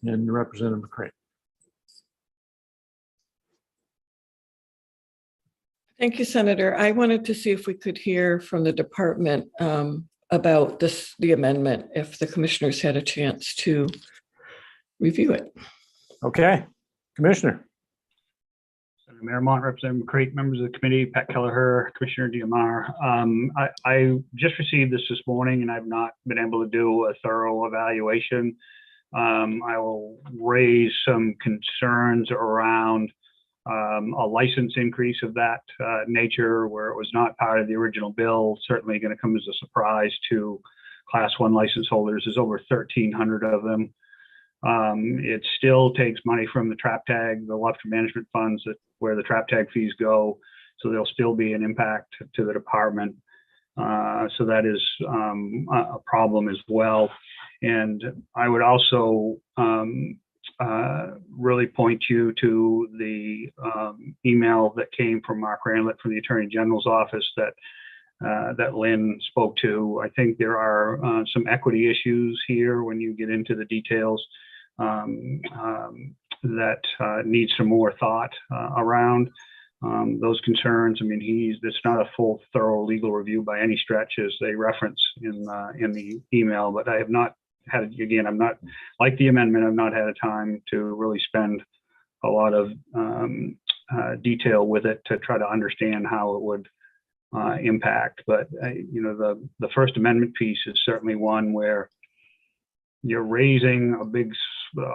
And Representative McCray. Thank you, Senator. I wanted to see if we could hear from the department about the amendment, if the commissioners had a chance to review it. Okay, Commissioner. Senator Marymount, Representative McCray, members of the committee, Pat Kelleher, Commissioner Diamar. I just received this morning and I've not been able to do a thorough evaluation. I will raise some concerns around a license increase of that nature where it was not part of the original bill. Certainly going to come as a surprise to Class 1 license holders. There's over 1,300 of them. It still takes money from the trap tag, the lobster management funds where the trap tag fees go. So there'll still be an impact to the department. So that is a problem as well. And I would also really point you to the email that came from Mark Ranlett from the Attorney General's office that Lynn spoke to. I think there are some equity issues here when you get into the details that need some more thought around those concerns. I mean, it's not a full, thorough legal review by any stretch, as they reference in the email, but I have not had, again, I'm not, like the amendment, I've not had a time to really spend a lot of detail with it to try to understand how it would impact. But the First Amendment piece is certainly one where you're raising a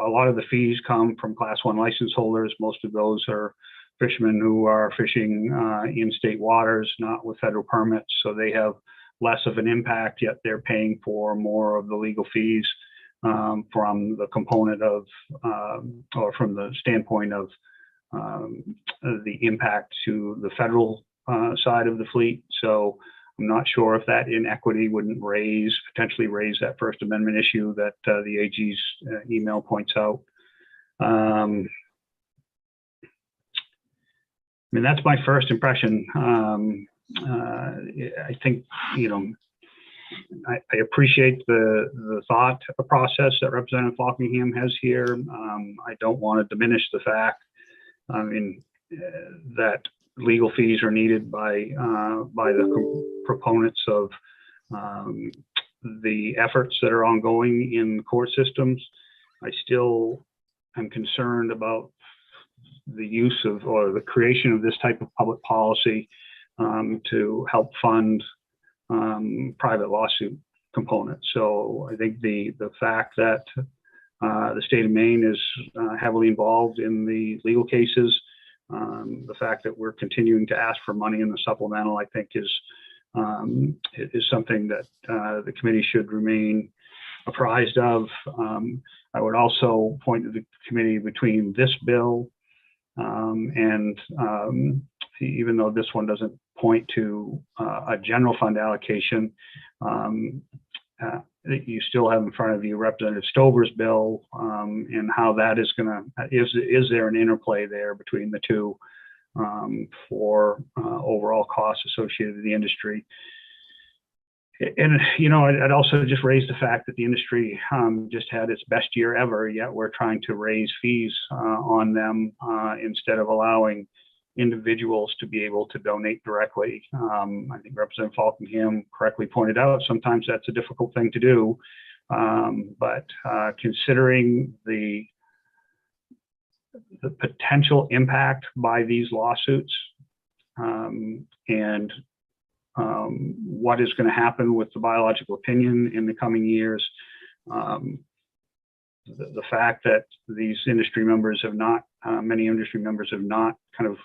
lot of the fees come from Class 1 license holders. Most of those are fishermen who are fishing in state waters, not with federal permits, so they have less of an impact, yet they're paying for more of the legal fees from the component of, or from the standpoint of the impact to the federal side of the fleet. So I'm not sure if that inequity wouldn't potentially raise that First Amendment issue that the AG's email points out. I mean, that's my first impression. I think, I appreciate the thought process that Representative Falkingham has here. I don't want to diminish the fact, that legal fees are needed by the proponents of the efforts that are ongoing in court systems. I still am concerned about the use of, or the creation of this type of public policy to help fund private lawsuit components. So I think the fact that the state of Maine is heavily involved in the legal cases, the fact that we're continuing to ask for money in the supplemental, I think is something that the committee should remain apprised of. I would also point to the committee between this bill and even though this one doesn't point to a general fund allocation, you still have in front of you Representative Stover's bill and how that is is there an interplay there between the two for overall costs associated with the industry. And, I'd also just raise the fact that the industry just had its best year ever, yet we're trying to raise fees on them instead of allowing individuals to be able to donate directly. I think Representative Falkingham correctly pointed out, sometimes that's a difficult thing to do. But considering the potential impact by these lawsuits and what is going to happen with the biological opinion in the coming years, the fact that these industry members have not, many industry members have not kind of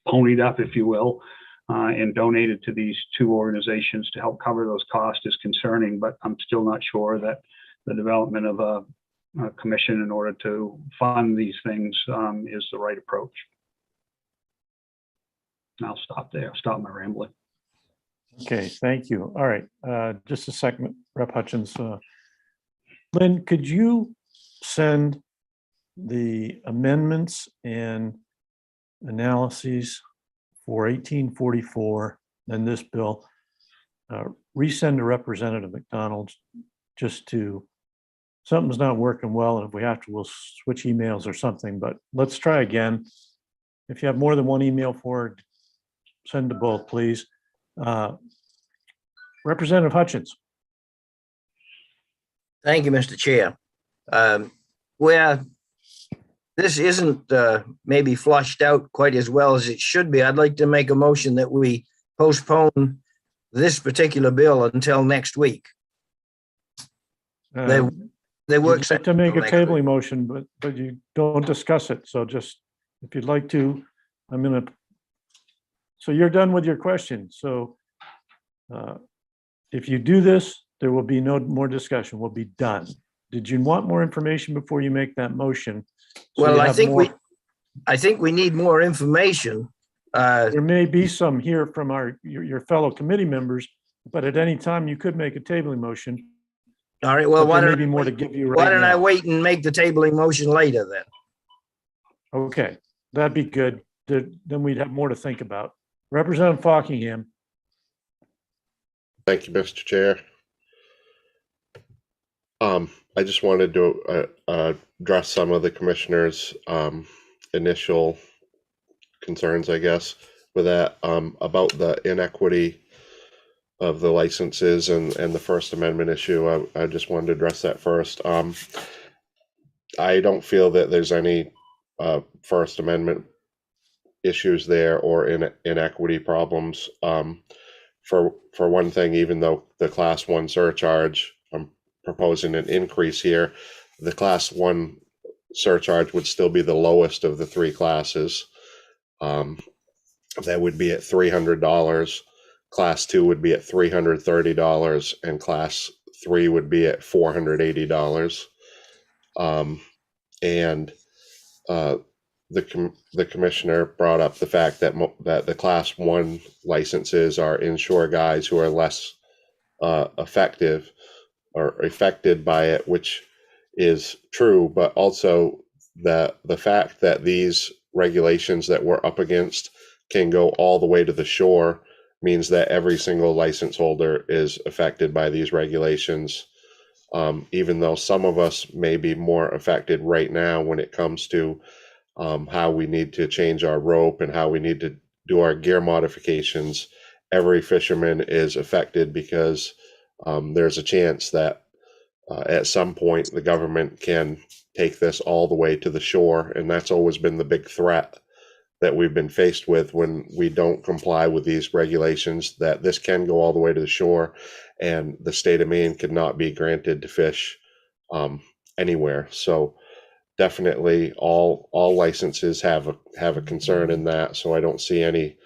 ponied up, if you will, and donated to these two organizations to help cover those costs is concerning, but I'm still not sure that the development of a commission in order to fund these things is the right approach. I'll stop there. I'll stop my rambling. Okay, thank you. All right, just a second, Rep. Hutchins. Lynn, could you send the amendments and analyses for 1844 and this bill, resend to Representative McDonald just to, something's not working well, and if we have to, we'll switch emails or something, but let's try again. If you have more than one email for it, send to both, please. Representative Hutchins. Thank you, Mr. Chair. Where this isn't maybe flushed out quite as well as it should be, I'd like to make a motion that we postpone this particular bill until next week. They work to make a tabling motion, but you don't discuss it. So just, if you'd like to, so you're done with your question. So if you do this, there will be no more discussion. We'll be done. Did you want more information before you make that motion? So well, I think we need more information. There may be some here from your fellow committee members, but at any time you could make a tabling motion. All right. Well, why don't I wait and make the tabling motion later then? Okay, that'd be good. Then we'd have more to think about. Representative Falkingham. Thank you, Mr. Chair. I just wanted to address some of the commissioners' initial concerns, I guess, with that about the inequity of the licenses and the First Amendment issue. I just wanted to address that first. I don't feel that there's any First Amendment issues there or inequity problems. For one thing, even though the Class 1 surcharge, I'm proposing an increase here, the Class 1 surcharge would still be the lowest of the three classes. That would be at $300. Class 2 would be at $330, and Class 3 would be at $480. The commissioner brought up the fact that that the Class 1 licenses are inshore guys who are less effective or affected by it, which is true, but also the fact that these regulations that we're up against can go all the way to the shore means that every single license holder is affected by these regulations. Even though some of us may be more affected right now when it comes to how we need to change our rope and how we need to do our gear modifications, every fisherman is affected because there's a chance that at some point the government can take this all the way to the shore, and that's always been the big threat that we've been faced with when we don't comply with these regulations, that this can go all the way to the shore and the state of Maine could not be granted to fish anywhere. So definitely all licenses have a concern in that. So I don't see any,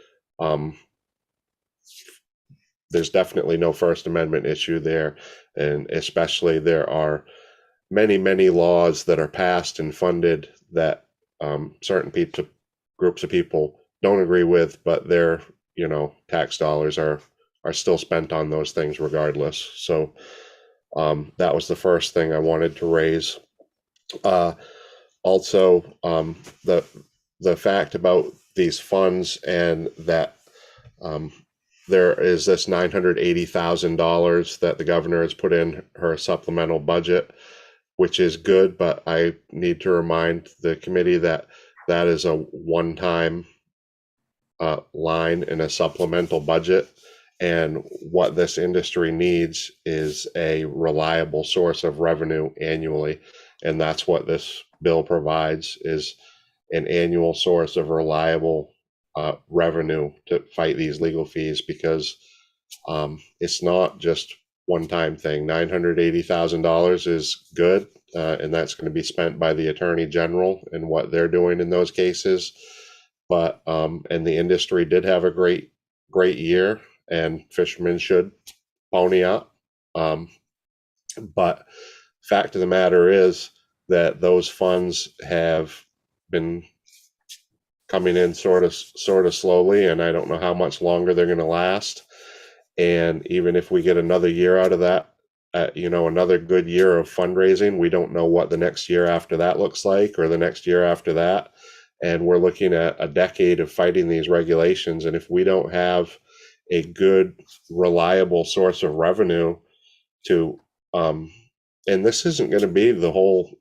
there's definitely no First Amendment issue there. And especially there are many laws that are passed and funded that certain groups of people don't agree with, but their tax dollars are still spent on those things regardless. So that was the first thing I wanted to raise. Also, the fact about these funds and that there is this $980,000 that the governor has put in her supplemental budget, which is good, but I need to remind the committee that that is a one-time line in a supplemental budget. And what this industry needs is a reliable source of revenue annually. And that's what this bill provides, is an annual source of reliable revenue to fight these legal fees, because it's not just one-time thing. $980,000 is good, and that's going to be spent by the Attorney General and what they're doing in those cases. But and the industry did have a great year, and fishermen should pony up. But fact of the matter is that those funds have been coming in sort of slowly, and I don't know how much longer they're going to last. And even if we get another year out of that, another good year of fundraising, we don't know what the next year after that looks like, or the next year after that. And we're looking at a decade of fighting these regulations. And if we don't have a good, reliable source of revenue to, and this isn't going to be the whole,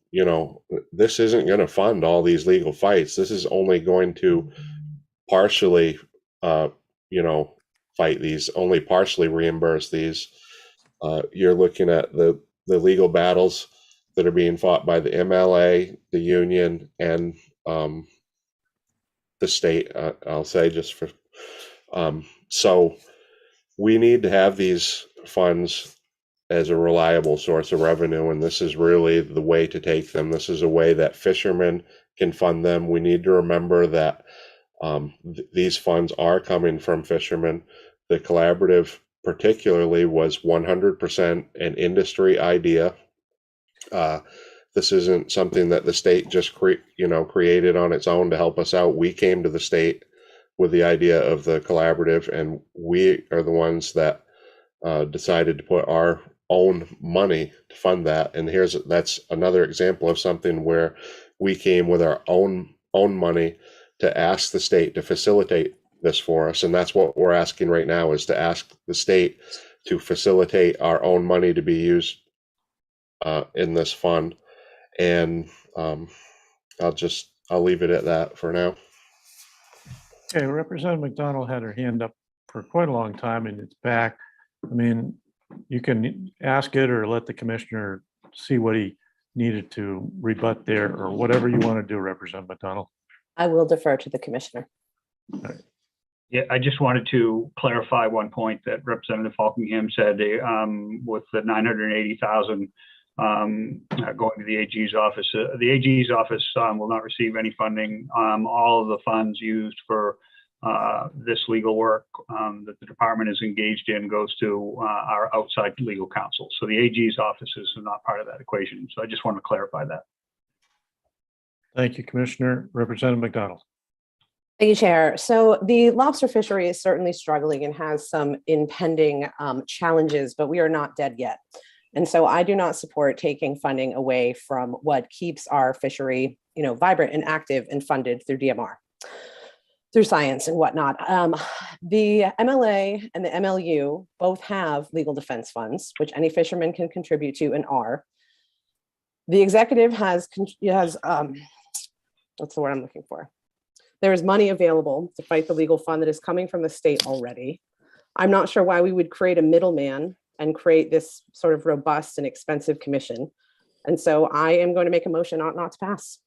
this isn't going to fund all these legal fights. This is only going to partially, fight these, only partially reimburse these. You're looking at the legal battles that are being fought by the MLA, the union, and the state, I'll say, just for, so we need to have these funds as a reliable source of revenue, and this is really the way to take them. This is a way that fishermen can fund them. We need to remember that these funds are coming from fishermen. The collaborative particularly was 100% an industry idea. This isn't something that the state just created on its own to help us out. We came to the state with the idea of the collaborative, and we are the ones that decided to put our own money to fund that. And that's another example of something where we came with our own money to ask the state to facilitate this for us. And that's what we're asking right now, is to ask the state to facilitate our own money to be used in this fund. And I'll leave it at that for now. Okay, Representative McDonald had her hand up for quite a long time, and it's back. I mean, you can ask it or let the commissioner see what he needed to rebut there, or whatever you want to do, Representative McDonald. I will defer to the commissioner. Yeah, I just wanted to clarify one point that Representative Falkingham said, with the 980,000 going to the AG's office. The AG's office will not receive any funding. All of the funds used for this legal work that the department is engaged in goes to our outside legal counsel. So the AG's offices are not part of that equation. So I just want to clarify that. Thank you, Commissioner. Representative McDonald. Thank you, Chair. So the lobster fishery is certainly struggling and has some impending challenges, but we are not dead yet. And so I do not support taking funding away from what keeps our fishery, vibrant and active and funded through DMR, through science and whatnot. The MLA and the MLU both have legal defense funds, which any fisherman can contribute to and are. The executive has what's the word I'm looking for? There is money available to fight the legal fund that is coming from the state already. I'm not sure why we would create a middleman and create this sort of robust and expensive commission. And so I am going to make a motion not to pass.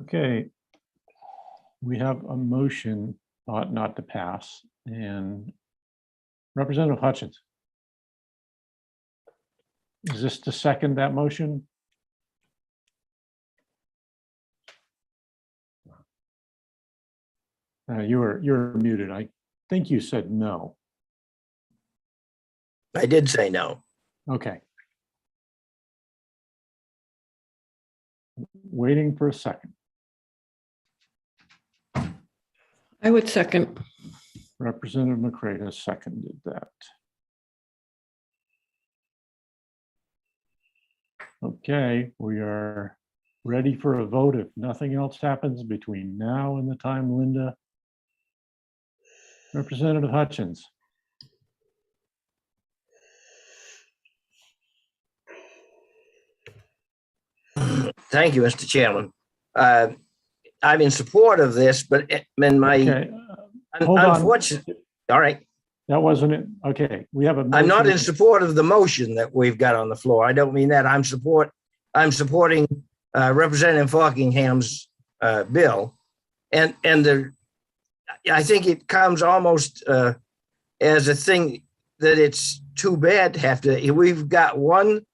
Okay. We have a motion not to pass, and Representative Hutchins. Is this to second that motion? You're muted. I think you said no. I did say no. Okay. Waiting for a second. I would second. Representative McCray has seconded that. Okay, we are ready for a vote if nothing else happens between now and the time Linda Representative Hutchins. Thank you, Mr. Chairman. I'm in support of this, but in my Okay, hold on. unfortunate, all right. That wasn't it. Okay, we have a I'm not in motion. support of the motion that we've got on the floor. I don't mean that. I'm supporting Representative Fockingham's bill. And I think it comes almost as a thing that it's too bad to have to, we've got one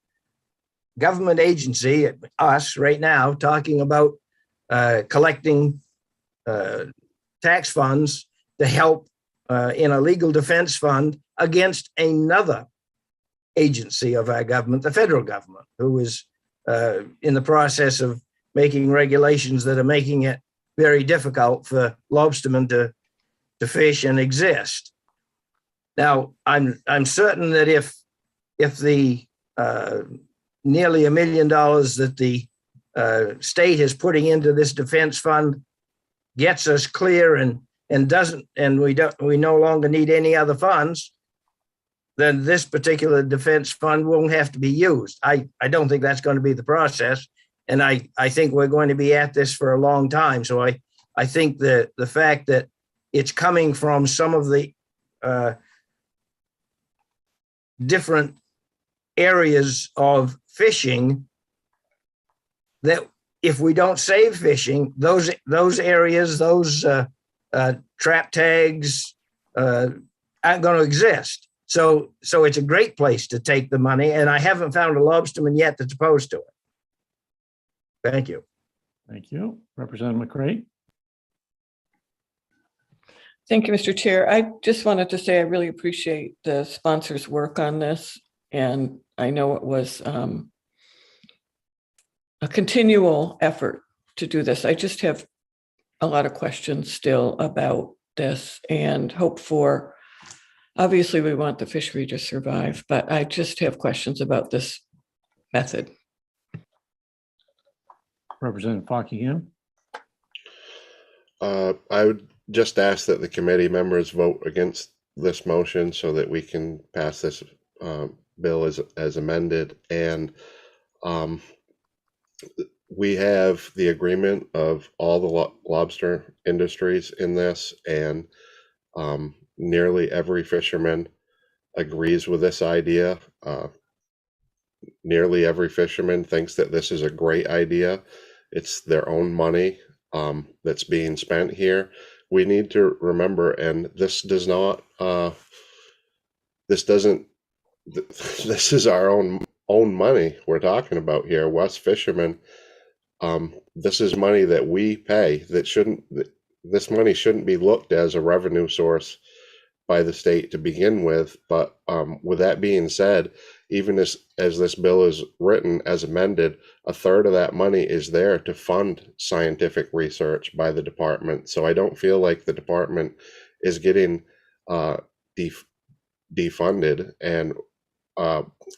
government agency, us right now, talking about collecting tax funds to help in a legal defense fund against another agency of our government, the federal government, who is in the process of making regulations that are making it very difficult for lobstermen to fish and exist. Now, I'm certain that if the nearly $1 million that the state is putting into this defense fund gets us clear and doesn't, and we no longer need any other funds, then this particular defense fund won't have to be used. I don't think that's going to be the process. And I think we're going to be at this for a long time. So I think the fact that it's coming from some of the different areas of fishing, that if we don't save fishing, those areas, those trap tags aren't going to exist. So it's a great place to take the money, and I haven't found a lobsterman yet that's opposed to it. Thank you. Thank you. Representative McCray. Thank you, Mr. Chair. I just wanted to say I really appreciate the sponsors' work on this. And I know it was a continual effort to do this. I just have a lot of questions still about this and hope for, obviously we want the fishery to survive, but I just have questions about this method. Representative Fockingham. I would just ask that the committee members vote against this motion so that we can pass this bill as amended. And we have the agreement of all the lobster industries in this, and nearly every fisherman agrees with this idea. Nearly every fisherman thinks that this is a great idea. It's their own money that's being spent here. We need to remember, and this is our own money we're talking about here. West fishermen, this is money that we pay this money shouldn't be looked as a revenue source by the state to begin with. But with that being said, even as this bill is written as amended, a third of that money is there to fund scientific research by the department. So I don't feel like the department is getting defunded. And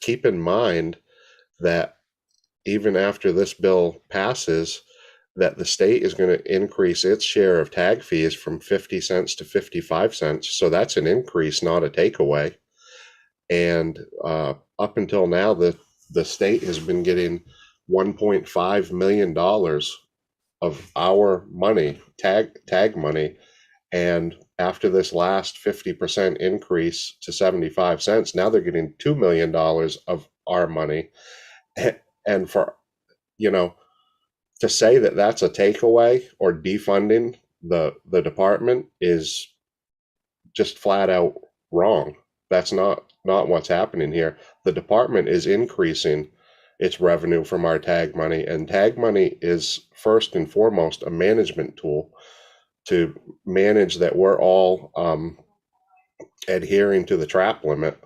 keep in mind that even after this bill passes, that the state is going to increase its share of tag fees from 50 cents to 55 cents. So that's an increase, not a takeaway. And up until now, the state has been getting $1.5 million of our money, tag money. And after this last 50% increase to 75 cents, now they're getting $2 million of our money. And for, to say that that's a takeaway or defunding the department is just flat out wrong. That's not what's happening here. The department is increasing its revenue from our tag money, and tag money is first and foremost a management tool to manage that we're all adhering to the trap limit.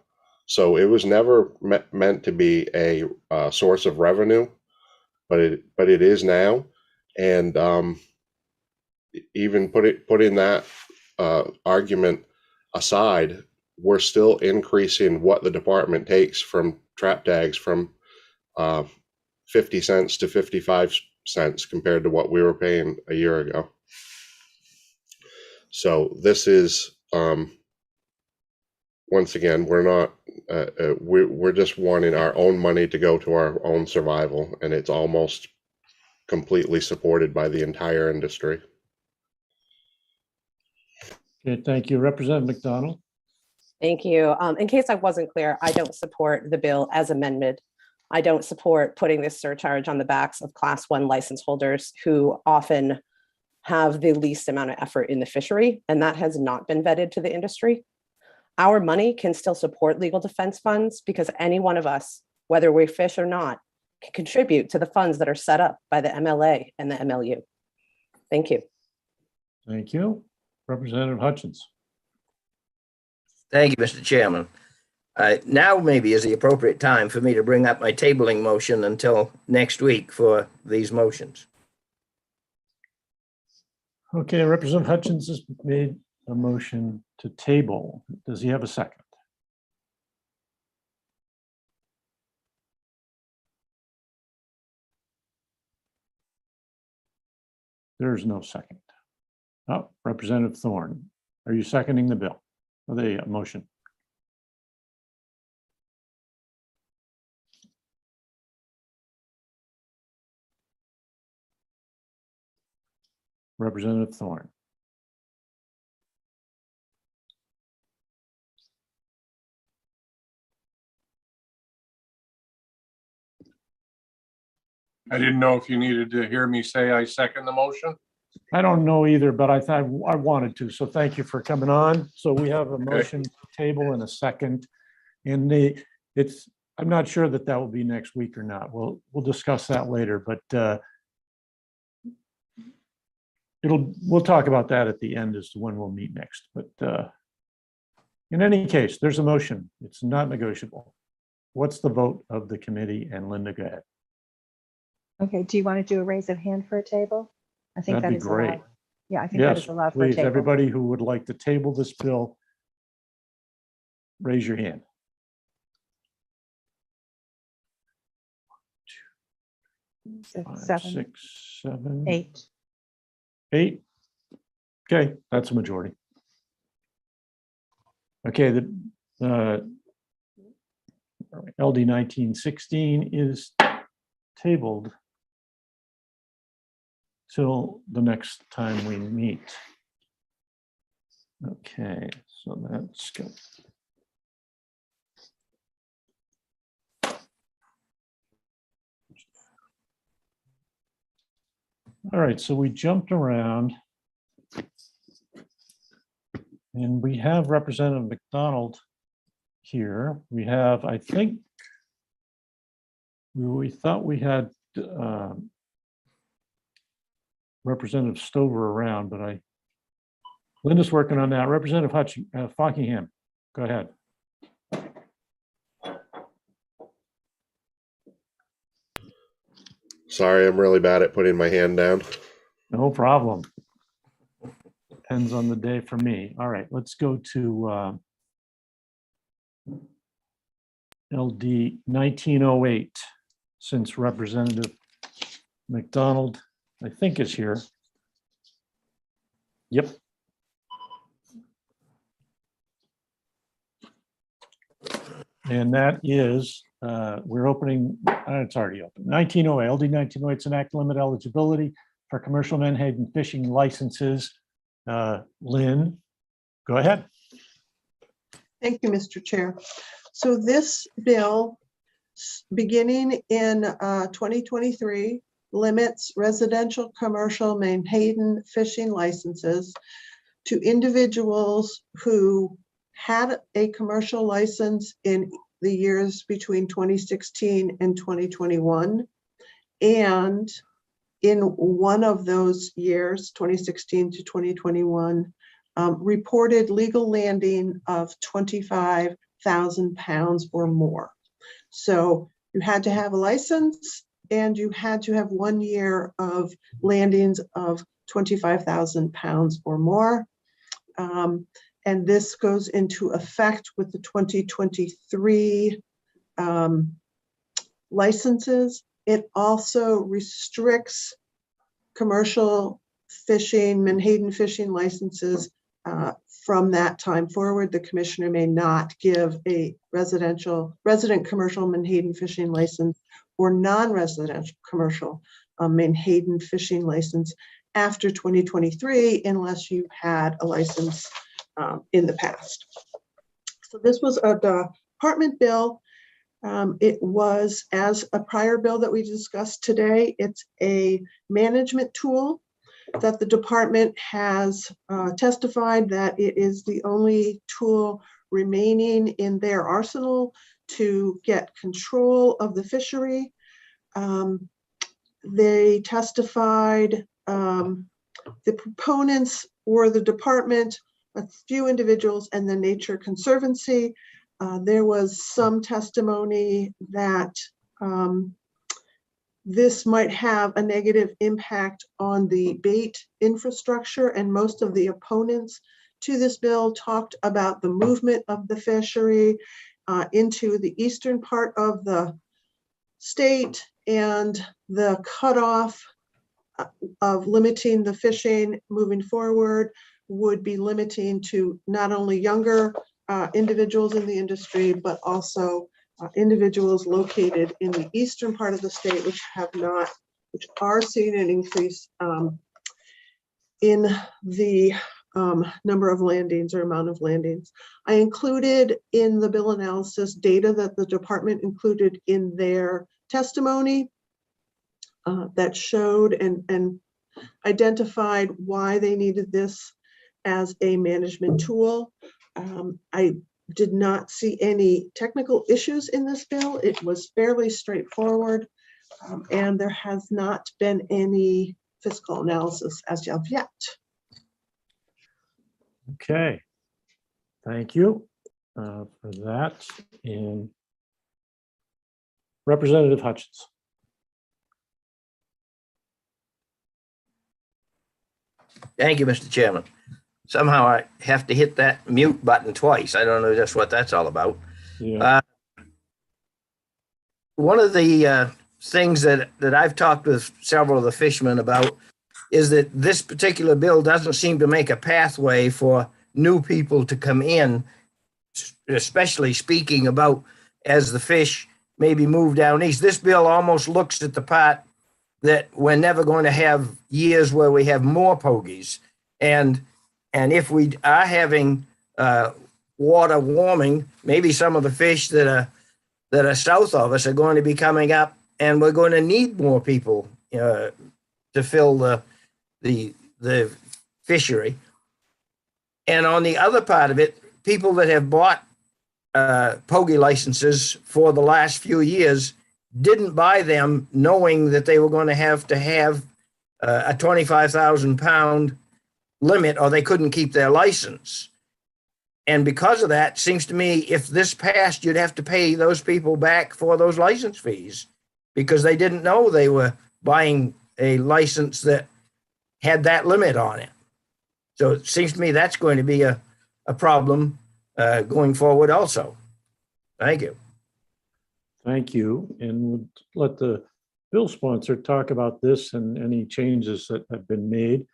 So it was never meant to be a source of revenue, but it is now. And even putting that argument aside, we're still increasing what the department takes from trap tags from 50 cents to 55 cents compared to what we were paying a year ago. So this is once again, we're not, we're just wanting our own money to go to our own survival, and it's almost completely supported by the entire industry. Okay, thank you. Representative McDonald. Thank you. In case I wasn't clear, I don't support the bill as amended. I don't support putting this surcharge on the backs of Class 1 license holders who often have the least amount of effort in the fishery, and that has not been vetted to the industry. Our money can still support legal defense funds because any one of us, whether we fish or not, can contribute to the funds that are set up by the MLA and the MLU. Thank you. Thank you. Representative Hutchins. Thank you, Mr. Chairman. Now maybe is the appropriate time for me to bring up my tabling motion until next week for these motions. Okay, Representative Hutchins has made a motion to table. Does he have a second? There's no second. Oh, Representative Thorne, are you seconding the bill or the motion? Representative Thorne. I didn't know if you needed to hear me say I second the motion. I don't know either, but I thought I wanted to. So thank you for coming on. So we have a motion to table and a second. And I'm not sure that will be next week or not. We'll discuss that later, but we'll talk about that at the end as to when we'll meet next. But in any case, there's a motion. It's not negotiable. What's the vote of the committee? And Linda, go ahead. Okay, do you want to do a raise of hand for a table? I think That'd that be is great. allowed. Yeah, I think that is allowed for a Please, table. everybody who would like to table this bill, raise your hand. 5, 7, 6, 7, 8. 8. Okay, that's a majority. Okay, the LD 1916 is tabled till the next time we meet. Okay, so that's good. All right, so we jumped around and we have Representative McDonald here. We have, I think, we thought we had Representative Stover around, but Linda's working on that. Representative Fockingham, go ahead. Sorry, I'm really bad at putting my hand down. No problem. Depends on the day for me. All right, let's go to LD 1908, since Representative McDonald, I think, is here. Yep. And that is, we're opening, it's already open. 1908, LD 1908, it's an act limit eligibility for commercial menhaden fishing licenses. Lynn, go ahead. Thank you, Mr. Chair. So this bill, beginning in 2023, limits residential commercial menhaden fishing licenses to individuals who had a commercial license in the years between 2016 and 2021. And in one of those years, 2016 to 2021, reported legal landing of 25,000 pounds or more. So you had to have a license and you had to have 1 year of landings of 25,000 pounds or more. And this goes into effect with the 2023 licenses. It also restricts commercial fishing, menhaden fishing licenses From that time forward, the commissioner may not give a resident commercial menhaden fishing license or non-residential commercial menhaden fishing license after 2023 unless you've had a license in the past. So this was a department bill. It was, as a prior bill that we discussed today, it's a management tool that the department has testified that it is the only tool remaining in their arsenal to get control of the fishery. They testified, the proponents were the department, a few individuals, and the Nature Conservancy. There was some testimony that this might have a negative impact on the bait infrastructure, and most of the opponents to this bill talked about the movement of the fishery into the eastern part of the state and the cutoff of limiting the fishing moving forward would be limiting to not only younger individuals in the industry, but also individuals located in the eastern part of the state, which are seeing an increase in the number of landings or amount of landings. I included in the bill analysis data that the department included in their testimony that showed and identified why they needed this as a management tool. I did not see any technical issues in this bill. It was fairly straightforward, and there has not been any fiscal analysis as of yet. Okay, thank you for that. And Representative Hutchins. Thank you, Mr. Chairman. Somehow I have to hit that mute button twice. I don't know just what that's all about. Yeah. One of the things that I've talked with several of the fishermen about is that this particular bill doesn't seem to make a pathway for new people to come in, especially speaking about as the fish maybe move down east. This bill almost looks at the part that we're never going to have years where we have more pogies. And if we are having water warming, maybe some of the fish that are south of us are going to be coming up, and we're going to need more people to fill the fishery. And on the other part of it, people that have bought pogie licenses for the last few years didn't buy them knowing that they were going to have a 25,000 pound limit, or they couldn't keep their license. And because of that, seems to me if this passed, you'd have to pay those people back for those license fees because they didn't know they were buying a license that had that limit on it. So it seems to me that's going to be a problem going forward also. Thank you. Thank you. And we'll let the bill sponsor talk about this and any changes that have been made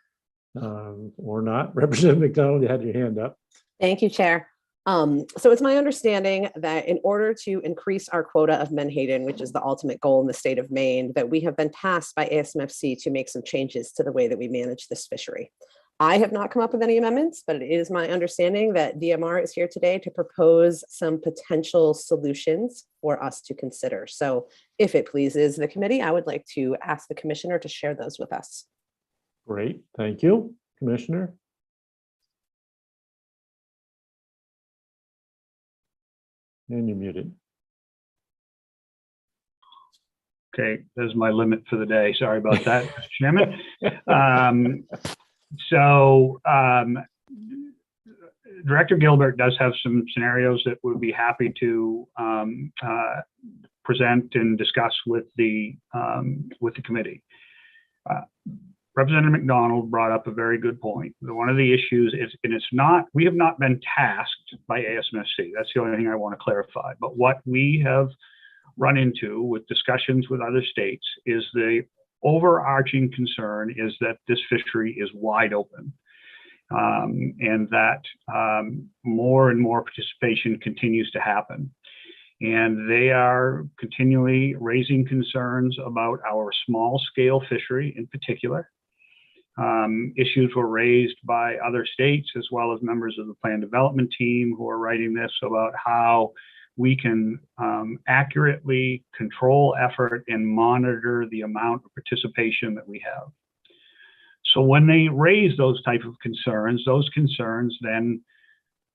or not. Representative McDonald, you had your hand up. Thank you, Chair. So it's my understanding that in order to increase our quota of menhaden, which is the ultimate goal in the state of Maine, that we have been tasked by ASMFC to make some changes to the way that we manage this fishery. I have not come up with any amendments, but it is my understanding that DMR is here today to propose some potential solutions for us to consider. So if it pleases the committee, I would like to ask the commissioner to share those with us. Great, thank you, Commissioner. And you're muted. Okay, there's my limit for the day. Sorry about that, Mr. Chairman. Director Gilbert does have some scenarios that we'd be happy to present and discuss with the committee. Representative McDonald brought up a very good point. One of the issues is, and it's not, we have not been tasked by ASMFC. That's the only thing I want to clarify. But what we have run into with discussions with other states is the overarching concern is that this fishery is wide open. and that more and more participation continues to happen. And they are continually raising concerns about our small scale fishery in particular. Issues were raised by other states as well as members of the plan development team who are writing this about how we can accurately control effort and monitor the amount of participation that we have. So when they raise those type of concerns, those concerns then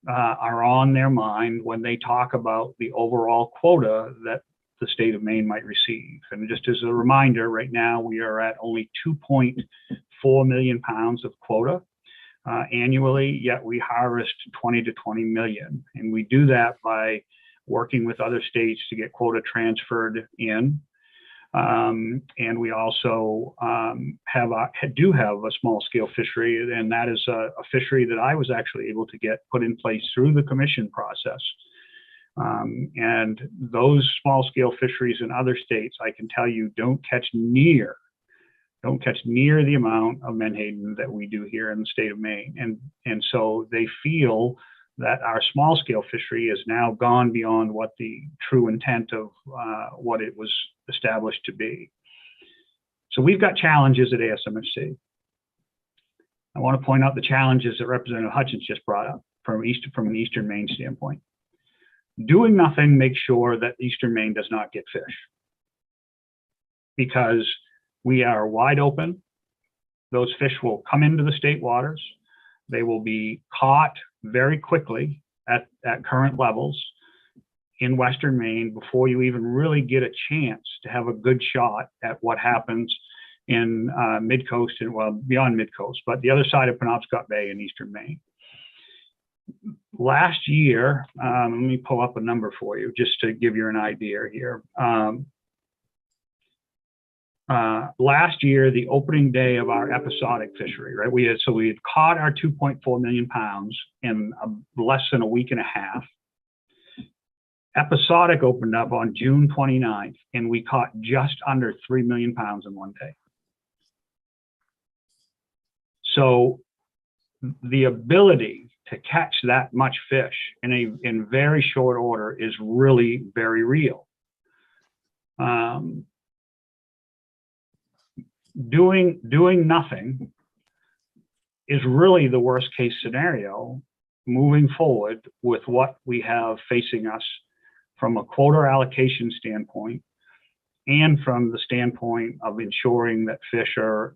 are on their mind when they talk about the overall quota that the state of Maine might receive. And just as a reminder, right now we are at only 2.4 million pounds of quota annually, yet we harvest 20 to 20 million. And we do that by working with other states to get quota transferred in. And we also do have a small scale fishery, and that is a fishery that I was actually able to get put in place through the commission process. And those small scale fisheries in other states, I can tell you, don't catch near the amount of menhaden that we do here in the state of Maine. And so they feel that our small scale fishery has now gone beyond what the true intent of what it was established to be. So we've got challenges at ASMFC. I want to point out the challenges that Representative Hutchins just brought up from an Eastern Maine standpoint. Doing nothing makes sure that Eastern Maine does not get fish, because we are wide open. Those fish will come into the state waters. They will be caught very quickly at current levels in Western Maine before you even really get a chance to have a good shot at what happens in mid-coast and, well, beyond mid-coast, but the other side of Penobscot Bay in Eastern Maine. Last year, let me pull up a number for you just to give you an idea here. Last year, the opening day of our episodic fishery, right? We had caught our 2.4 million pounds in less than a week and a half. Episodic opened up on June 29th, and we caught just under 3 million pounds in one day. So the ability to catch that much fish in very short order is really very real. Doing nothing is really the worst case scenario moving forward with what we have facing us from a quota allocation standpoint and from the standpoint of ensuring that fish are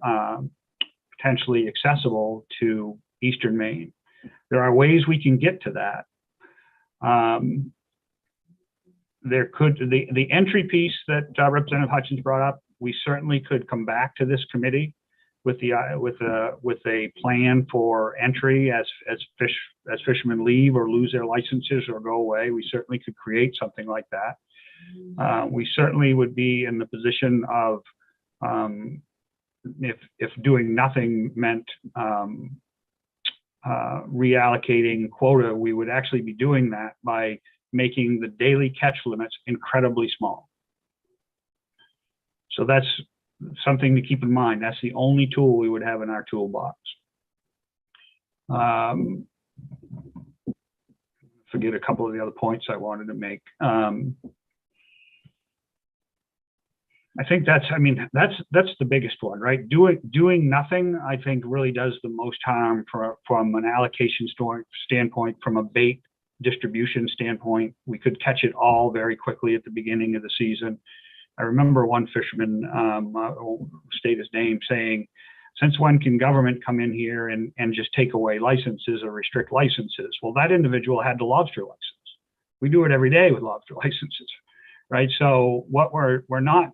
potentially accessible to Eastern Maine. There are ways we can get to that. The entry piece that Representative Hutchins brought up, we certainly could come back to this committee with a plan for entry as fishermen leave or lose their licenses or go away. We certainly could create something like that. We certainly would be in the position of if doing nothing meant reallocating quota, we would actually be doing that by making the daily catch limits incredibly small. So that's something to keep in mind. That's the only tool we would have in our toolbox. Forget a couple of the other points I wanted to make. I think that's the biggest one, right? Doing nothing, I think, really does the most harm from an allocation standpoint, from a bait distribution standpoint. We could catch it all very quickly at the beginning of the season. I remember one fisherman, I'll state his name, saying, "Since when can government come in here and just take away licenses or restrict licenses?" Well, that individual had the lobster license. We do it every day with lobster licenses, right? So what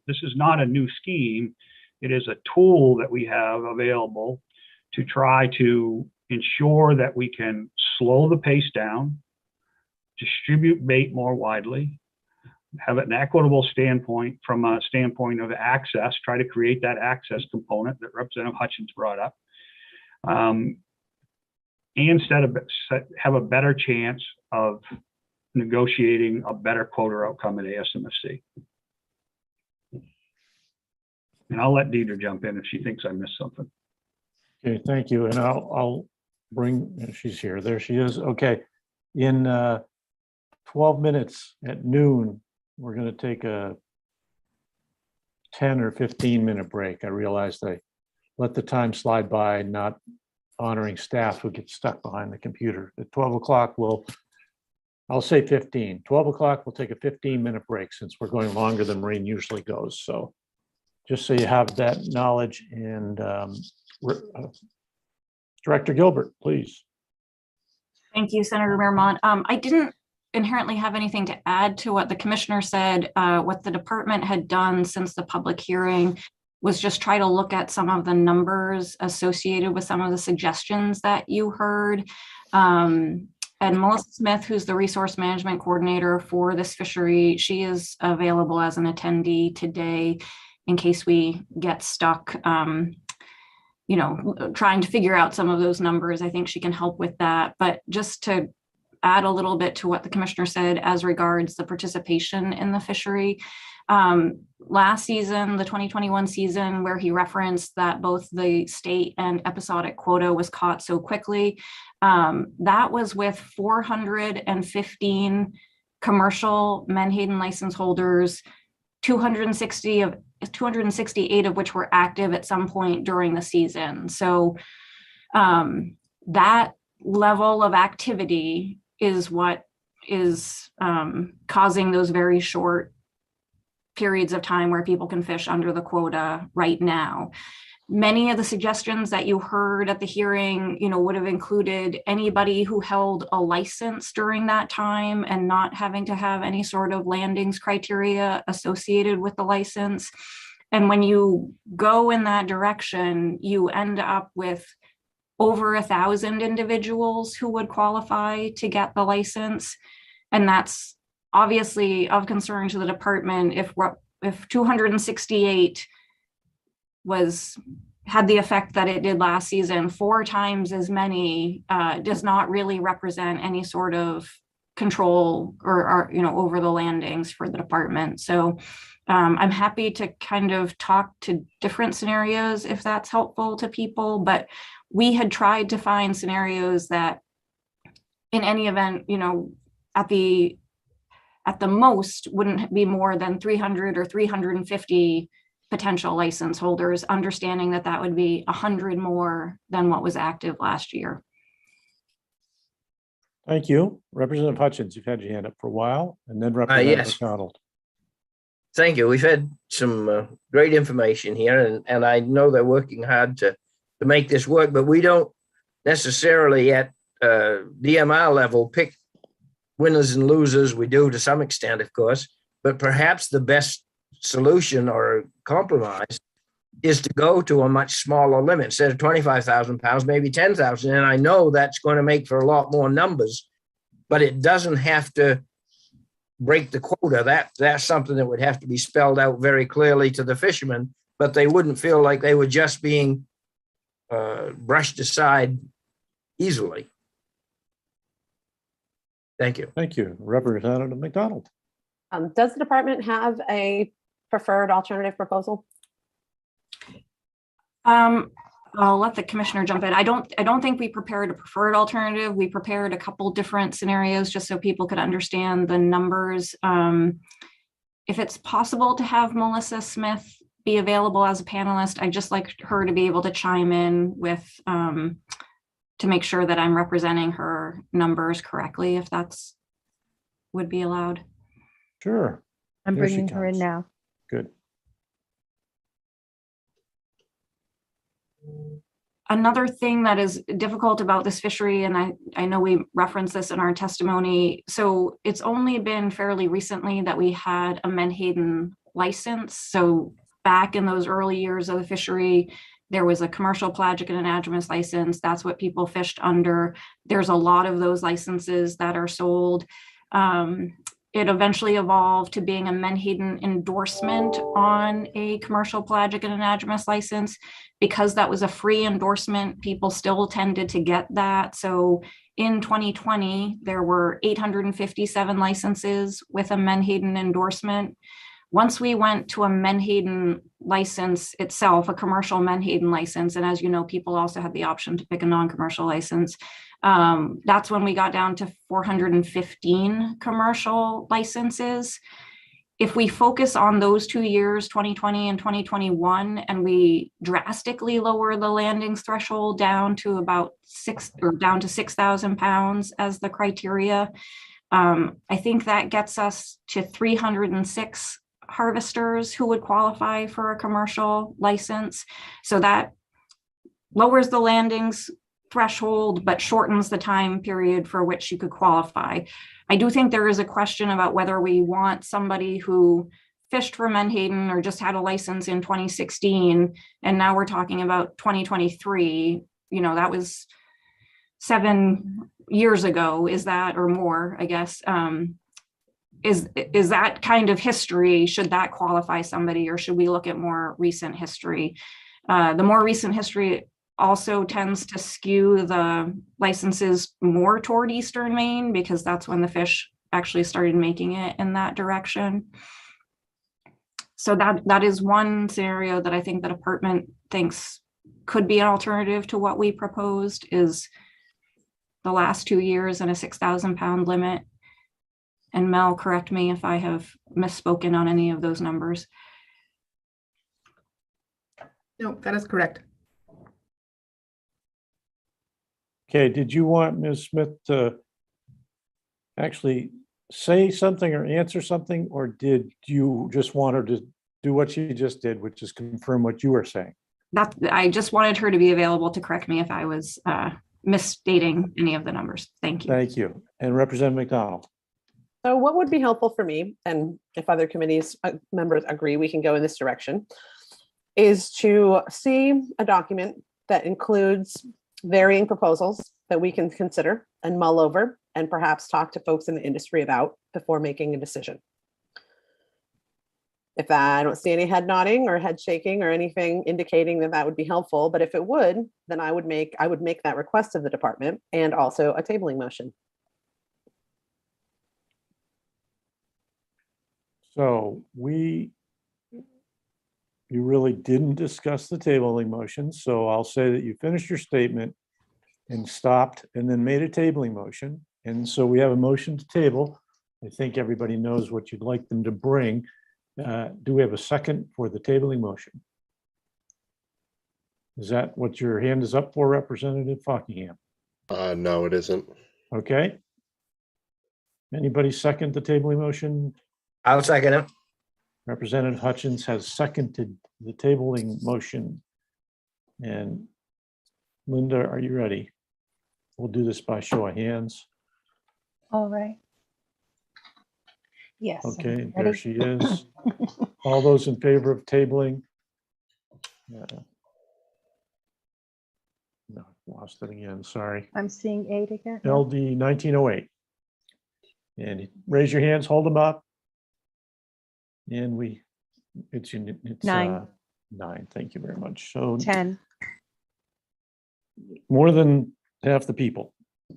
this is not a new scheme. It is a tool that we have available to try to ensure that we can slow the pace down, distribute bait more widely, have an equitable standpoint from a standpoint of access, try to create that access component that Representative Hutchins brought up, and have a better chance of negotiating a better quota outcome at ASMFC. And I'll let Deidre jump in if she thinks I missed something. Okay, thank you. And I'll she's here. There she is. Okay. In 12 minutes at noon, we're going to take a 10 or 15-minute break. I realized I let the time slide by, not honoring staff who get stuck behind the computer. At 12 o'clock, I'll say 15. 12 o'clock, we'll take a 15-minute break since we're going longer than Maureen usually goes. So just so you have that knowledge. And Director Gilbert, please. Thank you, Senator Marmont. I didn't inherently have anything to add to what the commissioner said. What the department had done since the public hearing was just try to look at some of the numbers associated with some of the suggestions that you heard. And Melissa Smith, who's the resource management coordinator for this fishery, she is available as an attendee today in case we get stuck, trying to figure out some of those numbers. I think she can help with that. But just to add a little bit to what the commissioner said as regards the participation in the fishery. Last season, the 2021 season, where he referenced that both the state and episodic quota was caught so quickly, that was with 415 commercial Menhaden license holders, 268 of which were active at some point during the season. So that level of activity is what is causing those very short periods of time where people can fish under the quota right now. Many of the suggestions that you heard at the hearing, would have included anybody who held a license during that time and not having to have any sort of landings criteria associated with the license. And when you go in that direction, you end up with over 1,000 individuals who would qualify to get the license. And that's obviously of concern to the department. If 268 had the effect that it did last season, 4 times as many does not really represent any sort of control or over the landings for the department. So I'm happy to kind of talk to different scenarios if that's helpful to people, but we had tried to find scenarios that in any event, at the most wouldn't be more than 300 or 350 potential license holders, understanding that that would be 100 more than what was active last year. Thank you. Representative Hutchins, you've had your hand up for a while, and then Representative Yes. McDonald. Thank you. We've had some great information here, and I know they're working hard to make this work, but we don't necessarily at DMR level pick winners and losers. We do to some extent, of course, but perhaps the best solution or compromise is to go to a much smaller limit. Instead of 25,000 pounds, maybe 10,000. And I know that's going to make for a lot more numbers, but it doesn't have to break the quota. That's something that would have to be spelled out very clearly to the fishermen, but they wouldn't feel like they were just being brushed aside easily. Thank you. Thank you. Representative McDonald. Does the department have a preferred alternative proposal? I'll let the commissioner jump in. I don't think we prepared a preferred alternative. We prepared a couple different scenarios just so people could understand the numbers. If it's possible to have Melissa Smith be available as a panelist, I'd just like her to be able to chime in with to make sure that I'm representing her numbers correctly, if that's would be allowed. Sure. I'm There she bringing her in comes. now. Good. Another thing that is difficult about this fishery, and I know we referenced this in our testimony, so it's only been fairly recently that we had a Menhaden license. So back in those early years of the fishery, there was a commercial pelagic and anadromous license. That's what people fished under. There's a lot of those licenses that are sold. It eventually evolved to being a Menhaden endorsement on a commercial pelagic and anadromous license. Because that was a free endorsement, people still tended to get that. So in 2020, there were 857 licenses with a Menhaden endorsement. Once we went to a Menhaden license itself, a commercial Menhaden license, and as you know, people also had the option to pick a non-commercial license. That's when we got down to 415 commercial licenses. If we focus on those 2 years, 2020 and 2021, and we drastically lower the landings threshold down to about down to 6,000 pounds as the criteria, I think that gets us to 306 harvesters who would qualify for a commercial license. So that lowers the landings threshold, but shortens the time period for which you could qualify. I do think there is a question about whether we want somebody who fished for Menhaden or just had a license in 2016, and now we're talking about 2023. You know, that was 7 years ago. Is that, or more, I guess, is that kind of history? Should that qualify somebody, or should we look at more recent history? The more recent history also tends to skew the licenses more toward Eastern Maine, because that's when the fish actually started making it in that direction. So that is one scenario that I think the department thinks could be an alternative to what we proposed, is the last 2 years and a 6,000 pound limit. And Mel, correct me if I have misspoken on any of those numbers. No, that is correct. Okay, did you want Ms. Smith to actually say something or answer something, or did you just want her to do what she just did, which is confirm what you were saying? I just wanted her to be available to correct me if I was misstating any of the numbers. Thank you. Thank you. And Representative McDonald. So what would be helpful for me, and if other committees members agree, we can go in this direction, is to see a document that includes varying proposals that we can consider and mull over, and perhaps talk to folks in the industry about before making a decision. If I don't see any head nodding or head shaking or anything indicating that that would be helpful, but if it would, then I would make that request of the department, and also a tabling motion. So you really didn't discuss the tabling motion, so I'll say that you finished your statement and stopped and then made a tabling motion. And so we have a motion to table. I think everybody knows what you'd like them to bring. Do we have a second for the tabling motion? Is that what your hand is up for, Representative Fockingham? No, it isn't. Okay. Anybody second the tabling motion? I'll second it. Representative Hutchins has seconded the tabling motion. And Linda, are you ready? We'll do this by show of hands. All right. Yes. I'm Okay, ready. there she is. All those in favor of tabling? No, lost it again, sorry. I'm seeing 8 again. LD 1908. And raise your hands, hold them up. And it's 9. 9, thank you very much. So 10. more than half the people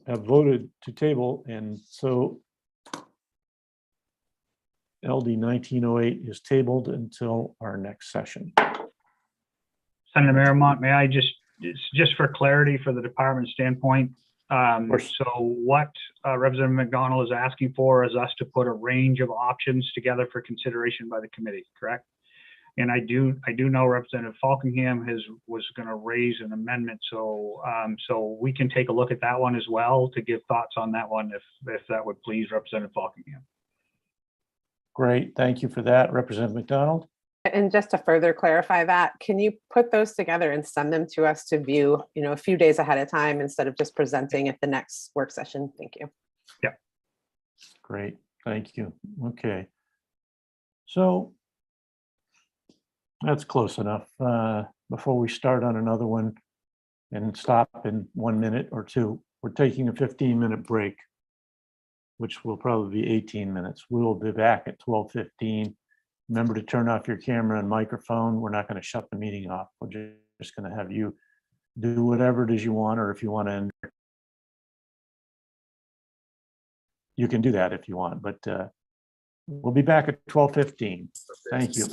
have voted to table, and so LD 1908 is tabled until our next session. Senator Marymount, may I just for clarity for the department standpoint, so what Representative McDonald is asking for is us to put a range of options together for consideration by the committee, correct? And I do know Representative Fockingham was going to raise an amendment, so we can take a look at that one as well to give thoughts on that one, if that would please Representative Fockingham. Great, thank you for that, Representative McDonald. And just to further clarify that, can you put those together and send them to us to view, a few days ahead of time instead of just presenting at the next work session? Thank you. Yeah. Great, thank you. Okay. So that's close enough. Before we start on another one and stop in 1 minute or 2, we're taking a 15-minute break, which will probably be 18 minutes. We will be back at 12:15. Remember to turn off your camera and microphone. We're not going to shut the meeting off. We're just going to have you do whatever it is you want, or if you want to end, you can do that if you want, but We'll be back at 12:15. Thank you.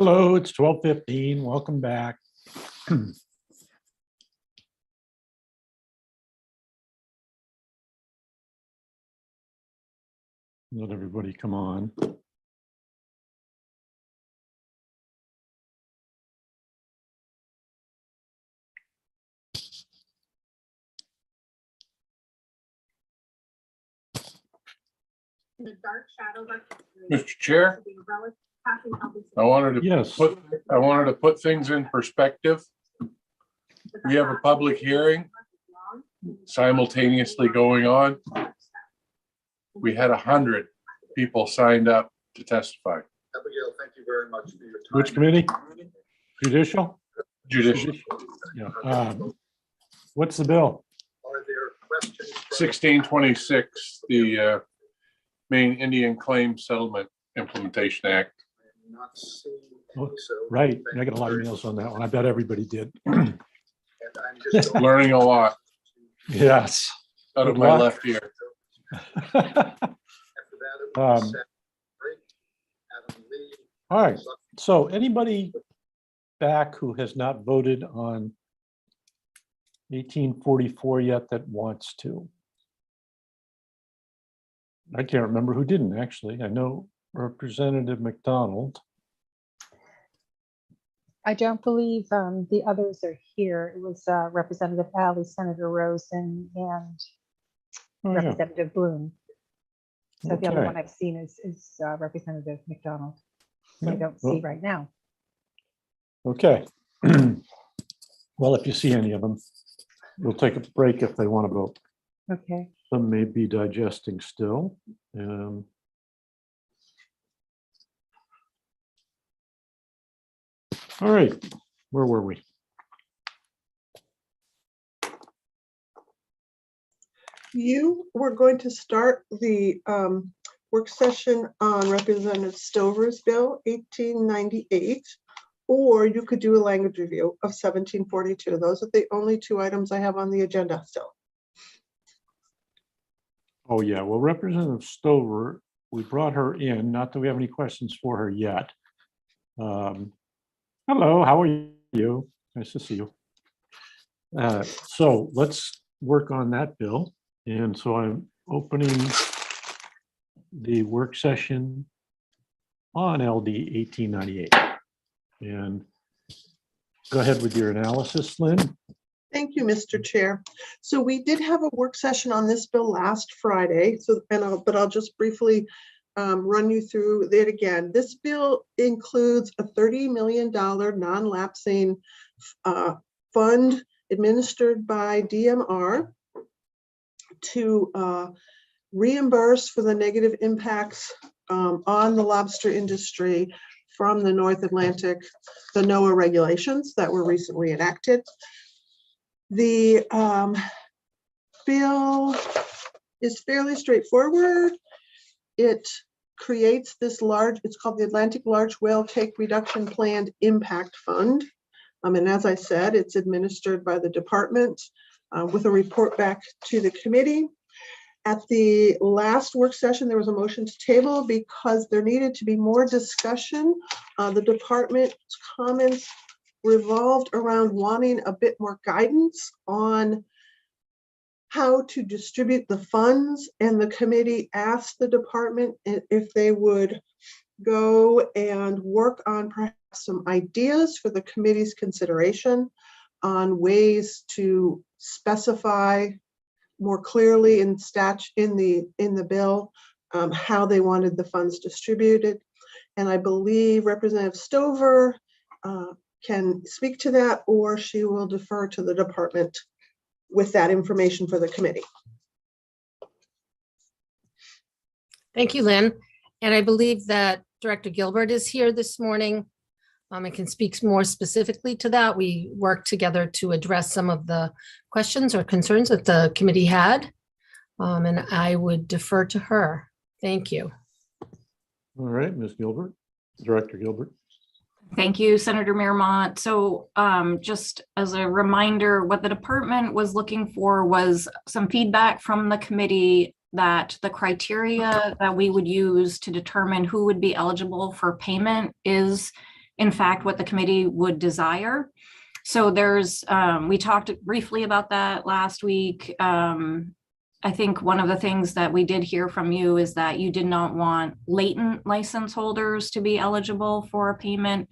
Hello, it's 12:15. Welcome back. Let everybody come on. Mr. Chair, I wanted to put things in perspective. We have a public hearing simultaneously going on. We had 100 people signed up to testify. Abigail, thank you very much for your time. Which committee? Judicial? Judicial. Yeah. What's the bill? Are there questions? 1626, the Maine Indian Claim Settlement Implementation Act. I'm not seeing Oh, any, so right. thank I got a you lot of very after on that one. I bet everybody did. And I'm just Learning a lot Yes. out of Good my luck. left ear. after that, it will be set. Great. Adam Lee. All right. So anybody back who has not voted on 1844 yet that wants to? I can't remember who didn't, actually. I know Representative McDonald. I don't believe the others are here. It was Representative Alley, Senator Rosen, and Oh, yeah. Representative Bloom. So the other Okay. one I've seen is Representative McDonald. I Yeah, don't well- see right now. Okay. Well, if you see any of them, we'll take a break if they want to vote. Okay. Some may be digesting still. All right, where were we? You were going to start the work session on Representative Stover's bill, 1898, or you could do a language review of 1742. Those are the only two items I have on the agenda still. Oh, yeah, well, Representative Stover, we brought her in, not that we have any questions for her yet. Hello, how are you? Nice to see you. So let's work on that bill. And so I'm opening the work session on LD 1898. And go ahead with your analysis, Lynn. Thank you, Mr. Chair. So we did have a work session on this bill last Friday, but I'll just briefly run you through it again. This bill includes a $30 million non-lapsing fund administered by DMR to reimburse for the negative impacts on the lobster industry from the North Atlantic, the NOAA regulations that were recently enacted. The bill is fairly straightforward. It creates this it's called the Atlantic Large Whale Take Reduction Planned Impact Fund. And as I said, it's administered by the department with a report back to the committee. At the last work session, there was a motion to table because there needed to be more discussion. The department's comments revolved around wanting a bit more guidance on how to distribute the funds, and the committee asked the department if they would go and work on perhaps some ideas for the committee's consideration on ways to specify more clearly in the bill how they wanted the funds distributed. And I believe Representative Stover can speak to that, or she will defer to the department with that information for the committee. Thank you, Lynn. And I believe that Director Gilbert is here this morning. And can speak more specifically to that. We worked together to address some of the questions or concerns that the committee had. And I would defer to her. Thank you. All right, Ms. Gilbert, Director Gilbert. Thank you, Senator Miramont. So just as a reminder, what the department was looking for was some feedback from the committee that the criteria that we would use to determine who would be eligible for payment is in fact, what the committee would desire. So we talked briefly about that last week. I think one of the things that we did hear from you is that you did not want latent license holders to be eligible for a payment.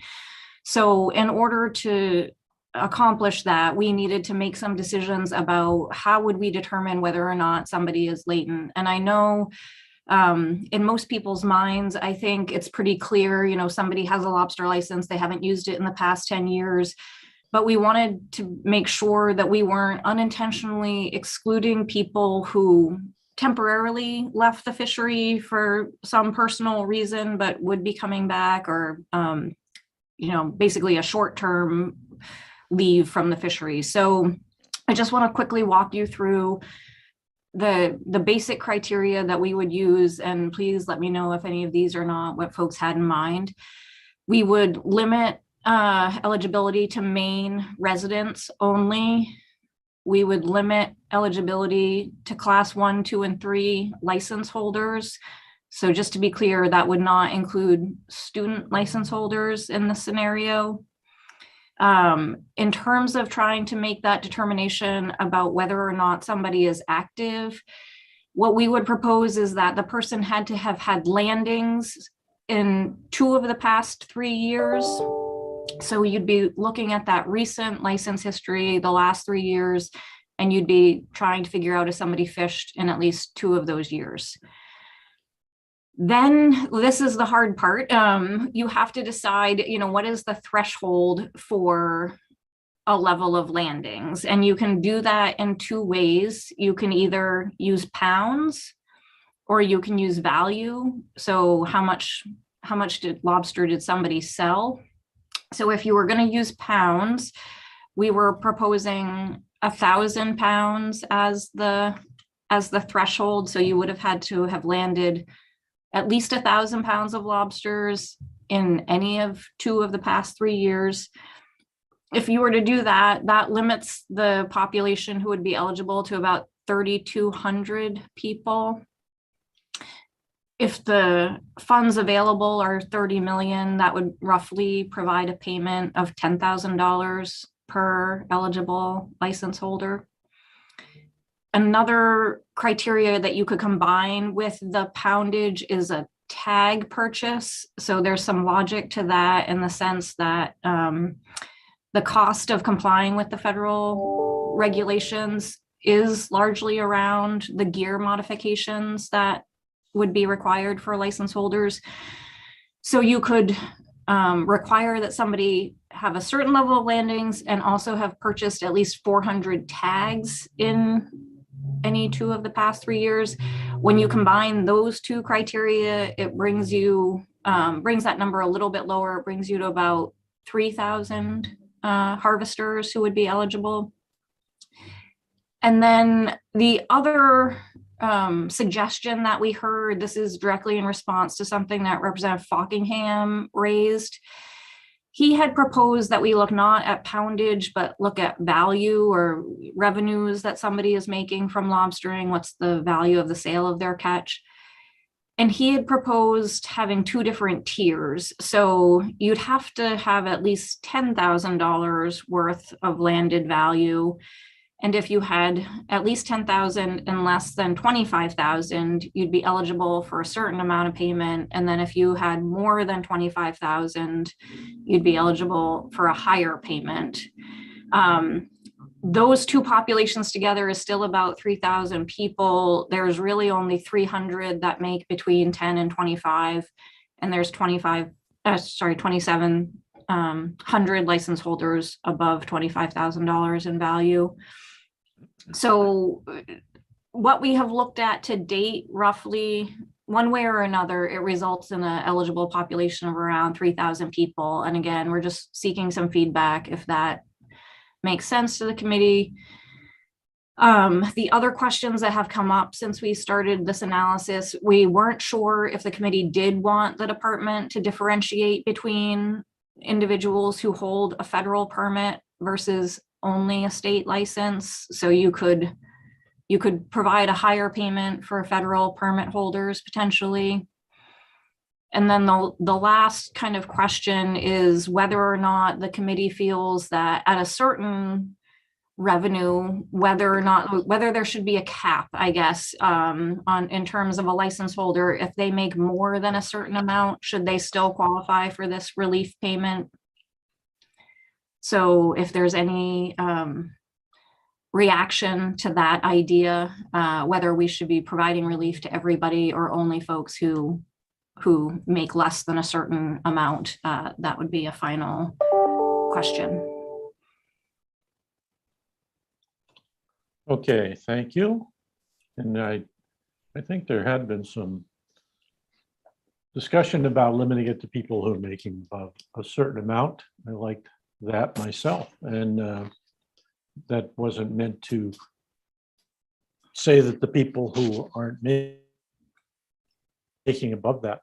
So in order to accomplish that, we needed to make some decisions about how would we determine whether or not somebody is latent. And I know in most people's minds, I think it's pretty clear, somebody has a lobster license, they haven't used it in the past 10 years. But we wanted to make sure that we weren't unintentionally excluding people who temporarily left the fishery for some personal reason, but would be coming back, or, basically a short-term leave from the fishery. So I just want to quickly walk you through the basic criteria that we would use, and please let me know if any of these are not what folks had in mind. We would limit eligibility to Maine residents only. We would limit eligibility to class 1, 2, and 3 license holders. So just to be clear, that would not include student license holders in the scenario. In terms of trying to make that determination about whether or not somebody is active, what we would propose is that the person had to have had landings in 2 of the past 3 years. So you'd be looking at that recent license history, the last 3 years, and you'd be trying to figure out if somebody fished in at least 2 of those years. Then this is the hard part. You have to decide, what is the threshold for a level of landings? And you can do that in 2 ways. You can either use pounds or you can use value. So how much lobster did somebody sell? So if you were going to use pounds, we were proposing 1,000 pounds as the threshold. So you would have had to have landed at least 1,000 pounds of lobsters in any of 2 of the past 3 years. If you were to do that, that limits the population who would be eligible to about 3,200 people. If the funds available are 30 million, that would roughly provide a payment of $10,000 per eligible license holder. Another criteria that you could combine with the poundage is a tag purchase. So there's some logic to that in the sense that the cost of complying with the federal regulations is largely around the gear modifications that would be required for license holders. So you could require that somebody have a certain level of landings and also have purchased at least 400 tags in any 2 of the past 3 years. When you combine those 2 criteria, it brings that number a little bit lower. It brings you to about 3,000 harvesters who would be eligible. And then the other suggestion that we heard, this is directly in response to something that Representative Fockingham raised. He had proposed that we look not at poundage, but look at value or revenues that somebody is making from lobstering. What's the value of the sale of their catch? And he had proposed having 2 different tiers. So you'd have to have at least $10,000 worth of landed value. And if you had at least 10,000 and less than 25,000, you'd be eligible for a certain amount of payment. And then if you had more than 25,000, you'd be eligible for a higher payment. Those 2 populations together is still about 3,000 people. There's really only 300 that make between 10 and 25, and there's 2,700 license holders above $25,000 in value. So what we have looked at to date, roughly one way or another, it results in an eligible population of around 3,000 people. And again, we're just seeking some feedback if that makes sense to the committee. The other questions that have come up since we started this analysis, we weren't sure if the committee did want the department to differentiate between individuals who hold a federal permit versus only a state license. So you could provide a higher payment for federal permit holders potentially. And then the last kind of question is whether or not the committee feels that at a certain revenue, whether there should be a cap, I guess, in terms of a license holder. If they make more than a certain amount, should they still qualify for this relief payment? So if there's any reaction to that idea, whether we should be providing relief to everybody or only folks who make less than a certain amount, that would be a final question. Okay, thank you. And I think there had been some discussion about limiting it to people who are making above a certain amount. I liked that myself. And that wasn't meant to say that the people who aren't making above that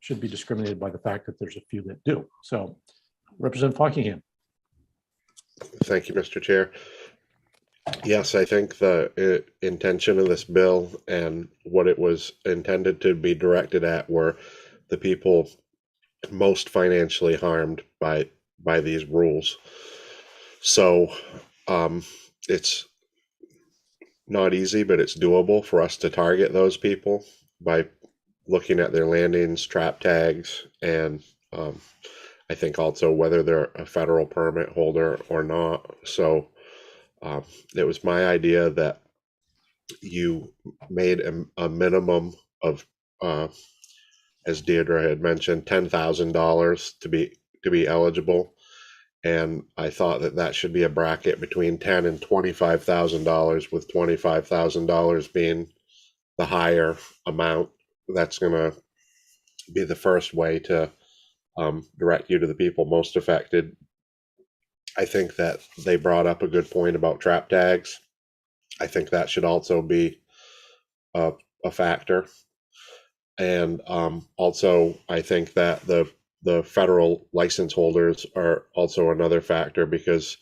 should be discriminated by the fact that there's a few that do. So, Representative Fockingham. Thank you, Mr. Chair. Yes, I think the intention of this bill and what it was intended to be directed at were the people most financially harmed by these rules. So it's not easy, but it's doable for us to target those people by looking at their landings, trap tags, and I think also whether they're a federal permit holder or not. So it was my idea that you made a minimum of, as Deirdre had mentioned, $10,000 to be eligible, and I thought that should be a bracket between $10,000 and $25,000, with $25,000 being the higher amount. That's going to be the first way to direct you to the people most affected. I think that they brought up a good point about trap tags. I think that should also be a factor. And also, I think that the federal license holders are also another factor, because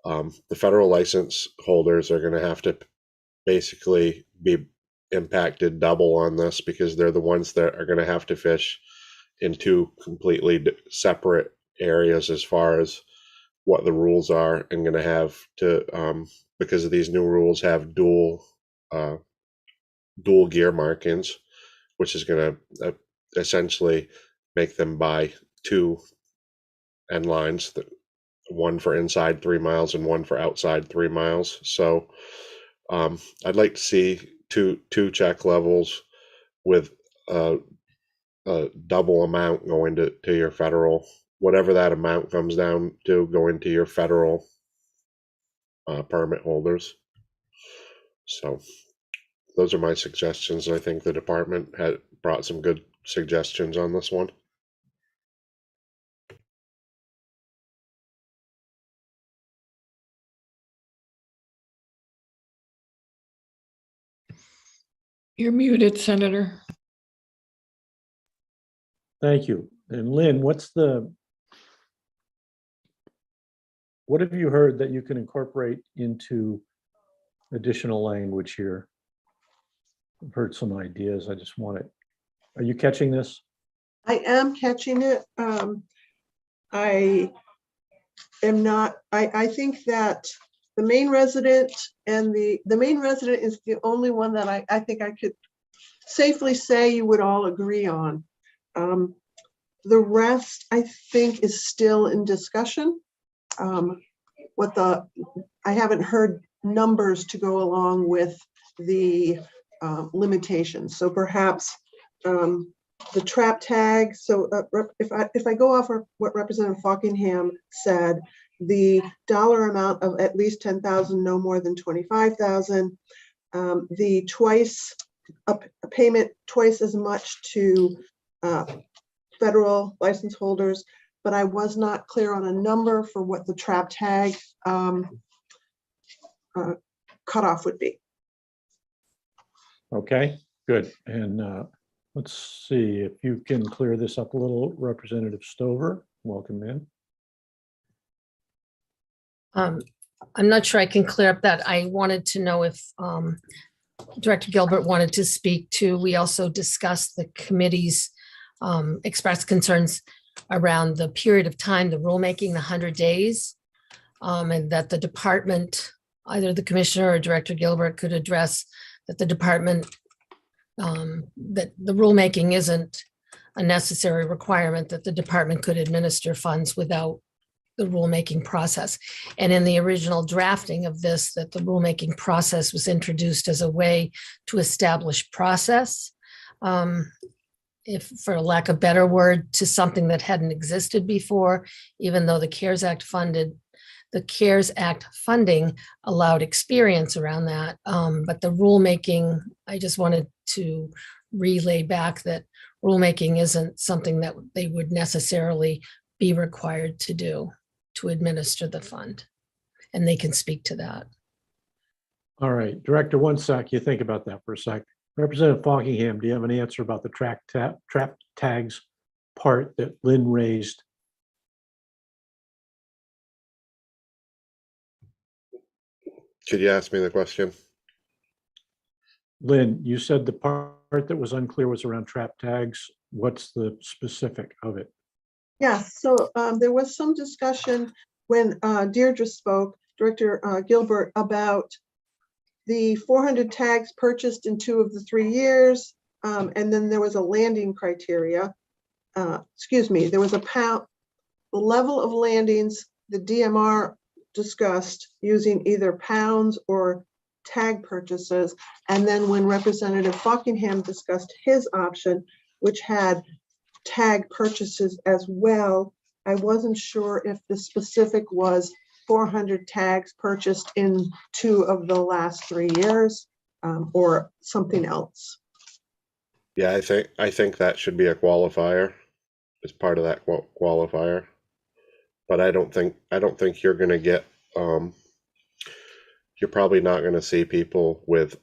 the federal license holders are going to have to basically be impacted double on this, because they're the ones that are going to have to fish in two completely separate areas as far as what the rules are, and going to have to, because of these new rules, have dual gear markings, which is going to essentially make them buy two end lines, one for inside 3 miles and one for outside 3 miles. So I'd like to see two check levels with a double amount going to your federal, whatever that amount comes down to, going to your federal permit holders. So those are my suggestions. I think the department had brought some good suggestions on this one. You're muted, Senator. Thank you. And Lynn, what have you heard that you can incorporate into additional language here? I've heard some ideas. I just want it. Are you catching this? I am catching it. I am not, I think that the main resident and the main resident is the only one that I think I could safely say you would all agree on. The rest, I think, is still in discussion. I haven't heard numbers to go along with the limitations. So perhaps the trap tag. So if I go off of what Representative Fockingham said, the dollar amount of at least 10,000, no more than 25,000, the a payment twice as much to federal license holders, but I was not clear on a number for what the trap tag cutoff would be. Okay, good. And let's see if you can clear this up a little. Representative Stover, welcome in. I'm not sure I can clear up that. I wanted to know if Director Gilbert wanted to speak to. We also discussed the committee's expressed concerns around the period of time, the rulemaking, the 100 days, and that the department, either the commissioner or Director Gilbert could address that the department, that the rulemaking isn't a necessary requirement, that the department could administer funds without the rulemaking process. And in the original drafting of this, that the rulemaking process was introduced as a way to establish process, if for lack of a better word, to something that hadn't existed before, even though the CARES Act funding allowed experience around that. But the rulemaking, I just wanted to relay back that rulemaking isn't something that they would necessarily be required to do to administer the fund. And they can speak to that. All right, Director, one sec, you think about that for a sec. Representative Fockingham, do you have an answer about the trap tags part that Lynn raised? Could you ask me the question? Lynn, you said the part that was unclear was around trap tags. What's the specific of it? Yes, so there was some discussion when Deirdre spoke, Director Gilbert, about the 400 tags purchased in 2 of the 3 years. And then there was a landing criteria. There was the level of landings the DMR discussed using either pounds or tag purchases. And then when Representative Fockingham discussed his option, which had tag purchases as well, I wasn't sure if the specific was 400 tags purchased in 2 of the last 3 years, or something else. Yeah, I think that should be a qualifier as part of that qualifier. But I don't think you're going to get. You're probably not going to see people with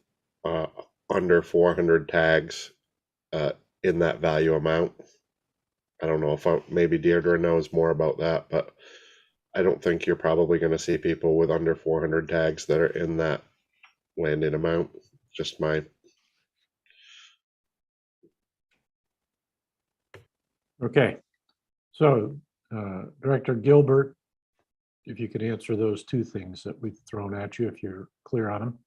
under 400 tags in that value amount. I don't know if maybe Deirdre knows more about that, but I don't think you're probably going to see people with under 400 tags that are in that landing amount. Just my. Okay, so Director Gilbert, if you could answer those 2 things that we've thrown at you, if you're clear on them.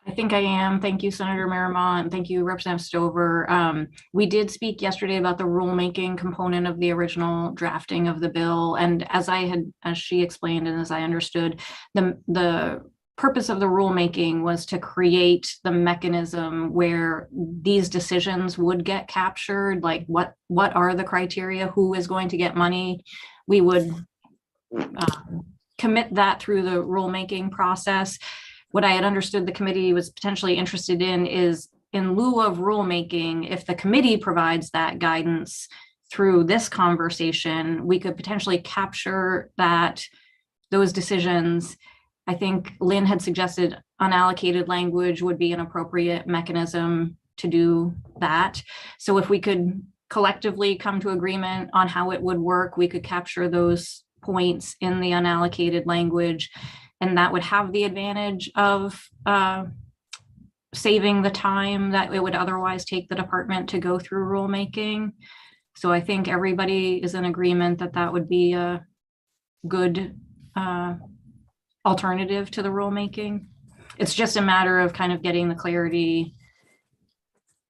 I think I am. Thank you, Senator Miramont. Thank you, Representative Stover. We did speak yesterday about the rulemaking component of the original drafting of the bill. And as she explained, and as I understood, the purpose of the rulemaking was to create the mechanism where these decisions would get captured, like what are the criteria, who is going to get money. We would commit that through the rulemaking process. What I had understood the committee was potentially interested in is, in lieu of rulemaking, if the committee provides that guidance through this conversation, we could potentially capture those decisions. I think Lynn had suggested unallocated language would be an appropriate mechanism to do that. So if we could collectively come to agreement on how it would work, we could capture those points in the unallocated language, and that would have the advantage of saving the time that it would otherwise take the department to go through rulemaking. So I think everybody is in agreement that that would be a good alternative to the rulemaking. It's just a matter of kind of getting the clarity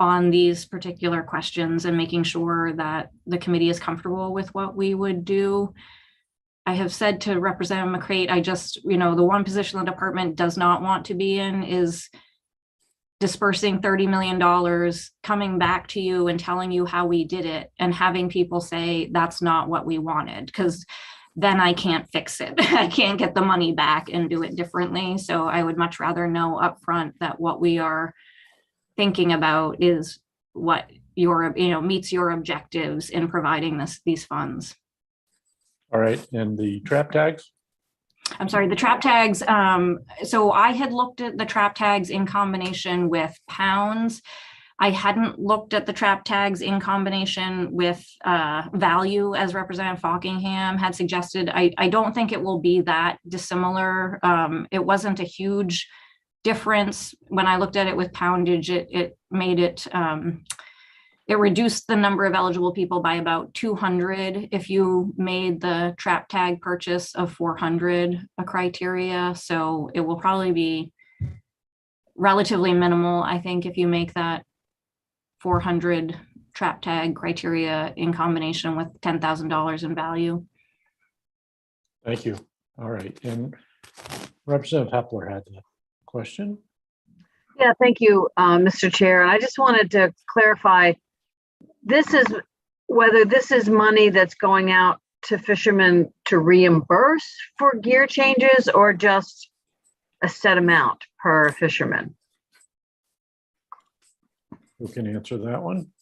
on these particular questions and making sure that the committee is comfortable with what we would do. I have said to Representative McCreight, the one position the department does not want to be in is dispersing $30 million, coming back to you and telling you how we did it and having people say that's not what we wanted, because then I can't fix it. I can't get the money back and do it differently. So I would much rather know upfront that what we are thinking about is what meets your objectives in providing these funds. All right, and the trap tags? I'm sorry, the trap tags. So I had looked at the trap tags in combination with pounds. I hadn't looked at the trap tags in combination with value, as Representative Fockingham had suggested. I don't think it will be that dissimilar. It wasn't a huge difference. When I looked at it with poundage, it made it it reduced the number of eligible people by about 200 if you made the trap tag purchase of 400 a criteria. So it will probably be relatively minimal, I think, if you make that 400 trap tag criteria in combination with $10,000 in value. Thank you. All right. And Representative Hepler had the question. Yeah, thank you, Mr. Chair. And I just wanted to clarify, this is whether this is money that's going out to fishermen to reimburse for gear changes or just a set amount per fisherman. Who can answer that one?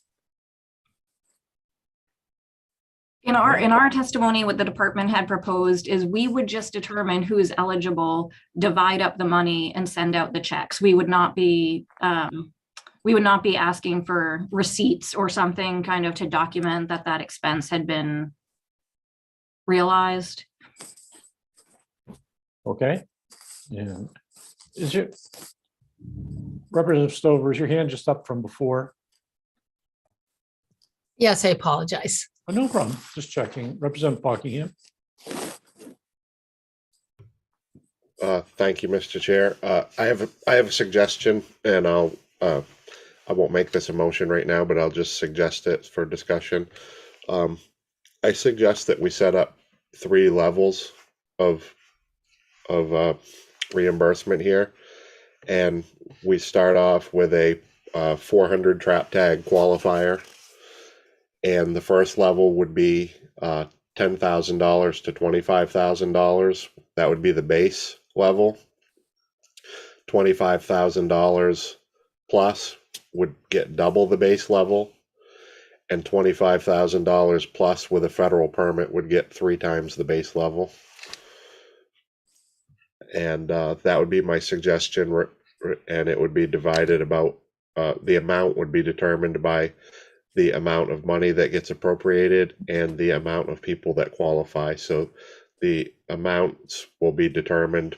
In our testimony, what the department had proposed is we would just determine who is eligible, divide up the money and send out the checks. We would not be asking for receipts or something kind of to document that that expense had been realized. Okay. And is your Representative Stover, is your hand just up from before? Yes, I apologize. Oh, no problem. Just checking. Representative Buckingham. Thank you, Mr. Chair. I have a suggestion, and I won't make this a motion right now, but I'll just suggest it for discussion. I suggest that we set up 3 levels of reimbursement here, and we start off with a 400 trap tag qualifier, and the first level would be $10,000 to $25,000. That would be the base level. $25,000 plus would get double the base level, and $25,000 plus with a federal permit would get 3 times the base level. And that would be my suggestion, and it would be divided about, the amount would be determined by the amount of money that gets appropriated and the amount of people that qualify. So the amounts will be determined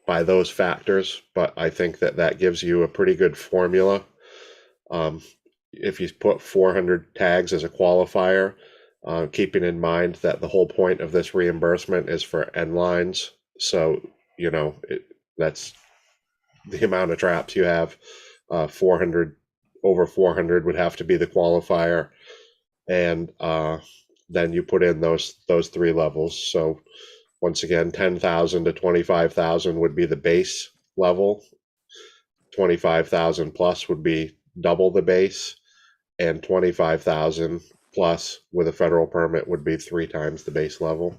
by those factors, but I think that that gives you a pretty good formula. If you put 400 tags as a qualifier, keeping in mind that the whole point of this reimbursement is for end lines. So, you know, that's the amount of traps you have. 400, over 400 would have to be the qualifier. And then you put in those 3 levels. So once again, 10,000 to 25,000 would be the base level. 25,000 plus would be double the base, and 25,000 plus with a federal permit would be 3 times the base level.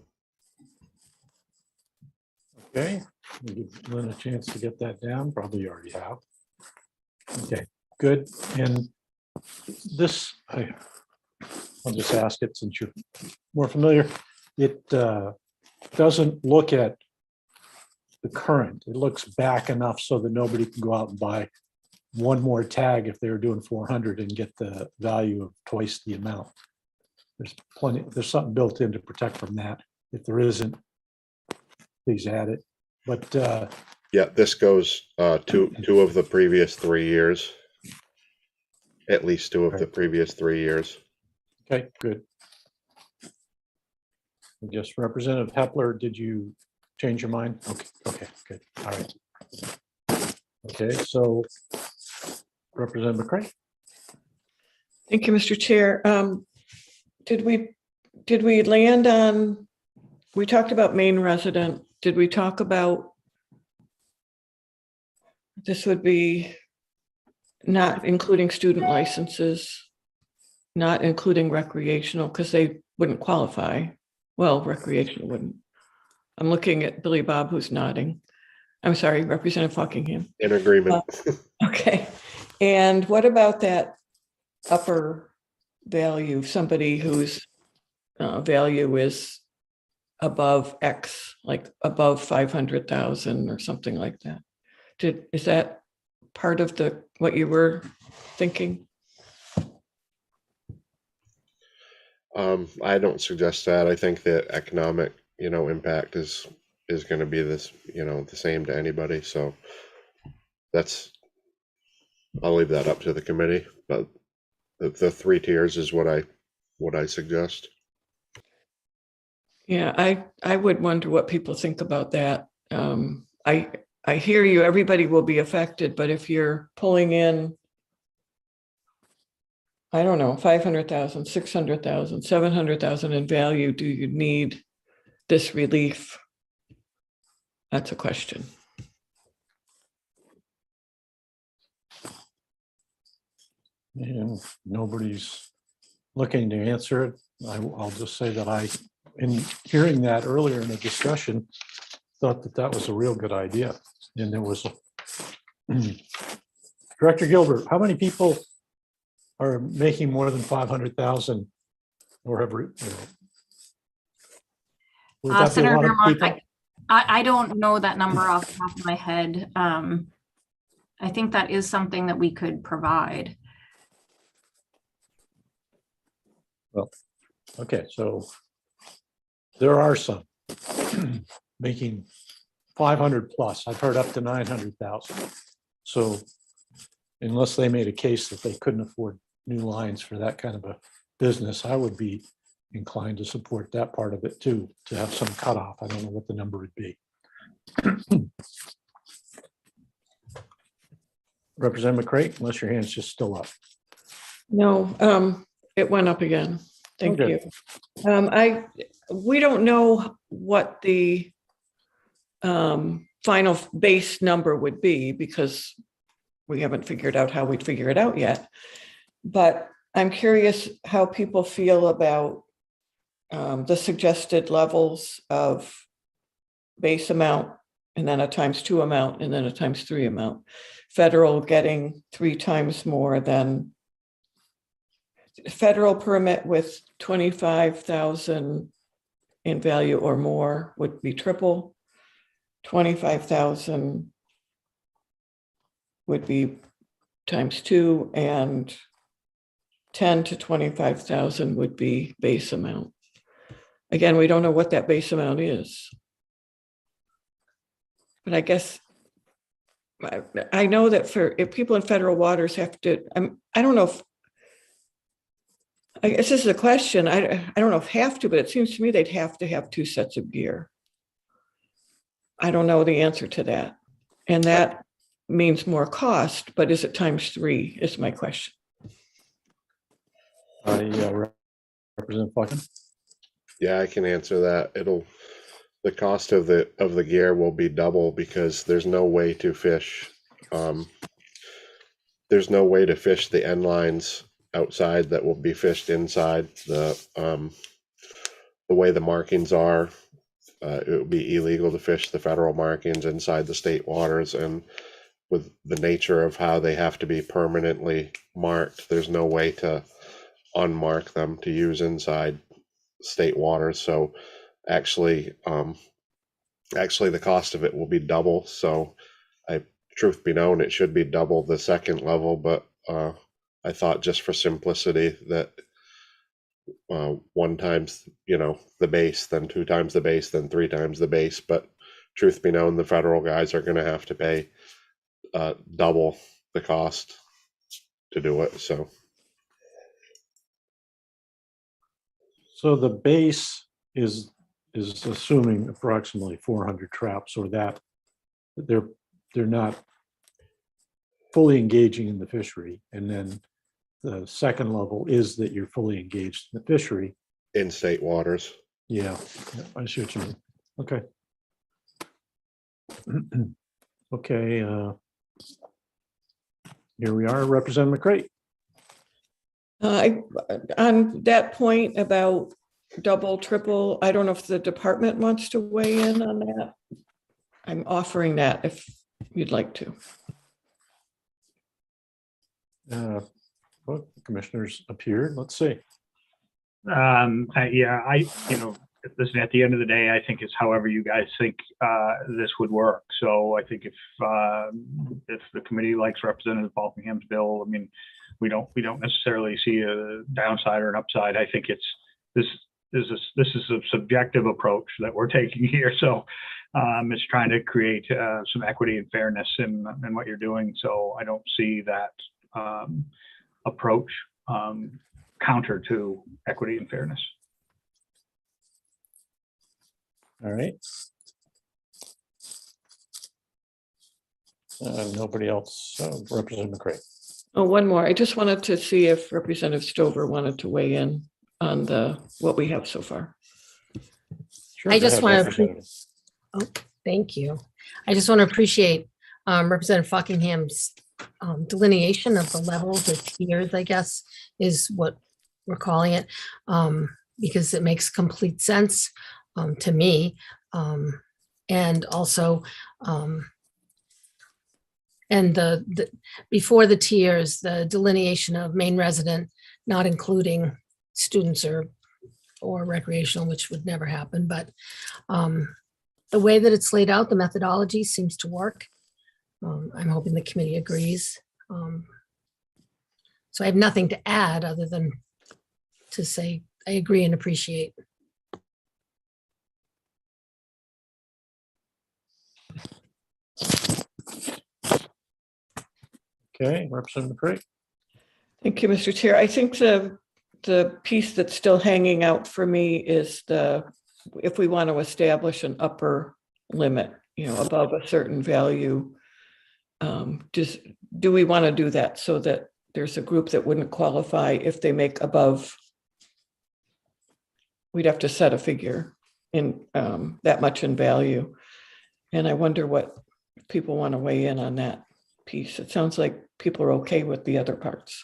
Okay, we'll give Lynn a chance to get that down. Probably you already have. Okay, good. And this, I'll just ask it since you're more familiar. It doesn't look at the current. It looks back enough so that nobody can go out and buy one more tag if they were doing 400 and get the value of twice the amount. There's plenty, there's something built in to protect from that. If there isn't, please add it. But yeah, this goes two of the previous 3 years. At least 2 of the previous 3 years. Okay, good. Just Representative Hepler, did you change your mind? Okay, good. All right. Okay, so Representative McCray. Thank you, Mr. Chair. Did we land on, we talked about Maine resident. Did we talk about, this would be not including student licenses, not including recreational, because they wouldn't qualify. Well, recreational wouldn't. I'm looking at Billy Bob, who's nodding. I'm sorry, Representative Buckingham. In agreement. Okay. And what about that upper value, somebody whose value is above X, like above 500,000 or something like that? Is that part of what you were thinking? I don't suggest that. I think the economic, impact is going to be this, the same to anybody. So I'll leave that up to the committee, but The 3 tiers is what I suggest. Yeah, I would wonder what people think about that. I hear you, everybody will be affected, but if you're pulling in, I don't know, 500,000, 600,000, 700,000 in value, do you need this relief? That's a question. And nobody's looking to answer it. I'll just say that in hearing that earlier in the discussion, thought that that was a real good idea. And there was Director Gilbert, how many people are making more than 500,000 or ever? Would that be a Senator lot of Vermont, people? I don't know that number off the top of my head. I think that is something that we could provide. Well, okay, so there are some making 500 plus. I've heard up to 900,000. So unless they made a case that they couldn't afford new lines for that kind of a business, I would be inclined to support that part of it too, to have some cutoff. I don't know what the number would be. Representative McCray, unless your hand's just still up. No, it went up again. Thank Okay. you. We don't know what the final base number would be because we haven't figured out how we'd figure it out yet. But I'm curious how people feel about the suggested levels of base amount and then a ×2 amount and then a ×3 amount. Federal getting 3 times more than federal permit with 25,000 in value or more would be triple. 25,000 would be ×2, and 10 to 25,000 would be base amount. Again, we don't know what that base amount is. But I guess I know that if people in federal waters have to, I don't know if, I guess this is a question. I don't know if have to, but it seems to me they'd have to have 2 sets of gear. I don't know the answer to that. And that means more cost, but is it ×3 is my question. Representative Buchan. Yeah, I can answer that. The cost of the gear will be double because there's no way to fish. There's no way to fish the end lines outside that will be fished inside. The way the markings are, it would be illegal to fish the federal markings inside the state waters, and with the nature of how they have to be permanently marked, there's no way to unmark them to use inside state waters. So actually the cost of it will be double. So truth be known, it should be double the second level, but I thought just for simplicity that 1 times, the base, then 2 times the base, then 3 times the base. But truth be known, the federal guys are going to have to pay double the cost to do it. So the base is assuming approximately 400 traps, or that they're not fully engaging in the fishery, and then the second level is that you're fully engaged in the fishery in state waters. Yeah, I see what you mean. Okay. Okay. Here we are, Representative McCray. On that point about double, triple, I don't know if the department wants to weigh in on that. I'm offering that if you'd like to. Well, the commissioners appeared. Let's see. Yeah, listen, at the end of the day, I think it's however you guys think this would work. So I think if the committee likes Representative Buckingham's bill, I mean, we don't necessarily see a downside or an upside. I think this is a subjective approach that we're taking here. So it's trying to create some equity and fairness in what you're doing. So I don't see that approach counter to equity and fairness. All right. Nobody else. Representative McCray. Oh, one more. I just wanted to see if Representative Stover wanted to weigh in on what we have so far. Sure, I go just ahead, want to, Representative. oh, thank you. I just want to appreciate Representative Fockingham's delineation of the levels or tiers, I guess, is what we're calling it, because it makes complete sense to me. And also, and the before the tiers, the delineation of main resident, not including students or recreational, which would never happen, but the way that it's laid out, the methodology seems to work. I'm hoping the committee agrees. So I have nothing to add other than to say I agree and appreciate. Okay, Representative McCray. Thank you, Mr. Chair. I think the piece that's still hanging out for me is if we want to establish an upper limit, above a certain value, do we want to do that so that there's a group that wouldn't qualify if they make above? We'd have to set a figure in that much in value. And I wonder what people want to weigh in on that piece. It sounds like people are okay with the other parts.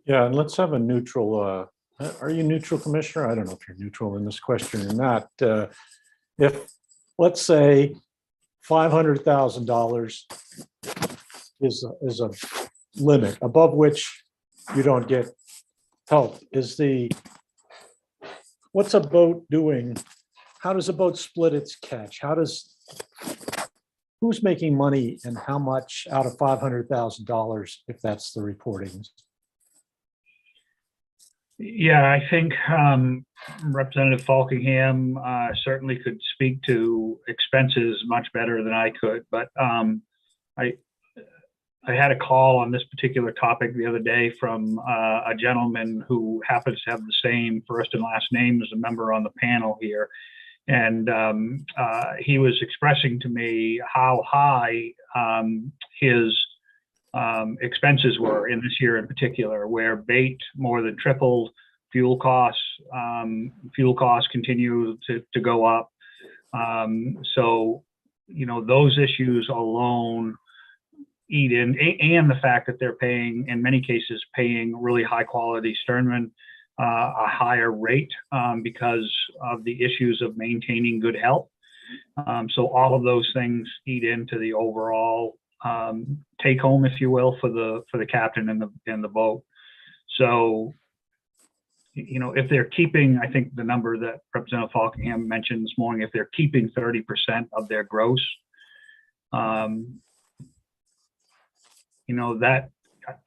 Yeah, and let's have a neutral, are you neutral, Commissioner? I don't know if you're neutral in this question or not. If, let's say, $500,000 is a limit above which you don't get help, what's a boat doing? How does a boat split its catch? Who's making money and how much out of $500,000 if that's the reporting? Yeah, I think Representative Falkingham certainly could speak to expenses much better than I could, but I had a call on this particular topic the other day from a gentleman who happens to have the same first and last name as a member on the panel here. And he was expressing to me how high his expenses were in this year in particular, where bait more than tripled, fuel costs continue to go up. So, those issues alone eat in, and the fact that they're paying, in many cases, paying really high quality sternmen a higher rate because of the issues of maintaining good health. So all of those things eat into the overall take home, if you will, for the captain and the boat. So, if they're keeping, I think the number that Representative Falkingham mentioned this morning, if they're keeping 30% of their gross, that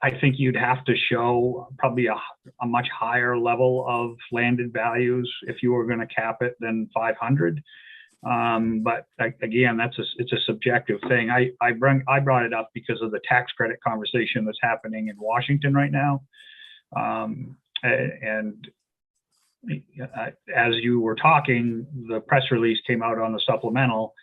I think you'd have to show probably a much higher level of landed values if you were going to cap it than 500. But again, it's a subjective thing. I brought it up because of the tax credit conversation that's happening in Washington right now. And as you were talking, the press release came out on the supplemental,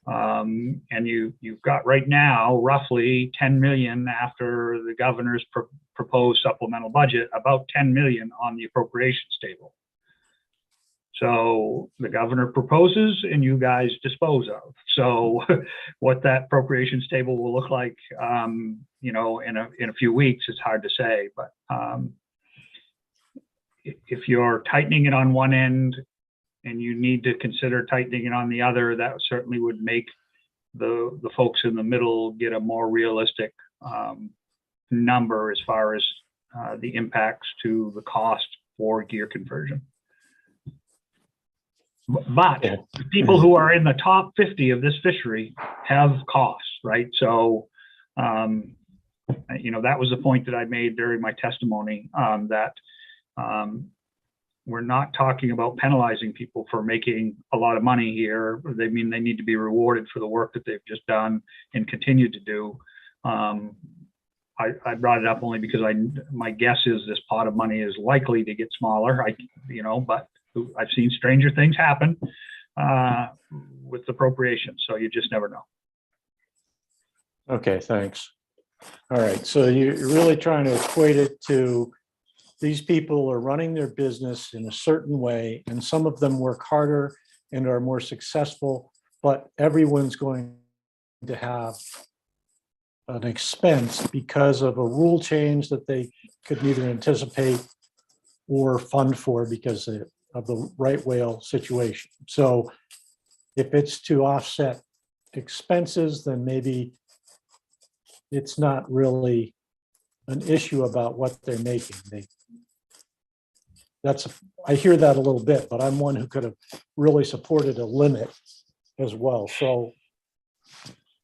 and you've got right now roughly 10 million after the governor's proposed supplemental budget, about 10 million on the appropriations table. So the governor proposes and you guys dispose of. So what that appropriations table will look like, in a few weeks, it's hard to say. But if you're tightening it on one end and you need to consider tightening it on the other, that certainly would make the folks in the middle get a more realistic number as far as the impacts to the cost for gear conversion. But the people who are in the top 50 of this fishery have costs, right? So, that was the point that I made during my testimony, that we're not talking about penalizing people for making a lot of money here. They need to be rewarded for the work that they've just done and continue to do. I brought it up only because my guess is this pot of money is likely to get smaller. But I've seen stranger things happen with appropriations, so you just never know. Okay, thanks. All right, so you're really trying to equate it to these people are running their business in a certain way, and some of them work harder and are more successful, but everyone's going to have an expense because of a rule change that they could neither anticipate or fund for because of the right whale situation. So if it's to offset expenses, then maybe it's not really an issue about what they're making. I hear that a little bit, but I'm one who could have really supported a limit as well. So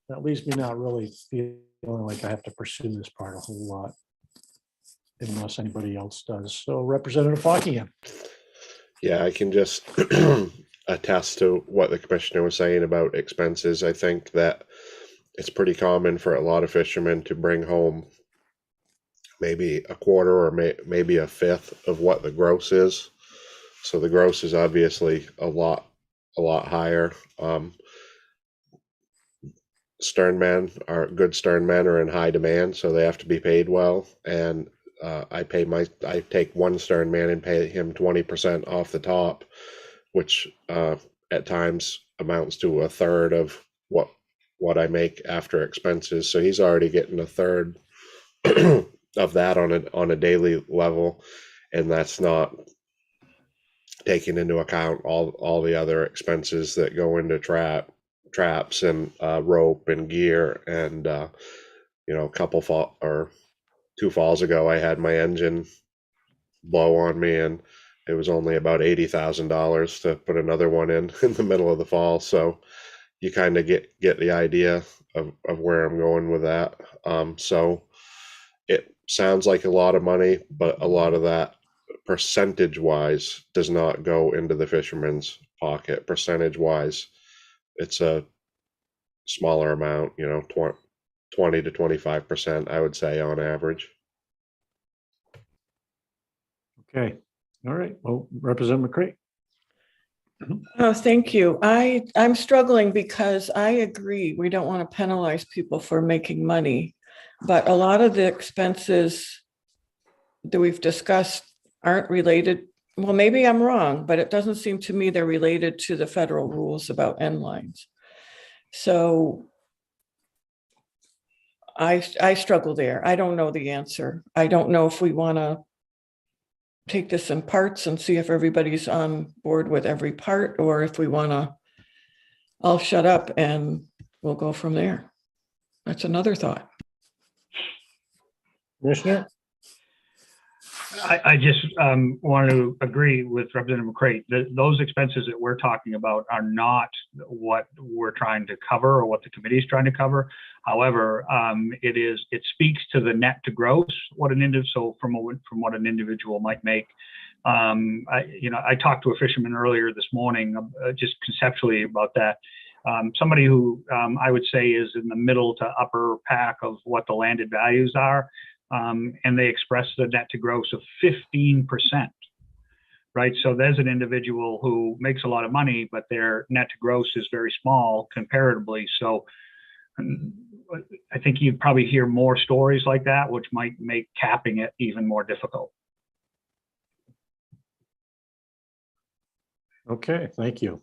that leaves me not really feeling like I have to pursue this part a whole lot unless anybody else does. So Representative Buckingham. Yeah, I can just attest to what the commissioner was saying about expenses. I think that it's pretty common for a lot of fishermen to bring home maybe a quarter or maybe a fifth of what the gross is. So the gross is obviously a lot higher. Good stern men are in high demand, so they have to be paid well. And I take one stern man and pay him 20% off the top, which at times amounts to a third of what I make after expenses. So he's already getting a third of that on a daily level, and that's not taking into account all the other expenses that go into traps and rope and gear. And two falls ago I had my engine blow on me, and it was only about $80,000 to put another one in the middle of the fall. So you kind of get the idea of where I'm going with that. So it sounds like a lot of money, but a lot of that percentage wise does not go into the fisherman's pocket. Percentage wise, it's a smaller amount, 20 to 25%, I would say, on average. Okay, all right. Well, Representative McCray. Oh, thank you. I'm struggling because I agree we don't want to penalize people for making money, but a lot of the expenses that we've discussed aren't related. Well, maybe I'm wrong, but it doesn't seem to me they're related to the federal rules about end lines. So I struggle there. I don't know the answer. I don't know if we want to take this in parts and see if everybody's on board with every part, or if we want to all shut up and we'll go from there. That's another thought. Commissioner? I just want to agree with Representative McCray. Those expenses that we're talking about are not what we're trying to cover or what the committee is trying to cover. However, it speaks to the net to gross, so from what an individual might make. I talked to a fisherman earlier this morning, just conceptually about that. Somebody who I would say is in the middle to upper pack of what the landed values are. And they express the net to gross of 15%, right? So there's an individual who makes a lot of money, but their net to gross is very small comparatively. So I think you'd probably hear more stories like that, which might make capping it even more difficult. Okay, thank you.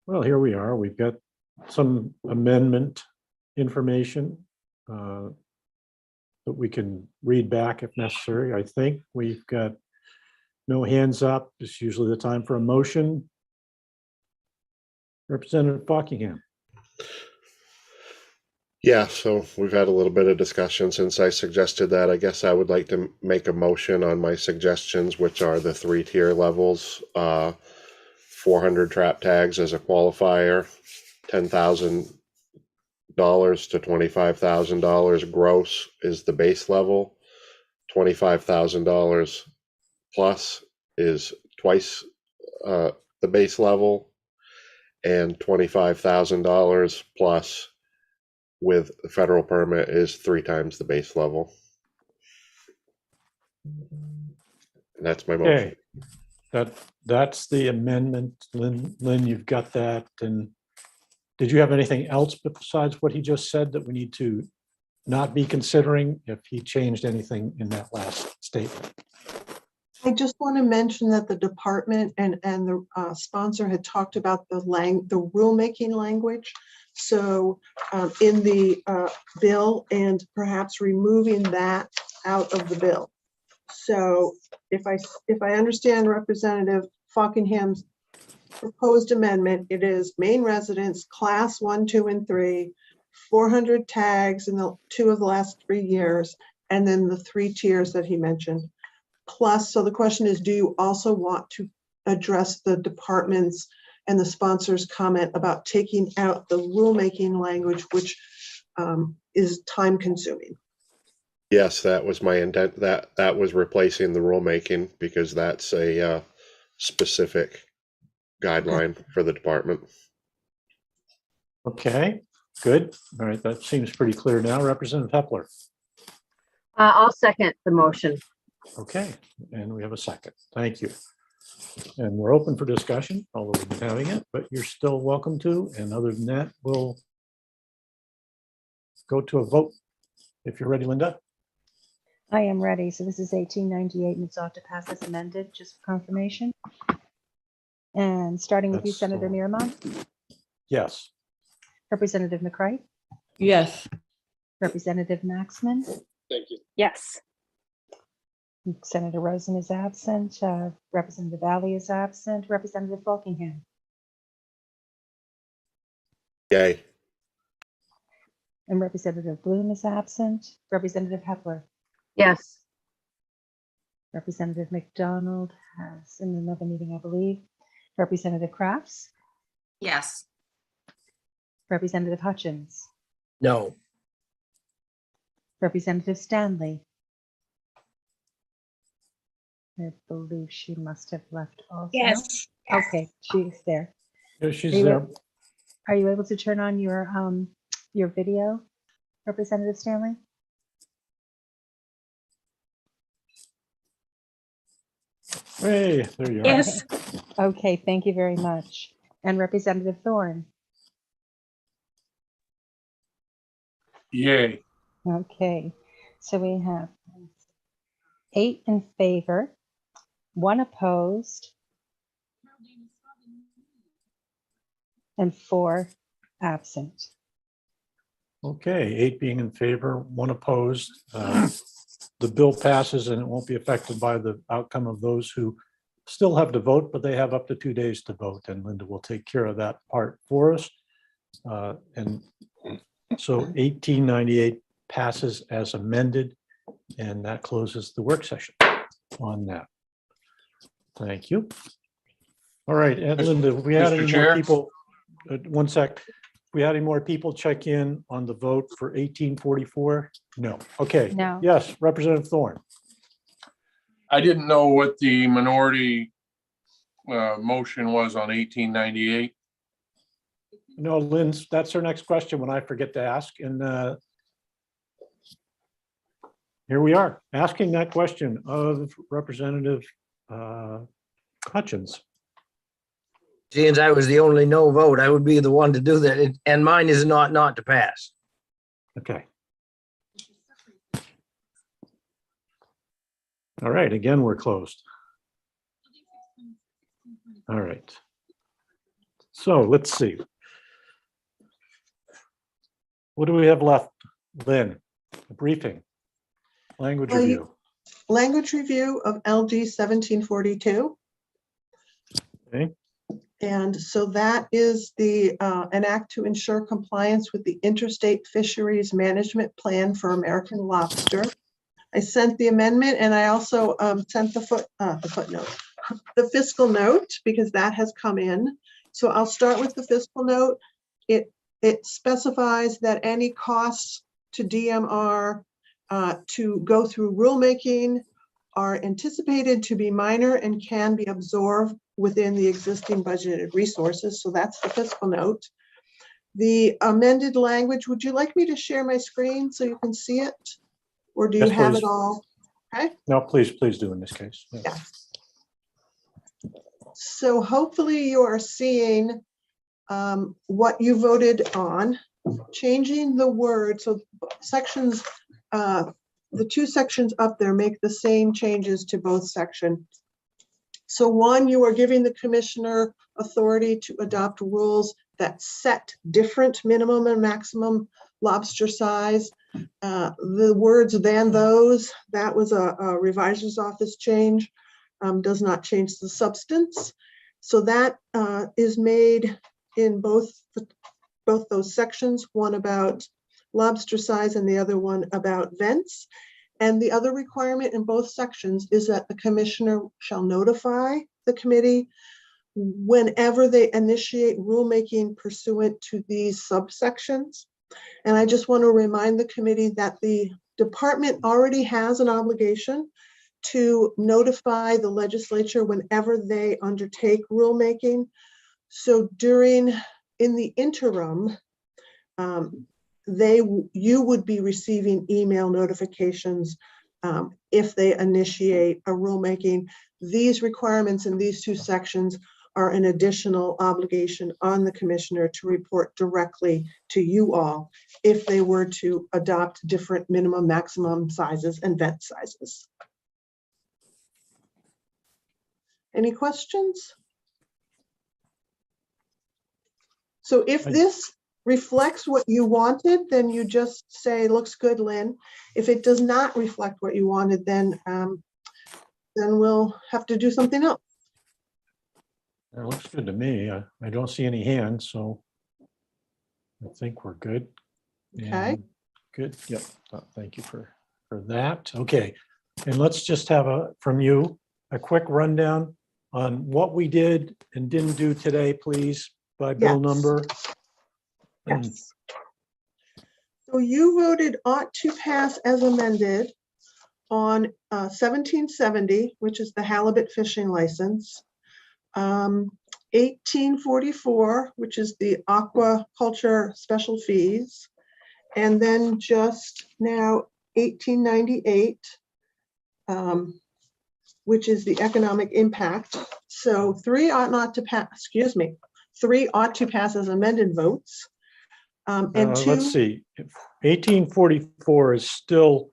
Well, here we are. We've got some amendment information that we can read back if necessary. I think we've got no hands up. It's usually the time for a motion. Representative Buckingham. Yeah, so we've had a little bit of discussion since I suggested that. I guess I would like to make a motion on my suggestions, which are the 3-tier levels. 400 trap tags as a qualifier, $10,000 to $25,000 gross is the base level. $25,000 plus is twice the base level, and $25,000 plus with the federal permit is 3 times the base level. And that's my motion. Okay, that's the amendment. Lynn, you've got that. And did you have anything else besides what he just said that we need to not be considering if he changed anything in that last statement? I just want to mention that the department and the sponsor had talked about the rulemaking language. So in the bill, and perhaps removing that out of the bill. So if I understand Representative Falkingham's proposed amendment, it is main residence, class 1, 2, and 3, 400 tags in the 2 of the last 3 years, and then the 3 tiers that he mentioned. Plus, so the question is, do you also want to address the department's and the sponsor's comment about taking out the rulemaking language, which is time consuming? Yes, that was my intent. That was replacing the rulemaking because that's a specific guideline for the department. Okay, good. All right, that seems pretty clear now. Representative Hepler. I'll second the motion. Okay, and we have a second. Thank you. And we're open for discussion, although we've been having it, but you're still welcome to. And other than that, we'll go to a vote. If you're ready, Linda. I am ready. So this is 1898 and it's ought to pass as amended, just for confirmation. And starting with you, That's Senator Miramont, Yes. Representative McCray, Yes. Representative Maxman, Thank you. Yes. Senator Rosen is absent, Representative Alley is absent, Representative Falkingham, Yay. and Representative Bloom is absent, Representative Hepler, Yes. Representative McDonald has in another meeting, I believe, Representative Crafts, Yes. Representative Hutchins, No. Representative Stanley. I believe she must have left also. Yes. Okay, she's there. Yeah, she's Are you- there. Are you able to turn on your video, Representative Stanley? Hey, there you are. Yes. Okay, thank you very much. And Representative Thorne. Yay. Okay, so we have 8 in favor, 1 opposed, and 4 absent. Okay, 8 being in favor, 1 opposed. The bill passes and it won't be affected by the outcome of those who still have to vote, but they have up to 2 days to vote, and Linda will take care of that part for us. And so 1898 passes as amended, and that closes the work session on that. Thank you. All right, and Linda, if we had Mr. any more Chair? people, one sec. If we had any more people check in on the vote for 1844? No. Okay. No. Yes, Representative Thorne. I didn't know what the minority motion was on 1898. No, Lynn's, that's her next question when I forget to ask. And here we are, asking that question of Representative Hutchins. Since I was the only no vote, I would be the one to do that. And mine is not to pass. Okay. All right, again, we're closed. All right. So let's see. What do we have left? Lynn, a briefing, language Well, review. Language review of LD 1742. Okay. And so that is an act to ensure compliance with the Interstate Fisheries Management Plan for American lobster. I sent the amendment, and I also sent the footnote, the fiscal note, because that has come in. So I'll start with the fiscal note. It specifies that any costs to DMR to go through rulemaking are anticipated to be minor and can be absorbed within the existing budgeted resources. So that's the fiscal note. The amended language, would you like me to share my screen so you can see it? Or do you Yes, have please. it all? Okay. No, please do in this case. Yes. Yeah. So hopefully you are seeing what you voted on, changing the word. So sections, the two sections up there make the same changes to both sections. So one, you are giving the commissioner authority to adopt rules that set different minimum and maximum lobster size. The words "than those," that was a revisor's office change, does not change the substance. So that is made in both those sections, one about lobster size and the other one about vents. And the other requirement in both sections is that the commissioner shall notify the committee whenever they initiate rulemaking pursuant to these subsections. And I just want to remind the committee that the department already has an obligation to notify the legislature whenever they undertake rulemaking. So in the interim, you would be receiving email notifications if they initiate a rulemaking. These requirements in these two sections are an additional obligation on the commissioner to report directly to you all if they were to adopt different minimum, maximum sizes and vent sizes. Any questions? So if this reflects what you wanted, then you just say, looks good, Lynn. If it does not reflect what you wanted, then we'll have to do something else. It looks good to me. I don't see any hands, so I think we're good. Okay. And good. Yep. Thank you for that. Okay. And let's just have from you a quick rundown on what we did and didn't do today, please, by bill number. Yes. So you voted ought to pass as amended on 1770, which is the halibut fishing license, 1844, which is the aquaculture special fees, and then just now 1898, which is the economic impact. So three ought to pass as amended votes. And two, let's see, 1844 is still,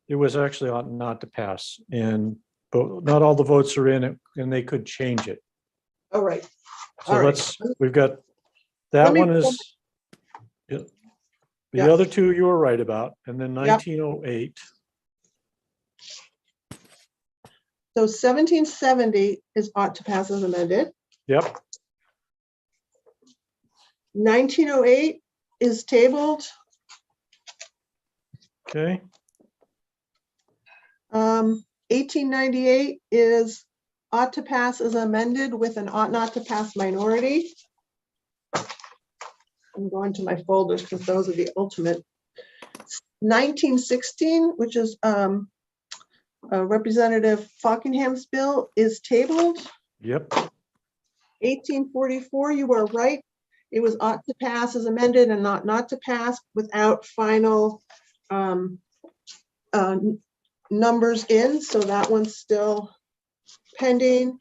it was actually ought not to pass, but not all the votes are in it and they could change it. all right. So All right. we've got, that one is, the Yeah. other two you were right about, and then 1908. So 1770 is ought to pass as amended. Yep. 1908 is tabled. Okay. 1898 is ought to pass as amended with an ought not to pass minority. I'm going to my folders because those are the ultimate. 1916, which is Representative Falkingham's bill, is tabled. Yep. 1844, you were right. It was ought to pass as amended and not to pass without final numbers in. So that one's still pending.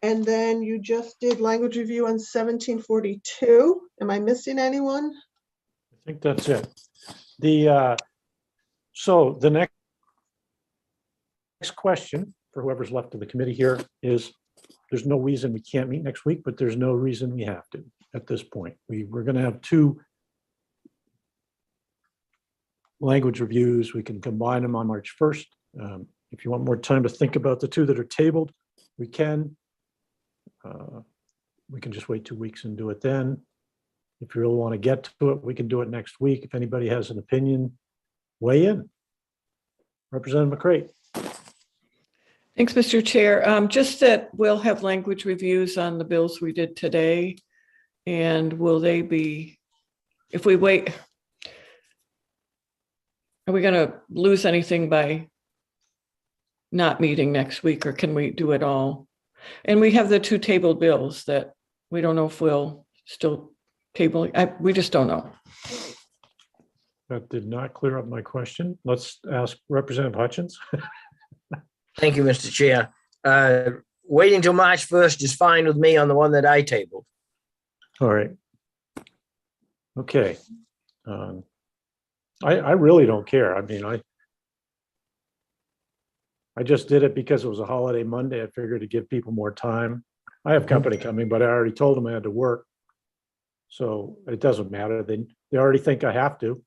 And then you just did language review on 1742. Am I missing anyone? I think that's it. So the next question for whoever's left of the committee here is, there's no reason we can't meet next week, but there's no reason we have to at this point. We're going to have two language reviews. We can combine them on March 1st. If you want more time to think about the two that are tabled, we can. We can just wait 2 weeks and do it then. If you really want to get to it, we can do it next week. If anybody has an opinion, weigh in. Representative McCray. Thanks, Mr. Chair. Just that we'll have language reviews on the bills we did today. And will they be, if we wait, are we going to lose anything by not meeting next week, or can we do it all? And we have the two tabled bills that we don't know if we'll still tabling? We just don't know. That did not clear up my question. Let's ask Representative Hutchins. Thank you, Mr. Chair. Waiting till March 1st is fine with me on the one that I tabled. All right. Okay. I really don't care. I mean, I just did it because it was a holiday Monday. I figured to give people more time. I have company coming, but I already told them I had to work. So it doesn't matter. They already think I have to.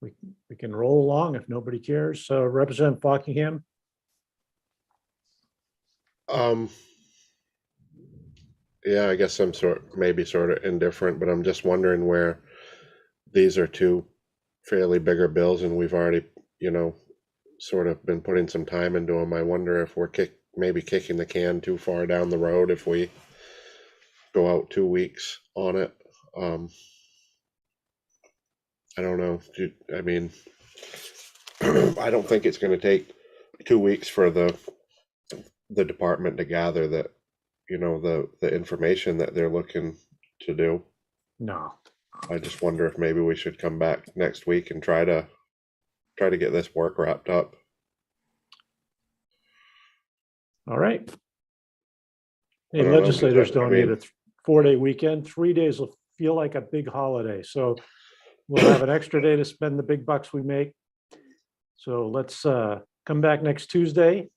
We can roll along if nobody cares. So Representative Fockingham. Yeah, I guess I'm maybe sort of indifferent, but I'm just wondering where these are two fairly bigger bills and we've already, sort of been putting some time into them. I wonder if we're maybe kicking the can too far down the road if we go out 2 weeks on it. I don't know. I mean, I don't think it's going to take 2 weeks for the department to gather that, the information that they're looking to do. No. I just wonder if maybe we should come back next week and try to get this work wrapped up. All right. Hey, I don't know, legislators because don't need a 4-day weekend. 3 days will feel like a big holiday. So we'll have an extra day to spend the big bucks we make. So let's come back next Tuesday.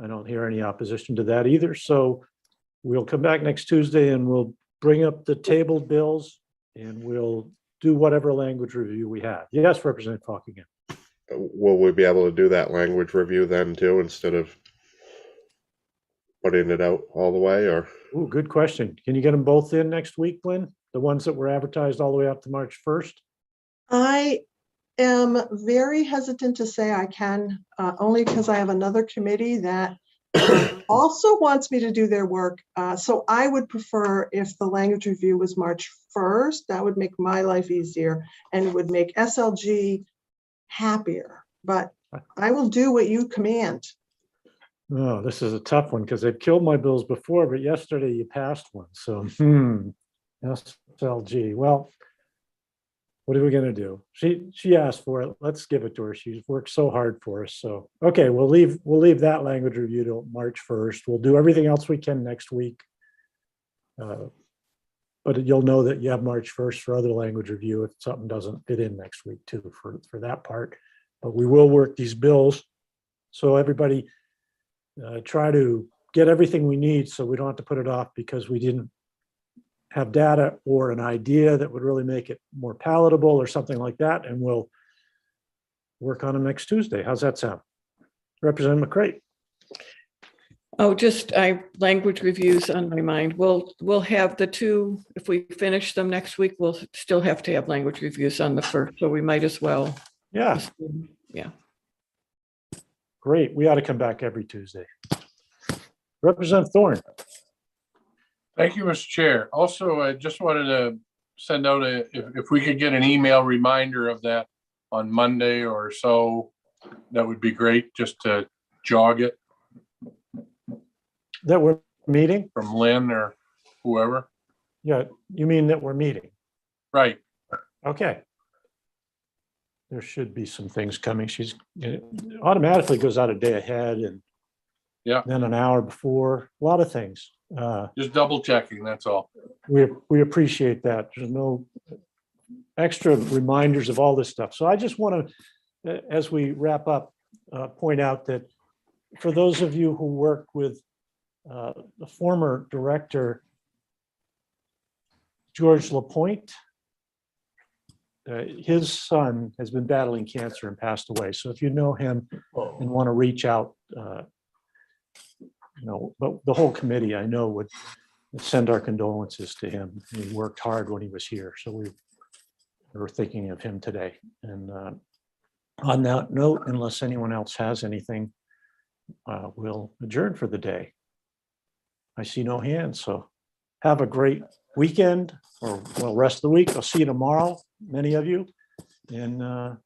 I don't hear any opposition to that either. So we'll come back next Tuesday and we'll bring up the tabled bills and we'll do whatever language review we have. Yes, Representative Fockingham. Will we be able to do that language review then too, instead of putting it out all the way, or? Ooh, good question. Can you get them both in next week, Lynn? The ones that were advertised all the way up to March 1st? I am very hesitant to say I can, only because I have another committee that also wants me to do their work. So I would prefer if the language review was March 1st. That would make my life easier and would make SLG happier. But I will do what you command. Oh, this is a tough one because they've killed my bills before, but yesterday you passed one. So, SLG. Well, what are we going to do? She asked for it. Let's give it to her. She's worked so hard for us. So, okay, we'll leave that language review till March 1st. We'll do everything else we can next week. But you'll know that you have March 1st for other language review if something doesn't fit in next week too for that part. But we will work these bills. So everybody try to get everything we need so we don't have to put it off because we didn't have data or an idea that would really make it more palatable or something like that. And we'll work on them next Tuesday. How's that sound? Representative McCray. Oh, just language reviews on my mind. We'll have the two, if we finish them next week, we'll still have to have language reviews on the 1st. So we might as well. Yeah. Yeah. Great. We ought to come back every Tuesday. Representative Thorne. Thank you, Mr. Chair. Also, I just wanted to send out if we could get an email reminder of that on Monday or so, that would be great, just to jog it. That we're meeting? From Lynn or whoever. Yeah, you mean that we're meeting? Right. Okay. There should be some things coming. It automatically goes out a day ahead and then an hour before, a lot of things. Just double checking, that's all. We appreciate that. There's no extra reminders of all this stuff. So I just want to, as we wrap up, point out that for those of you who work with the former director, George Lapointe, his son has been battling cancer and passed away. So if you know him and want to reach out, but the whole committee I know would send our condolences to him. He worked hard when he was here. So we were thinking of him today. And on that note, unless anyone else has anything, we'll adjourn for the day. I see no hands. So have a great weekend or rest of the week. I'll see you tomorrow, many of you. And